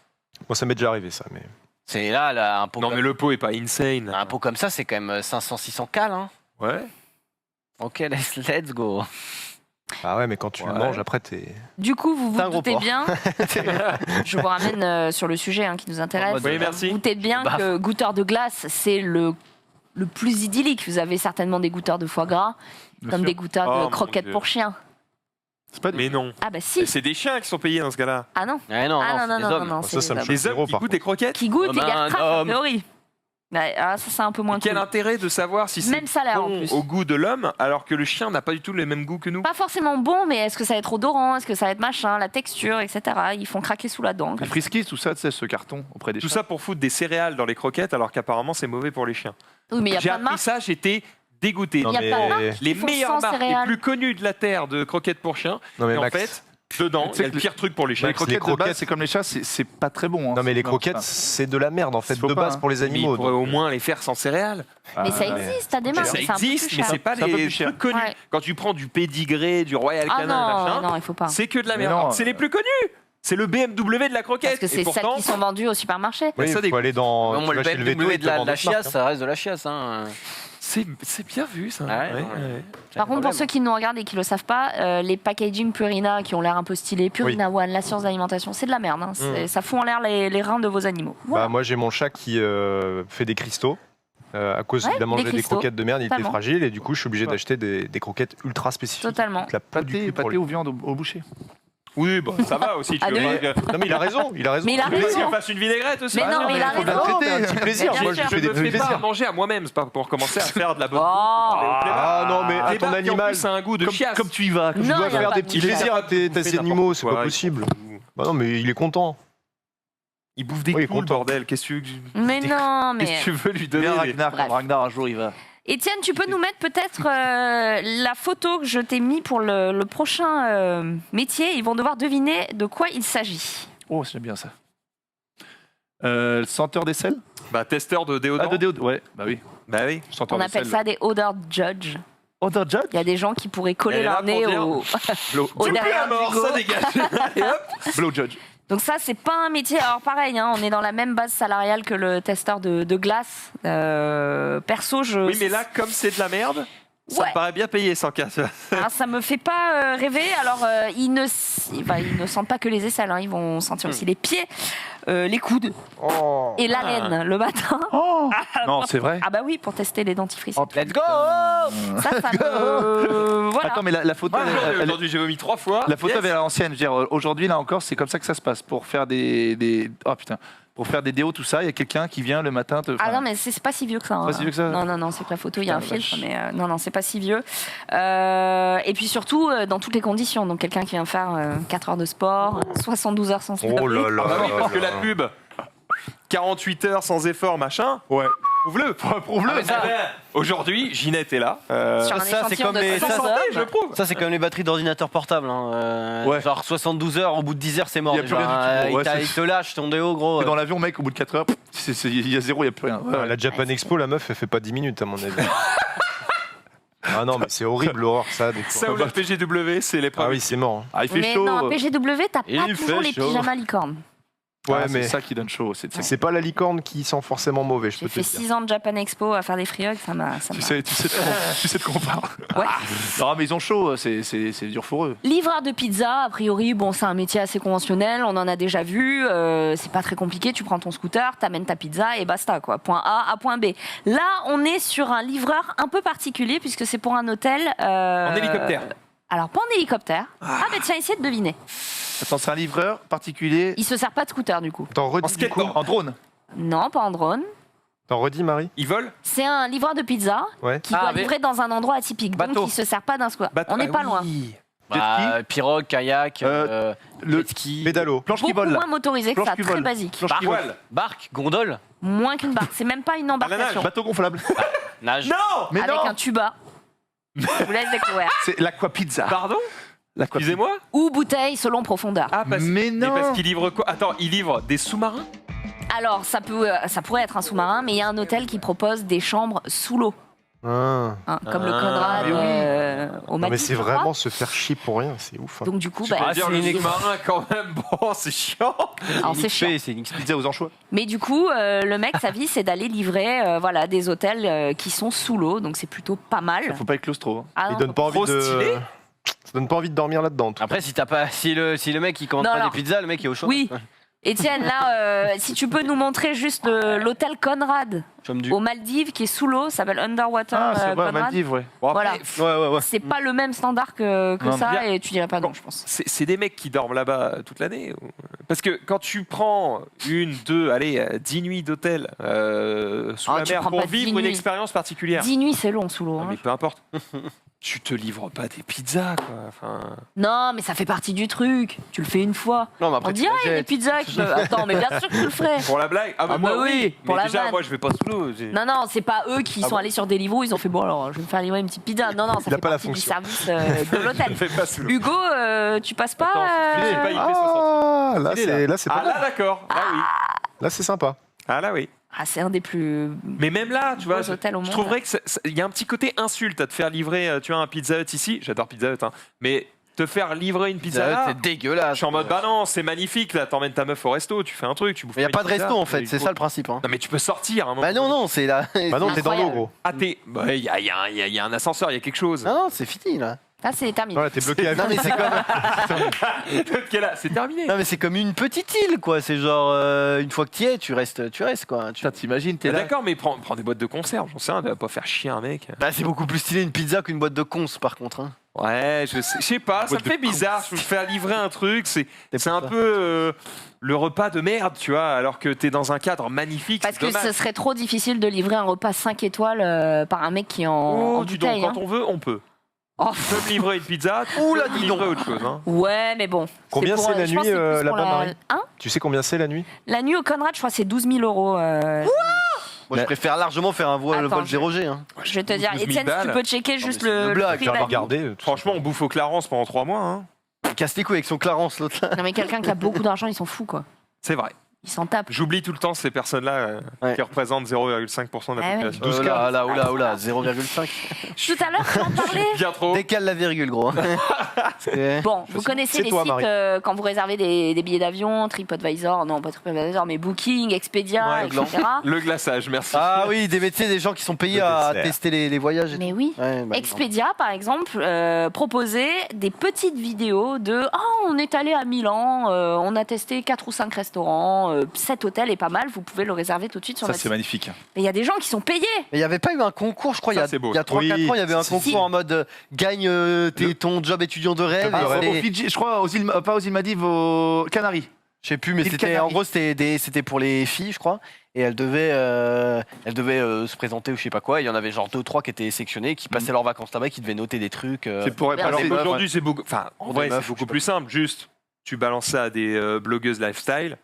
Moi, ça m'est déjà arrivé, ça. Mais C'est là, un pot. Non comme... mais le pot est pas insane. Un pot comme ça, c'est quand même 500-600 cales. Hein. Ouais. Ok, let's go. ah ouais, mais quand tu le Ouais. manges, après, t'es. Du coup, vous C'est un vous gros doutez porc. bien. Je vous ramène sur le sujet qui nous intéresse. Oui, merci. Vous doutez bien Baf. que goûteur de glace, c'est le plus idyllique. Vous avez certainement des goûteurs de foie gras, comme sûr. des goûteurs Oh, de mon croquettes Dieu. pour chiens. C'est pas Mais non. Ah bah si. C'est des chiens qui sont payés dans ce cas-là. Ah non. Ah non, Ah non, c'est non, des non, hommes. non, Ça, c'est ça me des choque. hommes. Les hommes Zéro, qui par goûtent des croquettes. Qui goûtent Comme et qui un rattrapent en homme. théorie. Ouais, ah, ça, c'est un peu moins Quel cool. intérêt de savoir si c'est Même salaire en bon plus. au goût de l'homme alors que le chien n'a pas du tout les mêmes goûts que nous. Pas forcément bon, mais est-ce que ça va être odorant, est-ce que ça va être machin, la texture, etc. Ils font craquer sous la dent. Les Friskies, tout ça, tu sais, ce carton auprès des Tout chats. ça pour foutre des céréales dans les croquettes alors qu'apparemment c'est mauvais pour les chiens. Oui, mais il y a J'ai plein de appris marques. ça, j'étais dégoûté. Non, Il y a mais- pas de marque Les qui font meilleures sans marques, les céréales. plus connues de la terre de croquettes pour chiens. Non, mais Et en Max, fait, Dedans, Tu sais il y a que le pire truc pour les Les chats. croquettes, de croquettes- base, c'est comme les chats, c'est pas très bon. Hein. Non, mais les Non, croquettes, putain. c'est de la merde en fait, Faut de pas, base hein. pour les Mais il animaux. pourrait donc. au moins les faire sans céréales. Mais ça existe, t'as des marques. Ça mais c'est un peu plus existe, mais cher. c'est pas C'est un peu les plus cher. trucs connus. Ouais. Quand tu prends du pédigré, du Royal Ah Canin, machin, non, il faut pas. c'est que de la Mais merde. non, Alors, c'est les plus connus. C'est le BMW de la croquette. Parce que c'est Et pourtant, celles qui sont vendues au supermarché. Oui, ça il dégoûte. faut aller dans. Moi, tu le vas chez le veto, BMW ils de te la vendent d'autres chiasse, marques, hein. ça reste de la chiasse. Hein. c'est bien vu ça. Ouais, ouais. Par contre, pour ceux qui nous regardent et qui le savent pas, les packaging Purina qui ont l'air un peu stylés, Purina One, la science d'alimentation, c'est de la merde. Hein. Ça fout en l'air les reins de vos animaux. Voilà. Bah, moi, j'ai mon chat qui fait des cristaux. À cause Ouais, il a mangé des des cristaux. croquettes de merde, il était Totalement. fragile et du coup je suis obligé d'acheter des croquettes ultra spécifiques. Totalement. Donc, la peau du cul pour Pâté lui. ou viande au boucher. Oui, bah, ça va aussi. Tu Ah, veux oui. pas que- Non mais il a raison, il a raison. Mais il a Tu veux raison. qu'il fasse une vinaigrette aussi. Mais non, mais il a faut bien raison. traiter. Un petit plaisir, Mais bien moi je sûr. fais Je des me fais pas plaisirs. à manger à moi-même, c'est pas pour commencer à faire de la bonne. Oh. Ah non mais à Les ton barques, en animal, plus, ça a un goût de chiasse. Comme tu y vas. tu Non, dois il y a faire pas des de petits chiasse. plaisirs à tes Bouffer animaux, c'est n'importe pas quoi, possible. Bah non mais il est content. Il bouffe des Oui, poules, content. bordel. Qu'est-ce que Mais non, mais. qu'est-ce que tu veux lui donner Bien des- Ragnar, Bref. comme Ragnar un jour il va. Étienne, tu peux nous mettre peut-être la photo que je t'ai mis pour le prochain métier. Ils vont devoir deviner de quoi il s'agit. Oh, c'est bien ça. Senteur d'aisselle. Bah, testeur de déodorant. Ah, de déodorant. Ouais, bah oui. Bah oui. Senteur On appelle ça des odor judge. Odor judge. Il y a des gens qui pourraient coller Elle est là leur nez pour dire- au Blow. au derrière du go. ça dégage. Et hop. Blow judge. Donc ça, c'est pas un métier. Alors pareil, hein, on est dans la même base salariale que le testeur de glace. Perso, je. Oui, mais là, comme c'est de la merde, ça Ouais. me paraît bien payé sans casse. Alors, ça me fait pas rêver. Alors ils ne sentent pas que les aisselles. Hein. Ils vont sentir aussi les pieds, les coudes Oh. et la laine le matin. Oh non, c'est vrai. Ah bah oui, pour tester les dentifrices. Oh, Let's go Ça me... voilà. Attends, mais la photo, Aujourd'hui, j'ai vomi 3 fois. la photo Yes. elle est à l'ancienne. Je veux dire, aujourd'hui, là encore, c'est comme ça que ça se passe. Pour faire oh putain, pour faire des déos, tout ça, il y a quelqu'un qui vient le matin te. Ah non, mais c'est pas si vieux que ça. hein. Pas si vieux que ça. Non, c'est que la photo, il y a un Putain, la filtre, vache. mais non, c'est pas si vieux. Et puis surtout, dans toutes les conditions. Donc quelqu'un qui vient faire 4 heures de sport, 72 heures sans se Oh laver. là là. Ah bah oui, parce que là la là. pub, 48 heures sans effort, machin. Ouais. Prouve-le. Prouve-le. Ah, mais ça- Aujourd'hui, Ginette est là. Sur un ça, c'est échantillon comme de les- 500 ça, hommes. je prouve. Ça, c'est comme les batteries d'ordinateur portable. Hein. Ouais. Genre 72 heures, au bout de 10 heures, c'est mort. Il y a plus déjà, rien du hein. tout. Ouais, Il te lâche ton déo, gros. T'es dans l'avion, mec, au bout de 4 heures, il y a zéro, il y a plus rien. Ouais. Ouais, la Japan Expo, la meuf, elle fait pas 10 minutes à mon avis. Ah non, mais c'est horrible l'horreur ça. des fois. Ça ou le PGW, c'est l'épreuve. Ah oui, c'est mort. Ah, il fait Mais chaud. non, PGW, t'as Il pas fait toujours les chaud. pyjamas licornes. Ouais, Ah, mais c'est ça qui donne chaud. c'est pas la licorne qui sent forcément mauvais, je J'ai peux te fait le dire. 6 ans de Japan Expo à faire des free hugs, ça m'a... Tu sais de quoi on parle. Ouais. Non, mais ils ont chaud, c'est dur pour eux. Livreur de pizza, a priori, bon, c'est un métier assez conventionnel, on en a déjà vu, c'est pas très compliqué, tu prends ton scooter, t'amènes ta pizza et basta, quoi. Point A à point B. Là, on est sur un livreur un peu particulier puisque c'est pour un hôtel. En hélicoptère. Alors, pas en hélicoptère. Ah, bah tiens, essayez de deviner. Attends, c'est un livreur particulier Il se sert pas de scooter, du coup. T'en redis En du coup skateboard. en drone. Non, pas en drone. T'en redis, Marie Ils volent. C'est un livreur de pizza Ouais. qui Ah, doit mais- livrer dans un endroit atypique. Bateau. Donc, il se sert pas d'un scooter. Bateau. On n'est Ah pas oui. loin. Bah, pirogue, kayak, le jet ski, Pédalo. planche qui Beaucoup vole là. moins motorisé que Planche ça, qui très vole. basique. Planche qui vole. Voile. barque, gondole, Moins qu'une barque. C'est même pas une embarcation. Bateau gonflable. nage. Non. Mais Avec non, un tuba. Je vous laisse découvrir. c'est l'aqua pizza. Pardon. L'aqua pizza. Excusez-moi. Ou bouteille selon profondeur. Ah, Mais non. parce qu'il livre quoi? Attends, il livre des sous-marins. Alors, ça pourrait être un sous-marin, mais il y a un hôtel qui propose des chambres sous l'eau, Ah. hein, comme le Ah, Conrad mais oui. au Non, mais Maldives, c'est je crois. vraiment se faire chier pour rien, c'est ouf. hein. Donc du coup, Tu peux dire c'est le une- sous-marin quand même. Bon, c'est chiant. alors c'est chiant. C'est une XP. Pizza aux anchois. Mais du coup, le mec, sa vie, c'est d'aller livrer voilà, des hôtels qui sont sous l'eau, donc c'est plutôt pas mal. Faut pas être claustro. hein. Ah, Il non, donne pas envie Trop de. stylé. Ça donne pas envie de dormir là-dedans. en tout cas. Après, si le mec il commande Non, pas alors- des pizzas, le mec est au chaud. Oui. Étienne, là, si tu peux nous montrer juste l'hôtel Conrad Comme du. aux Maldives qui est sous l'eau, ça s'appelle Underwater Ah, c'est vrai, Conrad. Maldives, ouais. Bon, après, Voilà. Ouais, ouais, ouais. C'est pas le même standard que Non, ça, bien. et tu dirais pas non, je pense. c'est des mecs qui dorment là-bas toute l'année. Parce que quand tu prends 10 nuits d'hôtel sous Ah, la tu mer prends pour pas 10 vivre une nuits. expérience particulière. 10 nuits, c'est long sous l'eau. Non, hein. mais peu importe. Tu te livres pas des pizzas, quoi. Enfin, Non, mais ça fait partie du truc. Tu le fais une fois. Non, mais On après, tu dirait la il y a des jettes. pizzas qui peuvent... Attends, mais bien sûr que tu le ferais. pour la blague. Ah bah oui, Mais pour la déjà, vanne. moi, je vais pas sous tout. Non, c'est pas eux qui sont allés sur Deliveroo, ils ont fait bon alors je vais me faire livrer une petite pizza. Non, ça Il a fait pas la partie du fonction. service de l'hôtel. Fais pas sous l'eau. Hugo, tu passes pas Attends, j'ai pas IP60. Ah, là, c'est Ah pas mal. là, d'accord. Ah oui. Là, c'est sympa. Ah là, oui. Ah, c'est un des plus Mais même là, tu vois, beaux hôtels au monde. je trouverais qu'il y a un petit côté insulte à te faire livrer, tu vois, un Pizza Hut ici. J'adore Pizza Hut, hein. Mais te faire livrer une pizza là, C'est dégueulasse. je suis en mode, bah non, c'est magnifique, là, t'emmènes ta meuf au resto, tu fais un truc, tu bouffes. Il n'y a une pas de pizza, resto en tu fait, fais c'est une ça le principe. Hein. Non, mais tu peux sortir à un moment. Bah non, c'est là. Bah non, t'es dans l'eau, Incroyable. gros. Ah, il y a un ascenseur, il y a quelque chose. Non, c'est fini là. Ah, c'est terminé. Voilà, t'es bloqué à Non mais c'est comme, C'est terminé. non mais c'est comme une petite île quoi. C'est genre une fois que tu y es, tu restes quoi. Putain, t'imagines, t'es Ah, là. d'accord, mais prends des boîtes de conserve, j'en sais rien, tu vas pas faire chier un mec. Bah c'est beaucoup plus stylé une pizza qu'une boîte de cons par contre. Hein. Ouais, je sais pas, ça me fait bizarre. Je me fais livrer un truc, c'est un ça. peu le repas de merde, tu vois, alors que t'es dans un cadre magnifique. Parce c'est que dommage. ce serait trop difficile de livrer un repas 5 étoiles par un mec qui est en Oh, dis donc, bouteille. quand on veut, on peut. Oh. Tu peux me livrer une pizza, tu Ouh là, peux me dis livrer donc. autre chose. Hein. Ouais, mais bon. Combien pour, c'est la je pense nuit, que c'est plus là-bas, pour Marie Hein Tu sais combien c'est la nuit? La nuit au Conrad, je crois que c'est 12 000 euros. Moi je préfère largement faire un vol Attends, 0G. Hein. Je vais te dire, 12 000 Étienne, si tu balles. peux checker juste mais c'est une le blague, prix Tu de vas la nuit. regarder. Franchement, on bouffe au Clarence pendant 3 mois. Hein. Casse les couilles avec son Clarence l'autre là. Non, mais quelqu'un qui a beaucoup d'argent, ils sont fous, quoi. C'est vrai. Ils s'en tapent. J'oublie tout le temps ces personnes-là Ouais. qui représentent 0,5% de la Ah ouais. population. Oula, 0,5. Tout à l'heure, tu en parlais. Bien trop. Décale la virgule gros. C'est- Bon, vous connaissez c'est les toi, sites Marie. quand vous réservez des billets d'avion, TripAdvisor, non pas TripAdvisor, mais Booking, Expedia, Ouais, etc. Le glaçage, merci. Ah oui, des métiers, des gens qui sont payés Le à dessert. tester les voyages. Et Mais tout. oui. Ouais, bah, Expedia, par exemple, proposait des petites vidéos de « Oh, on est allé à Milan, on a testé 4 ou 5 restaurants, 7 hôtels est pas mal, vous pouvez le réserver tout de suite sur Ça, notre c'est site. magnifique. » Mais il y a des gens qui sont payés. Mais il n'y avait pas eu un concours, je crois, Ça, il y c'est beau, a ça. 3-4 Oui, ans, il y avait un si, concours si. en mode gagne ton job étudiant de rêve. Job de et rêve. c'était- Au Fidji, je crois, pas aux îles Maldives, aux Canaries. Je sais plus, mais Île c'était Canaries. en gros c'était pour les filles, je crois, et elles devaient se présenter ou je sais pas quoi. Et il y en avait genre 2-3 qui étaient sélectionnés, qui passaient leurs vacances là-bas, qui devaient noter des trucs. C'est pour Bien Alors c'est- aujourd'hui, c'est beaucoup. Enfin, en Des vrai, meufs, c'est beaucoup je sais plus simple. Juste, tu balances ça à des blogueuses lifestyle.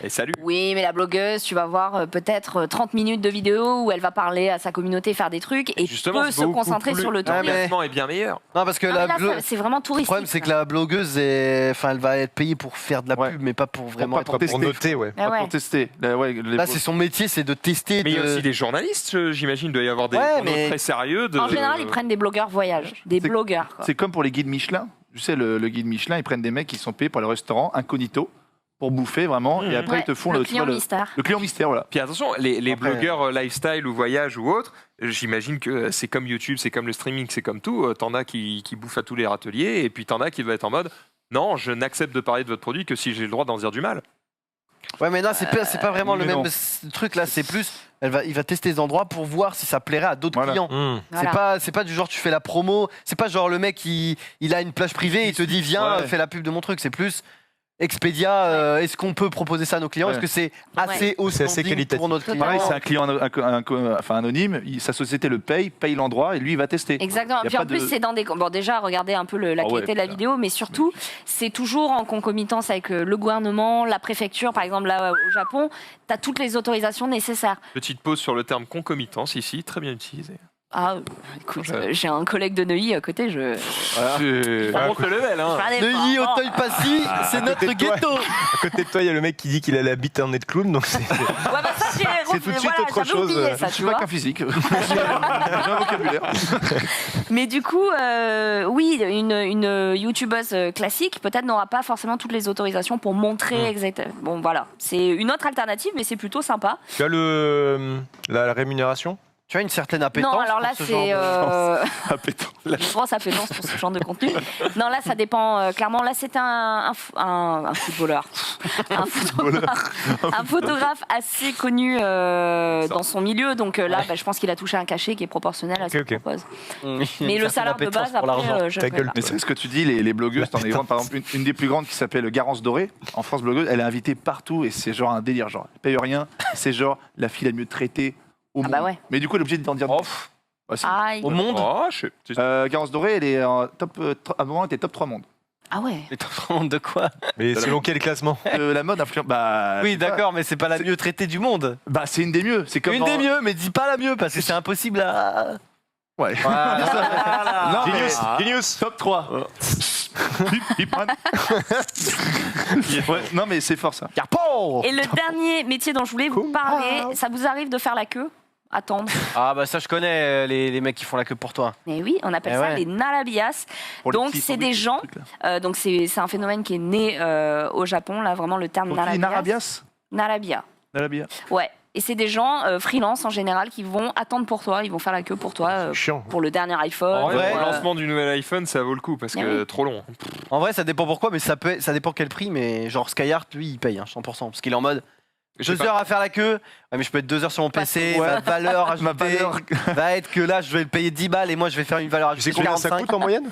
Et salut. Oui, mais la blogueuse, tu vas voir peut-être 30 minutes de vidéo où elle va parler à sa communauté, faire des trucs et Justement, peut c'est se beaucoup concentrer plus- sur le Ah, tournage. mais- L'engagement est bien meilleur. Non, parce que Non, la mais là, blo- c'est vraiment le touristique. problème, c'est que la blogueuse, elle va être payée pour faire de la Ouais. pub, mais pas pour vraiment. pas trop Pour tester. noter, ouais. Ah ouais. Pour tester. Là, ouais, Là, c'est son métier, c'est de tester. Mais il y a de- aussi des journalistes, j'imagine, il doit y avoir des Ouais, journaux mais- très sérieux. En général, ils prennent des blogueurs voyage, des C'est- blogueurs. Quoi. C'est comme pour les guides Michelin. Tu sais, le guide Michelin, ils prennent des mecs qui sont payés par le restaurant incognito pour bouffer vraiment, et après Ouais, ils te font le tu client vois, mystère. le client mystère, voilà. Puis attention, les Après, blogueurs lifestyle ou voyage ou autre, j'imagine que c'est comme YouTube, c'est comme le streaming, c'est comme tout. T'en as qui bouffent à tous les râteliers, et puis t'en as qui doivent être en mode non, je n'accepte de parler de votre produit que si j'ai le droit d'en dire du mal. Ouais, mais là, c'est pas vraiment oui, le mais même non. truc. Là, c'est plus. Il va tester les endroits pour voir si ça plairait à d'autres Voilà. clients. Voilà. C'est pas du genre tu fais la promo. C'est pas genre le mec il a une plage privée, il te dit viens, Ouais. fais la pub de mon truc. C'est plus Expedia. Est-ce qu'on peut proposer ça à nos clients? Ouais. Est-ce que c'est assez haut C'est assez standing qualitatif. pour notre client? Pareil, c'est un client enfin, anonyme, sa société le paye l'endroit, et lui il va tester. Exactement. Y a Puis pas en plus, de- c'est dans des. Bon, déjà, regardez un peu la Ah ouais, qualité de la putain. vidéo, mais surtout, c'est toujours en concomitance avec le gouvernement, la préfecture. Par exemple, là, au Japon, tu as toutes les autorisations nécessaires. Petite pause sur le terme concomitance ici, très bien utilisé. Ah, écoute, j'ai un collègue de Neuilly à côté, je. C'est- On monte le level, hein. Neuilly, Auteuil-Passy, c'est notre côté de toi. ghetto. À côté de toi, il y a le mec qui dit qu'il a la bite en nez de clown, donc c'est. Ouais, bah ça, C'est tout de suite voilà, autre j'avais chose, oublié ça, Je tu suis pas vois. qu'un physique. J'ai un vocabulaire. Mais du coup, oui, une youtubeuse classique peut-être n'aura pas forcément toutes les autorisations pour montrer exactement. Bon, voilà, c'est une autre alternative, mais c'est plutôt sympa. Tu as la rémunération? Tu as une certaine appétence. Non, alors là, pour ce genre c'est. de- Appétant. Une grosse appétence pour ce genre de contenu. Non, là, ça dépend clairement. Là, c'est un footballeur. Un photographe assez connu dans son milieu. Donc là, bah, je pense qu'il a touché un cachet qui est proportionnel à ce Ok, qu'il ok. propose. Une Mais le certaine salaire de appétence base, pour l'argent. après, je Ta connais gueule. pas. Mais c'est ce que tu dis, les blogueuses, t'en as exemple, par exemple, une des plus grandes qui s'appelle Garance Doré, en France blogueuse, elle est invitée partout et c'est genre un délire, genre, elle paye rien, c'est genre la fille la mieux traitée au Ah monde. bah ouais. Mais du coup, elle est obligée d'en dire. Oh, Bah, si. Aïe. Au monde. Oh, je sais. Garance Doré, elle est en top, à un moment, elle était top 3 monde. Ah ouais. Mais t'en rends de quoi? Mais selon quel classement? La mode influence. Bah, Oui, je sais pas. d'accord, mais c'est pas la mieux traitée du monde. Bah, c'est une des mieux. C'est comme Une dans- des mieux, mais dis pas la mieux parce que c'est impossible à. Ouais. Voilà. Non, mais- Genius. Top 3. Ouais, non, mais c'est fort ça. Carpo. Et le dernier métier dont je voulais vous parler, ça vous arrive de faire la queue? Attendre. Ah bah ça je connais les mecs qui font la queue pour toi. Mais oui, on appelle Eh ça ouais. les narabias. Pour les Donc petits c'est des sandwichs, gens, trucs, là. donc c'est un phénomène qui est né au Japon, là vraiment le terme Donc, les narabias. Narabias Narabia. Narabia. Ouais. Et c'est des gens freelance en général qui vont attendre pour toi, ils vont faire la queue pour toi Chiant. pour le dernier iPhone. En vrai, Ouais. pour le lancement du nouvel iPhone, ça vaut le coup parce Ah que oui. trop long. En vrai ça dépend pourquoi, mais ça dépend quel prix, mais genre Skyheart lui il paye 100%, parce qu'il est en mode Je sais 2 pas. heures à faire la queue, ouais, mais je peux être 2 heures sur mon PC, Ouais. ma valeur ajoutée Ma valeur. va être que là je vais le payer 10 balles et moi je vais faire une valeur Tu sais ajoutée combien ça 45. coûte en moyenne?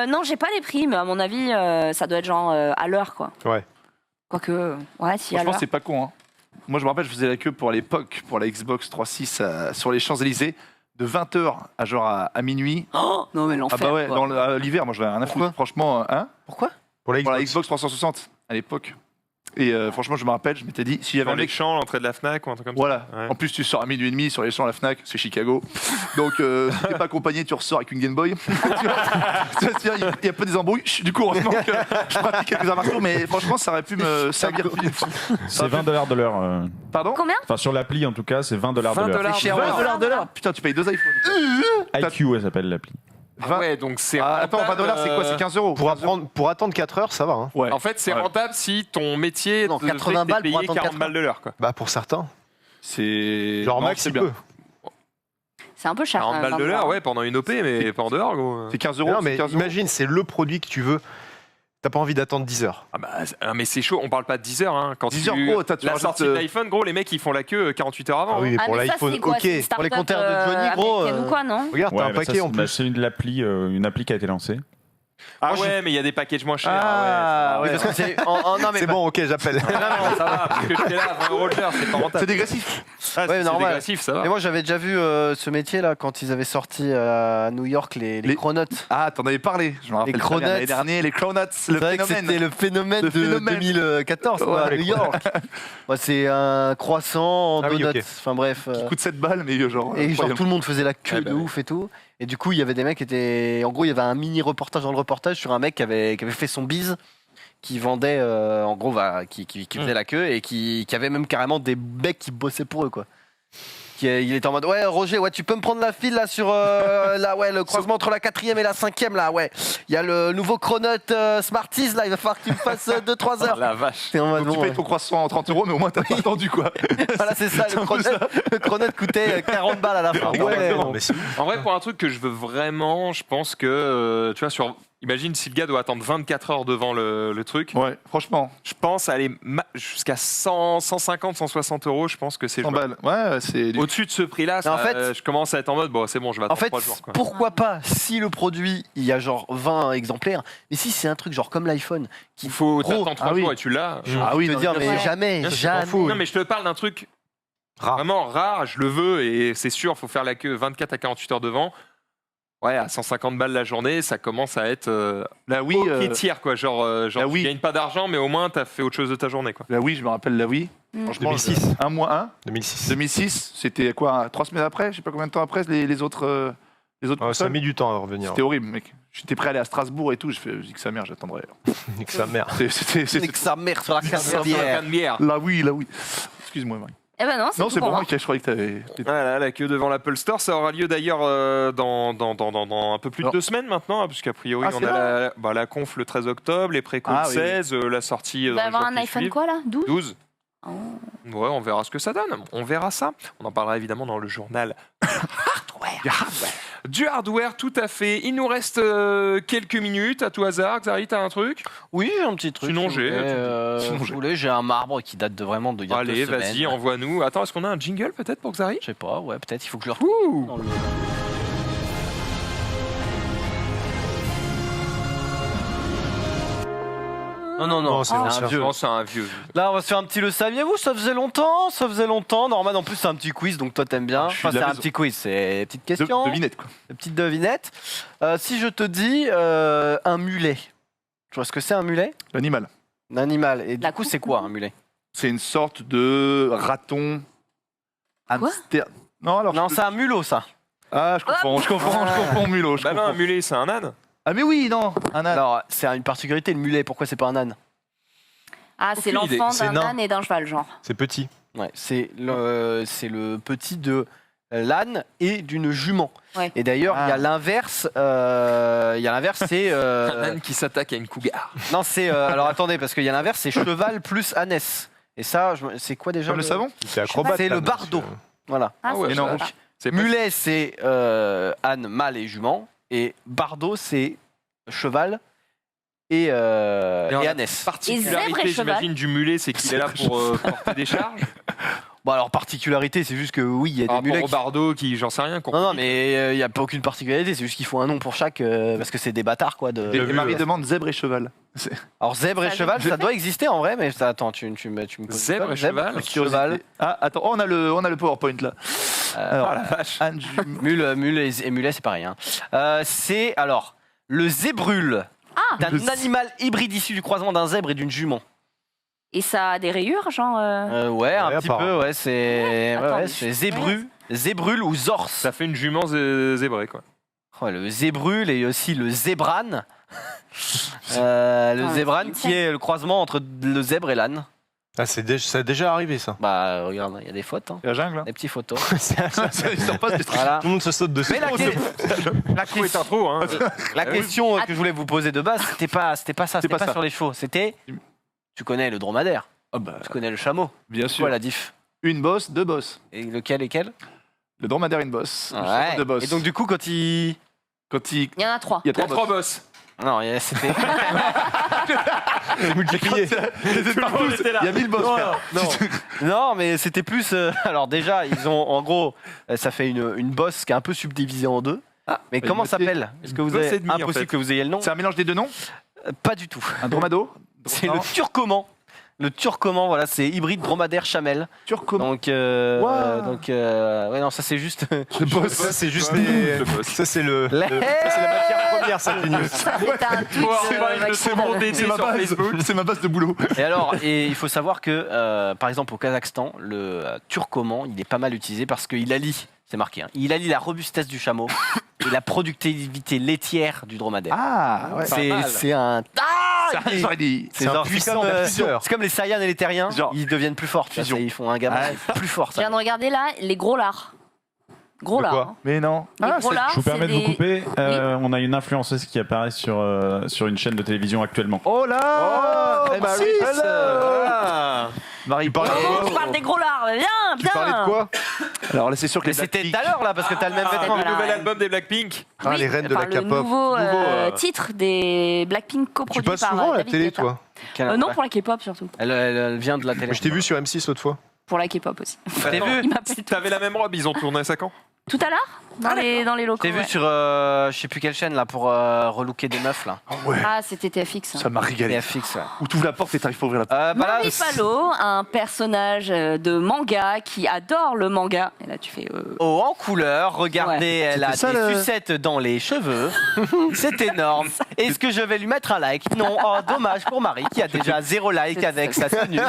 Non, j'ai pas les prix, mais à mon avis, ça doit être genre à l'heure quoi. Ouais. Quoique, ouais, si à Franchement, l'heure. c'est pas con. Hein. Moi, je me rappelle, je faisais la queue pour l'époque, pour la Xbox 3.6 sur les Champs-Élysées, de 20h à genre à minuit. Oh, non mais Ah l'enfer. bah ouais, quoi. dans l'hiver, moi, je n'avais rien à foutre. Franchement, hein, Pourquoi? Pour la pour la Xbox. Xbox 360 à l'époque. Et franchement, je me rappelle, je m'étais dit, s'il y avait Dans un les mec. champs, l'entrée de la Fnac ou un truc comme Voilà. Ouais. En plus, tu sors à minuit et demi sur les champs à la Fnac, c'est Chicago. Donc, si t'es pas accompagné, tu ressors avec une Game Boy. Il y a pas des embrouilles. Du coup, heureusement que je pratique quelques arts martiaux, mais franchement, ça aurait pu me servir. C'est $20 de l'heure. Pardon Combien? Enfin, sur l'appli, en tout cas, c'est $20 de l'heure. $20 cher, de l'heure. $20 Putain, tu payes 2 iPhones. IQ, elle s'appelle l'appli. Ah ouais, donc c'est Ah, attends, rentable, $20, c'est quoi? C'est 15 euros. Pour attendre 4 heures, ça va. Hein. Ouais. En fait, c'est Ouais. rentable si ton métier Non, te 80 fait balles pour payer attendre 40 4 balles de l'heure. Quoi. Bah pour certains. C'est. Genre non, Max, c'est il bien. peut. C'est un peu cher. 40 quand même, balles de l'heure, ouais, pendant une OP, mais pas en dehors, gros. C'est 15 Mais euros. non, mais c'est 15 euros. imagine, c'est le produit que tu veux. T'as pas envie d'attendre 10 heures. Ah bah, mais c'est chaud, on parle pas de 10 heures. Hein. Quand 10 heures, gros, tu la rajoutes, sortie de l'iPhone, gros, les mecs, ils font la queue 48 heures avant. Ah oui, mais Ah, pour mais ça, l'iPhone, c'est quoi? ok. C'est une Pour les start-up, compteurs de Johnny, gros, américaine ou quoi, non? Regarde, t'as un Ouais, bah, paquet ça, en bah, plus. c'est une appli qui a été lancée. Ah ouais, mais il y a des packages moins chers. Ah, Oui, ouais. parce que c'est non mais C'est bon, ok, j'appelle. Non, non, ça va, parce que j'étais là, 20 € de l'heure, c'est pas rentable. C'est dégressif. Ah, Ouais, c'est normal. dégressif, ça va. Et moi j'avais déjà vu ce métier là quand ils avaient sorti à New York les Les- Cronuts. Ah, t'en avais parlé. Je me rappelle. Les très bien, Cronuts. L'année dernière, les Cronuts, le C'est vrai que phénomène. c'était le phénomène Le de phénomène. 2014 quoi, Ouais, à New York. Ouais, c'est un croissant en Ah oui, donuts. ok. Enfin bref. Qui coûte 7 balles, mais genre. Et genre incroyable. tout le monde faisait la queue Ah de bah oui. ouf et tout. Et du coup, il y avait des mecs qui étaient. En gros, il y avait un mini reportage dans le reportage sur un mec qui avait fait son bise, qui vendait, en gros, qui faisait la queue et qui avait même carrément des mecs qui bossaient pour eux, quoi. Il était en mode ouais Roger, ouais tu peux me prendre la file là sur là ouais le croisement entre la 4e et la 5e là ouais. Il y a le nouveau Cronut Smarties là, il va falloir que tu me fasses 2-3 heures. La vache. T'es en mode, Donc tu bon, payes ton croissant en 30 euros, mais au moins t'as pas attendu quoi. voilà c'est ça, le Cronut coûtait 40 balles à la fin. Ah Ouais. non, mais c'est- En vrai, pour un truc que je veux vraiment, je pense que, tu vois, imagine si le gars doit attendre 24 heures devant le truc. Ouais, franchement, Je pense aller jusqu'à 100, 150, 160 €, je pense que c'est 100 jouable. balles. Ouais, c'est. Au-dessus de ce prix-là, Mais en ça, fait- je commence à être en mode, bon, c'est bon, je vais En attendre fait, 3 jours. Quoi. pourquoi pas si le produit, il y a genre 20 exemplaires, mais si c'est un truc genre comme l'iPhone, Il faut Gros, t'attendre 3 ah oui. jours et tu l'as. Ah oui, je veux non, dire, bien mais sûr. jamais, Bien sûr, jamais. Non, mais je te parle d'un truc Rare. vraiment rare, je le veux et c'est sûr, il faut faire la queue 24 à 48 heures devant. Ouais, à 150 balles la journée, ça commence à être La Wii, ok tiers, quoi. Genre, la tu Wii. gagnes pas d'argent, mais au moins, t'as fait autre chose de ta journée, quoi. la Wii, je me rappelle la Wii. Mm. Franchement, 2006. un mois 1. 2006. 2006, c'était quoi 3 semaines après, je sais pas combien de temps après les autres Ouais, ça a consoles. mis du temps à revenir. C'était horrible, mec. J'étais prêt à aller à Strasbourg et tout. Je dis que sa mère, j'attendrai. Nique sa mère. C'était Que sa mère sur la carte Sur un bière. can de bière. la Wii, la Wii. Excuse-moi, Marie. Eh ben non, c'est Non, tout c'est pour pour moi. moi qui je croyais que t'avais. Voilà, la queue devant l'Apple Store, ça aura lieu d'ailleurs dans un peu plus de Alors. 2 semaines maintenant, hein, puisqu'a priori, Ah, on c'est a la conf le 13 octobre, les précoms Ah, le oui, 16, la sortie Il dans va y les avoir jours un qui iPhone suivent. quoi là 12 12. Oh. Ouais, on verra ce que ça donne. On verra ça. On en parlera évidemment dans le journal du hardware, tout à fait. Il nous reste quelques minutes à tout hasard. Xari, t'as un truc? Oui, j'ai un petit truc. Sinon, si vous j'ai, voulez, sinon, si j'ai. vous voulez, j'ai un marbre qui date de vraiment de il y a Allez, 2 semaines. vas-y, envoie-nous. Attends, est-ce qu'on a un jingle peut-être pour Xari? Je sais pas, ouais, peut-être, il faut que je le retrouve. Ouh. dans le- Non, Non, c'est un ancien. vieux. Non, c'est un vieux. Là, on va se faire un petit le saviez-vous, ça faisait longtemps. Norman, en plus, c'est un petit quiz, donc toi, t'aimes bien. Je suis Enfin, de la c'est un maison. petit quiz, c'est des petites questions, Devinette, quoi. des petites devinettes. Si je te dis un mulet, Tu vois ce que c'est un mulet? L'animal. Un animal. Et du La coup, coupe. c'est quoi un mulet? C'est une sorte de raton. Hamster. Non, alors. Non, c'est un mulot, ça. Ah, je confonds mulot. Bah non, un mulet, c'est un âne. Ah, mais oui, non. Un âne. Alors, c'est une particularité, le mulet. Pourquoi c'est pas un âne? Ah, c'est Aucune idée. l'enfant C'est d'un nain. âne et d'un cheval, genre. C'est petit. Ouais, c'est le petit de l'âne et d'une jument. Ouais. Et d'ailleurs, il y a Ah. l'inverse. C'est. Un âne qui s'attaque à une cougar. Non, c'est. Alors attendez, parce qu'il y a l'inverse, c'est cheval plus ânesse. Et ça, c'est quoi déjà Comme le savon. C'est acrobate. C'est le là, bardo. monsieur. Voilà. Ah, ouais, c'est non. sympa. C'est pas- Mulet, c'est âne, mâle et jument. Et bardo, c'est cheval et la ânesse. Et zèbre et particularité, cheval. j'imagine, du mulet, c'est qu'il est là pour porter des charges. Bon, alors, particularité, c'est juste que oui, il y a Par des rapport mulets au bardo, qui, j'en sais rien. Non, mais il n'y a pas aucune particularité, c'est juste qu'il faut un nom pour chaque, parce que c'est des bâtards, quoi. Et Marie demande zèbre et cheval. Alors, zèbre et Ça, cheval, je- ça doit exister en vrai, mais attends, tu me poses Zèbre quoi et cheval cheval, Ah, attends, oh, on a le PowerPoint là. Alors, Oh la vache. Anne, mule et mulet, c'est pareil. Hein. C'est, alors, le zébrule. Ah. D'un animal hybride issu du croisement d'un zèbre et d'une jument. Et ça a des rayures, genre. Ouais, un Ouais, petit peu, apparemment. ouais, c'est Attends, mais c'est je- zébrule ou zors. Ça fait une jument zébrée, quoi. Ouais, le zébrule et aussi le zébrane. Le Ah, zébrane c'est qui est le croisement entre le zèbre et l'âne. Ah, ça a déjà arrivé, ça. Bah, regarde, il y a des fautes, hein. la jungle. Hein. Des petites photos. Il sort pas de Voilà. Tout le monde se saute dessus. Mais la Trou est un trou, hein. La question que je voulais vous poser de base, c'était pas ça, c'était pas pas ça. sur les chevaux, c'était tu connais le dromadaire, Ah bah, tu connais le chameau. bien C'est sûr. quoi la diff? Une bosse, deux bosses. Et lequel et quel? Le dromadaire, une bosse. Le Ouais. cheval, deux bosses. Et donc du coup quand il quand il Il y en a 3. y a Il y a trois trois bosses. boss. non, c'était Multiplié. Il y a 1000 bosses. frère. non, mais c'était plus alors déjà, ils ont en gros ça fait une bosse qui est un peu subdivisée en deux. Mais bah, comment il s'appelle? Est-ce que vous bosse avez et demie, en impossible fait. que vous ayez le nom? C'est un mélange des deux noms. Pas du tout. Un dromado. C'est Non. le turcoman. Le turcoman, voilà, c'est hybride dromadaire chamelle. Turco. Donc, Wow. ouais, non, ça c'est juste. Le boss. Ça, c'est juste Ouais. les. Le boss. Ça, c'est le. La- ça, c'est la matière première, ça, Clinius. Ça, c'était un tweet. C'est mon DD ma sur base. Facebook. C'est ma base de boulot. Et alors, et il faut savoir que, par exemple, au Kazakhstan, le turcoman, il est pas mal utilisé parce qu'il allie, c'est marqué, hein, il allie la robustesse du chameau et la productivité laitière du dromadaire. Ah, ouais. C'est un. J'aurais dit. C'est C'est un genre, puissant comme, diffuseur. c'est comme les Saiyans et les Terriens, Genre. ils deviennent plus forts. Tu vois, Fusion. ils font un gamin plus fort. Je Ça. viens de regarder là, les gros lards. Gros De quoi lards. hein. Mais non. Les gros lards, Je vous permets de vous c'est couper. On a une influenceuse qui apparaît sur une chaîne de télévision actuellement. Oh là. Oh, M6. Marie, Ah. Marie. parlais de Oh, quoi je parle des gros lards. Viens, Tu parlais de viens. quoi Alors là, c'est sûr que Mais les c'était Blackpink- tout à l'heure là, parce que t'as le même vêtement. Le voilà. nouvel album des Blackpink. Ah, Oui, les reines de la enfin, le K-pop. nouveau Nouveau, titre des Blackpink Tu coproduit passes par souvent à la David télé, Guetta. toi Non, Ouais. pour la K-pop surtout. Elle vient de la télé. Je t'ai vu sur M6 l'autre fois. Pour la K-pop aussi. T'es vu Il m'appelle tout. T'avais la même robe, ils ont tourné ça quand? Tout à l'heure dans les locaux. T'es vu ouais. sur je sais plus quelle chaîne là pour relooker des meufs là. Ah, c'était TFX. Ça m'a régalé. TFX. Ouais. Où tu ouvres la porte et t'arrives pas à ouvrir la porte. Bah là, Marie Palot, un personnage de manga qui adore le manga. Et là, tu fais. oh, en couleur, regardez, Ouais. elle a C'était ça, des le- sucettes dans les cheveux. C'est énorme. Est-ce que je vais lui mettre un like? Non. Oh, dommage pour Marie qui a déjà 0 like C'est- avec sa tenue.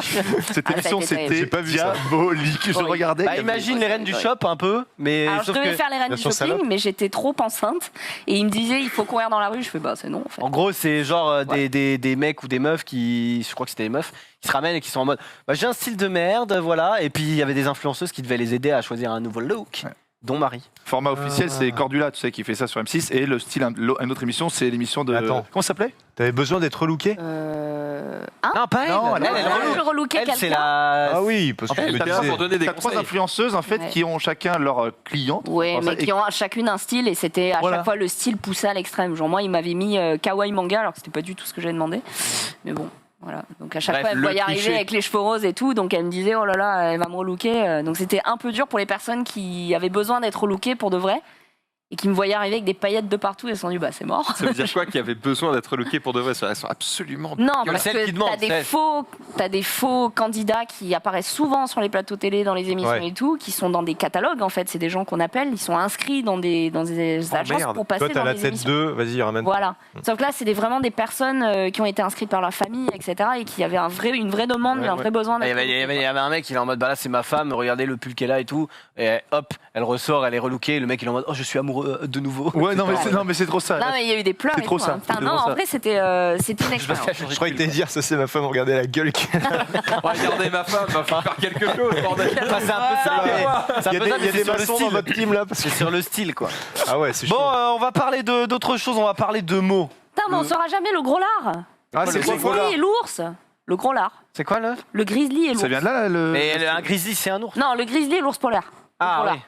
Cette Ah, émission, ça a été c'était J'ai pas vu ça. diabolique. Je Horrible. regardais. Bah, il y avait- imagine les reines du shop un peu, mais Alors, je sauf devais que faire les reines du version shopping, salope. mais j'étais trop enceinte. Et il me disait, il faut courir dans la rue. Je fais, bah, c'est non, en fait. en gros, c'est genre des mecs ou des meufs qui, je crois que c'était des meufs, qui se ramènent et qui sont en mode bah, j'ai un style de merde, voilà. Et puis il y avait des influenceuses qui devaient les aider à choisir un nouveau look, Ouais. dont Marie. Format officiel, c'est Cordula, tu sais, qui fait ça sur M6. Et le style, une autre émission, c'est l'émission de. Attends. Comment ça s'appelait T'avais besoin d'être relooké Hein Non, pas elle. Non, elle, elle- elle, Là, relook. je relookais Elle, c'est quelqu'un. la. Ah oui, parce que En fait, je me T'as bien disais- pour donner des T'as 3 conseils. influenceuses en fait Ouais. qui ont chacun leur client. Ouais, mais qui ont chacune un style et c'était à Voilà. chaque fois le style poussé à l'extrême. Genre moi, il m'avait mis kawaii manga alors que c'était pas du tout ce que j'avais demandé. Mais bon, voilà. Donc à chaque Bref, fois, elle me le voyait arriver cliché. avec les cheveux roses et tout, donc elle me disait oh là là, elle va me relooker. Donc c'était un peu dur pour les personnes qui avaient besoin d'être relookées pour de vrai. et qui me voyaient arriver avec des paillettes de partout et se sont dit, bah c'est mort. Ça veut dire quoi qu'il y avait besoin d'être relooké pour de vrai? Elles sont absolument. Non, Il y a parce celle qui que demande, t'as des faux candidats qui apparaissent souvent sur les plateaux télé, dans les émissions Ouais. et tout, qui sont dans des catalogues en fait. C'est des gens qu'on appelle, ils sont inscrits dans des agences merde. pour passer Toi, t'as dans la les tête émissions. 2, vas-y, ramène. Voilà. Sauf que là, c'est vraiment des personnes qui ont été inscrites par leur famille, etc. et qui avaient une vraie demande, Ouais, un vrai besoin Il y, d'être. avait un mec, il est en mode bah là c'est ma femme, regardez le pull qu'elle a et tout. Et hop, elle ressort, elle est relookée. Le mec il est en mode oh je suis amoureux de nouveau. Ouais, non, mais c'est trop ça. Non, mais il y a eu des pleurs. C'est et trop tout, ça, hein. Putain, c'est non, trop en ça. vrai, c'était une expérience. Je croyais que t'allais dire, ça c'est ma femme, regardez la gueule qu'elle a. Regardez ma femme, va faire quelque chose, bordel. Enfin, c'est un peu ça, mais c'est un Il y a peu des, ça, il y mais a c'est des sur le maçons dans style. votre team là parce que... C'est sur le style quoi. Ah ouais, c'est Bon, chiant. on va parler d'autres choses, on va parler de mots. Putain, mais on saura jamais le gros lard. Ah, Le c'est grizzly quoi et l'ours. Le gros lard. C'est quoi le Le grizzly et l'ours. Ça vient de là, le. Mais un grizzly c'est un ours. Non, le grizzly et l'ours polaire. Ah Voilà. oui.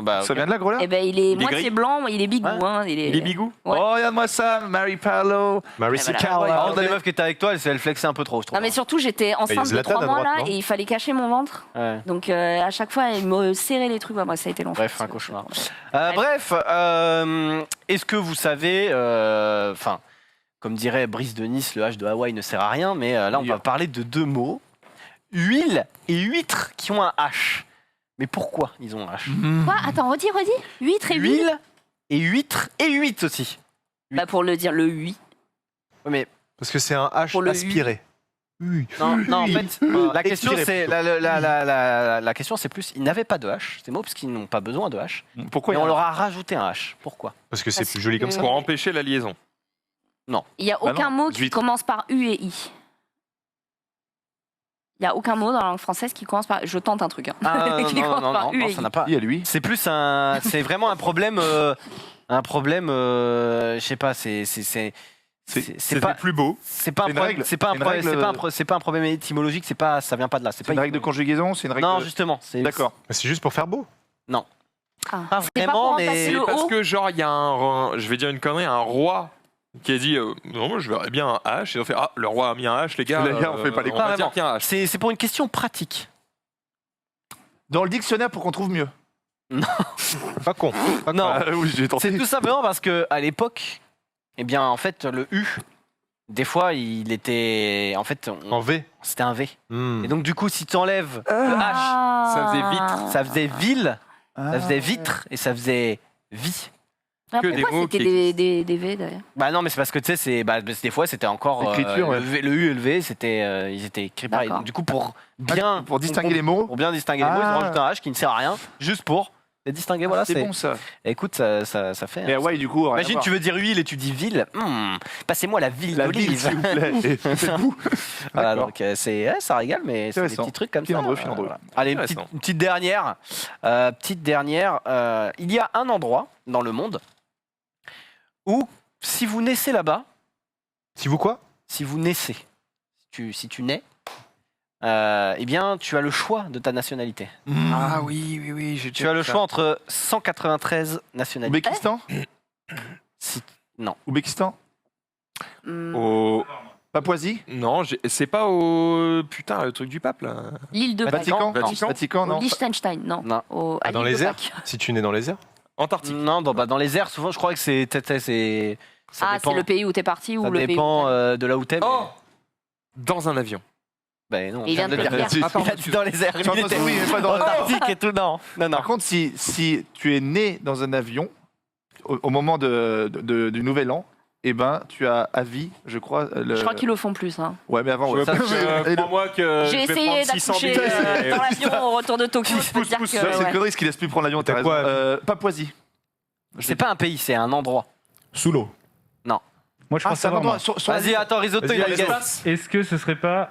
Bah, Ça ok. vient de là, gros là Eh ben, il est est moitié gris. blanc, il est bigou. Ouais. Hein, Il est bigou. Ouais. Oh, regarde-moi ça, Mary Paolo. Marissa voilà. Carla. Par contre, les meufs qui étaient avec toi, elles flexaient un peu trop, je trouve. Non, mais surtout, j'étais enceinte de Zlatan 3 à mois droite, là non et il fallait cacher mon ventre. Ouais. Donc à chaque fois, il me serrait les trucs. Moi, ça a été long. Bref, un cauchemar. Bref, est-ce que vous savez, enfin, comme dirait Brice de Nice, le H de Hawaï ne sert à rien, mais là, on va parler de deux mots huile et huître qui ont un H. Mais pourquoi ils ont un H Quoi Attends, redis. Huître et huile. Huile et huître et huître aussi. Bah, pour le dire, le hui. Ouais, mais Parce que c'est un H Pour le aspiré. Oui. non, en fait, la question Expiré c'est la question c'est plus, ils n'avaient pas de H, ces mots, parce qu'ils n'ont pas besoin de H. Pourquoi Et on leur a rajouté un H. Pourquoi Parce que c'est Parce plus joli comme que- ça. Pour empêcher la liaison. Il n'y a Bah aucun non, mot qui huître. commence par U et I. Il n'y a aucun mot dans la langue française qui commence par. Je tente un truc. Hein. Qui commence par U et ça I. n'a pas. Il y a lui. C'est plus un, c'est vraiment un problème, je sais pas, c'est pas, plus beau. c'est pas un une problème, règle. c'est pas un Une problème, règle, c'est pas un problème étymologique, c'est pas, ça vient pas de là, C'est une règle de conjugaison, c'est une règle. Non, justement, c'est D'accord. Mais c'est juste pour faire beau. Ah. pas C'est pas pour vraiment, remplacer mais le Parce O. que genre il y a je vais dire une connerie, un roi qui a dit non moi je verrais bien un H et on fait ah le roi a mis un H les gars. Les gars, on fait pas les on coups. va dire Vraiment. qu'il y a un H. c'est pour une question pratique. Dans le dictionnaire pour qu'on trouve mieux. Pas con. Pas Non, Ah, oui, j'ai tenté. c'est tout simplement parce que à l'époque, eh bien, en fait, le U, des fois, il était, en fait, En V. c'était un V. Hmm. Et donc, du coup, si tu enlèves le H, Ah. Ça faisait vitre. ça faisait ville, Ah. ça faisait vitre et ça faisait vie. Ah, que des pourquoi mots c'était qui des V d'ailleurs? Bah non, mais c'est parce que tu sais, des fois, c'était encore L'écriture, ouais. le U et le V, c'était, ils étaient écrits pareil. D'accord. Donc, du coup, pour bien, Pour distinguer les mots. pour bien distinguer les mots, ils ont Ah. rajouté un H qui ne sert à rien, juste pour les distinguer. Voilà, C'est bon ça. Écoute, ça fait. Mais Hawaï, du coup. rien à Imagine, voir. tu veux dire huile et tu dis ville. Passez-moi la ville La ville, d'olive. s'il vous plaît. Et faites-vous. Voilà, D'accord. donc ça régale, mais c'est des Intéressant. petits trucs comme Filandreux, ça. filandreux. Voilà. Allez, Intéressant. une petite dernière. Il y a un endroit dans le monde où, si vous naissez là-bas, Si vous quoi si vous naissez, si tu nais, eh bien, tu as le choix de ta nationalité. Ah oui, j'ai Tu as le choix entre 193 nationalités. Ouzbékistan Non. Ouzbékistan Hmm, Au... Papouasie Non, c'est pas au putain le truc du pape là. L'île de Pâques. Vatican Vatican. Vatican, non. Liechtenstein, non. Non. À Dans l'île les de airs Pâques. Si tu nais dans les airs Antarctique. Non, dans les airs, souvent, je crois que ça Ah, dépend, c'est le pays où t'es parti ou ça le pays où dépend t'es- de là où t'es. mais- Oh Dans un avion. Ben non, Il vient de le le dire. Si. Il a dit dans les airs. Tu as Il était entendu, oui, mais pas dans Antarctique et tout. Non, non. Par contre, si tu es né dans un avion, au moment du nouvel an, eh ben, tu as à vie, je crois. Je crois qu'ils le font plus. Hein. Ouais, mais avant, ouais. Ça, crois-moi que J'ai je vais essayé prendre 600 d'accoucher billets. dans l'avion au retour de Tokyo. Je peux te dire que. Ça, c'est une ouais. connerie, ce qui laisse plus prendre l'avion. T'as T'as raison. quoi Papouasie. C'est pas un pays, c'est un endroit. Sous l'eau. Non. Moi, je Ah, pense c'est un savoir. endroit. moi. sur la- Vas-y, attends, risotto, Vas-y, il a allez, le gaz. L'espace. Est-ce que ce serait pas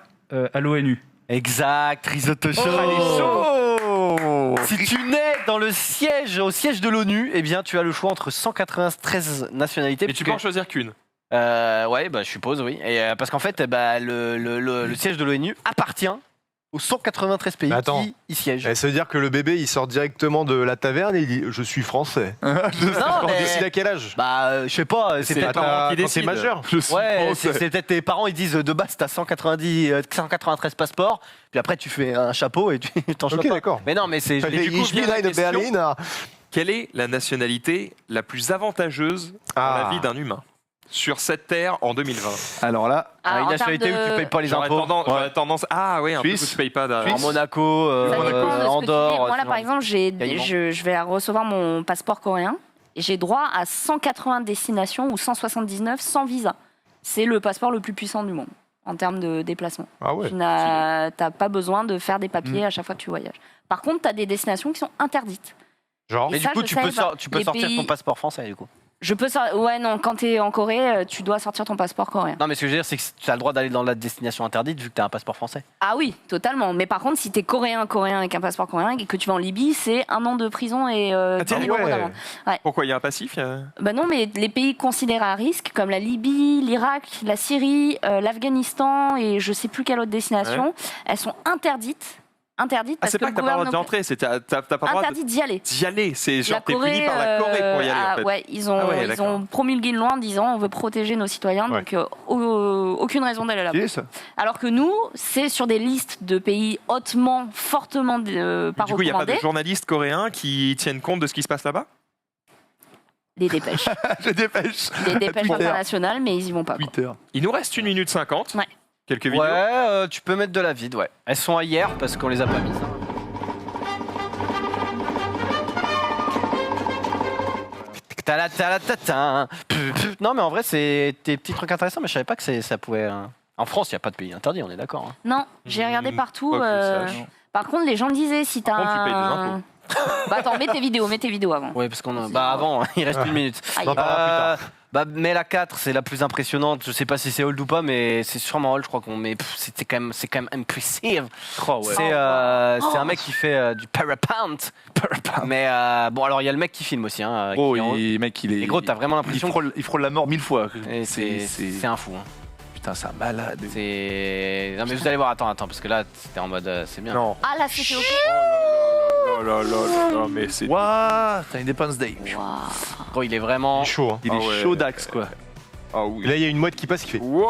à l'ONU? Exact, risotto chaud. Oh, il est chaud. Si tu nais dans au siège de l'ONU, eh bien, tu as le choix entre 193 nationalités. Mais tu peux en choisir qu'une. Ouais, bah, je suppose, oui. Et, parce qu'en fait, bah, le siège de l'ONU appartient aux 193 pays Mais attends. qui y siègent. Ça veut dire que le bébé, il sort directement de la taverne et il dit « Je suis français Non, ». mais- Décide à quel âge Bah, je sais pas, c'est C'est peut-être pas pas... qui Quand t'es décide. majeur. Ouais, c'est peut-être tes parents, ils disent de base, t'as 193 passeports, puis après tu fais un chapeau et tu t'en chopes Ok, pas. d'accord. Mais non, mais c'est... Ich bin eine Berliner. Quelle est la nationalité la plus avantageuse dans la vie d'un humain sur cette terre en 2020? Alors là, Une en nationalité termes où tu de- payes pas les J'aurais impôts. tendance. Ah ouais, un peu Suisse. où tu payes pas. En Monaco, Ça dépend de ce que tu dis. Andorre. Moi, là, ce par genre exemple, Caïmans. je vais recevoir mon passeport coréen et j'ai droit à 180 destinations ou 179 sans visa. C'est le passeport le plus puissant du monde en termes de déplacement. Ah ouais. Tu n'as pas besoin de faire des papiers à chaque fois que tu voyages. Par contre, tu as des destinations qui sont interdites. Genre, Et Mais du ça, coup, je tu savais peux, pas. tu peux Les sortir pays- ton passeport français, du coup. Ouais, non, quand tu es en Corée, tu dois sortir ton passeport coréen. Non, mais ce que je veux dire, c'est que tu as le droit d'aller dans la destination interdite vu que tu as un passeport français. Ah oui, totalement. Mais par contre, si tu es coréen avec un passeport coréen et que tu vas en Libye, c'est 1 an de prison et 10 000 euros d'amende. Pourquoi il y a un passif Bah non, mais les pays considérés à risque, comme la Libye, l'Irak, la Syrie, l'Afghanistan et je sais plus quelle autre destination, elles sont interdites. Ah, Parce c'est que pas le que t'as pas le droit gouvernement... d'entrer, c'est t'as pas le droit Interdit d'y aller. d'y aller. C'est genre La t'es puni Corée, par la Corée pour y aller en fait. ouais, ils ont, Ah ouais, ils d'accord. ont promulgué une loi en disant on veut protéger nos citoyens, Ouais. donc aucune raison d'aller là-bas. qui est ça Alors que nous, c'est sur des listes de pays hautement, fortement pas Du coup, il n'y a pas recommandés, de journalistes coréens qui tiennent compte de ce qui se passe là-bas? des dépêches. Je dépêche. Des dépêches Twitter. internationales, mais ils y vont pas. quoi. Twitter. Il nous reste 1 minute 50. Ouais. Quelques vidéos. Ouais, tu peux mettre de la vide, ouais. Elles sont à hier parce qu'on les a pas mises. hein. Talatatatin. Non, mais en vrai, c'est des petits trucs intéressants, mais je savais pas que ça pouvait. En France, il n'y a pas de pays interdit, on est d'accord. hein. Non, j'ai regardé partout. Pas que je sache. Par contre, les gens me disaient si t'as Par contre, tu payes des un... Bah attends, mets tes vidéos avant. Ouais, parce qu'on a. Bah, avant, il reste 1 minute. Aïe. On en parlera plus tard. Bah, mais la 4, c'est la plus impressionnante. Je sais pas si c'est hold ou pas, mais c'est sûrement hold, je crois qu'on met. C'est quand même impressive. C'est un mec qui fait du parapente. Mais bon, alors il y a le mec qui filme aussi. Hein, Oh, qui est en haut. mec, il est. Et gros, t'as vraiment l'impression. il frôle la mort 1000 fois. Et c'est un fou. Hein. Putain, c'est un malade. C'est. Non, mais vous allez voir, attends, parce que là, c'était en mode. C'est bien. Non. Ah là, c'était ok. Oh là là là là, mais c'est. Waouh, t'as Independence Day. Waouh. Gros, il est vraiment. Il est chaud. Hein. Il est Ah ouais. chaud d'axe, quoi. Ah Et oui. là, il y a une mouette qui passe qui fait. Wow.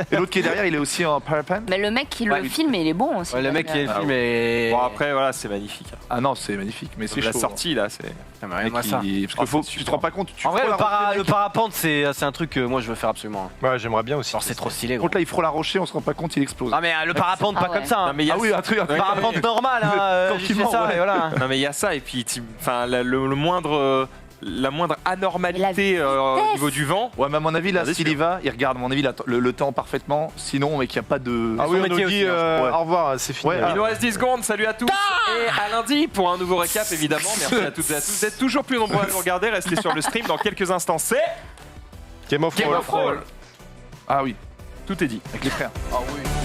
Et l'autre qui est derrière, il est aussi en parapente. Mais le mec qui Ouais. le filme, il est bon aussi. Ouais, le mec qui est le Ah film est. Bon, après, voilà, c'est magnifique. Ah non, c'est magnifique, mais c'est La chaud. sortie, là, c'est. Ah, mais Mec, regarde-moi ça. parce que Oh, faut, c'est tu te super. rends pas compte. Tu En vrai, frôles un rocher, le mec. parapente, c'est un truc que moi je veux faire absolument. Ouais, j'aimerais bien aussi. Genre, c'est trop stylé, Par gros. contre, là, il frôle un rocher, on se rend pas compte, il explose. Ah, mais le parapente, Ah pas ouais. comme ça. Non, Hein. mais il y a Ah oui, un truc. Ouais. Parapente normal, hein. J'ai fait Tranquillement, ça, ouais. et voilà. Non, mais il y a ça, et puis enfin, le moindre. La moindre anormalité au vitesse. niveau du vent. Ouais, mais à mon avis, là, Regardez s'il sûr. y va, il regarde, à mon avis, le temps parfaitement. Sinon, mec, il n'y a pas de. Ah oui, on nous métier dit aussi, hein. Ouais. au revoir, c'est fini. Ouais, Il nous reste 10 secondes, salut à tous et à lundi pour un nouveau récap évidemment. Merci à toutes et à tous. Vous êtes toujours plus nombreux à nous regarder, restez sur le stream dans quelques instants. C'est Game of Game Thrones. of Thrones. Ah oui, Tout est dit. avec les frères. Ah oui.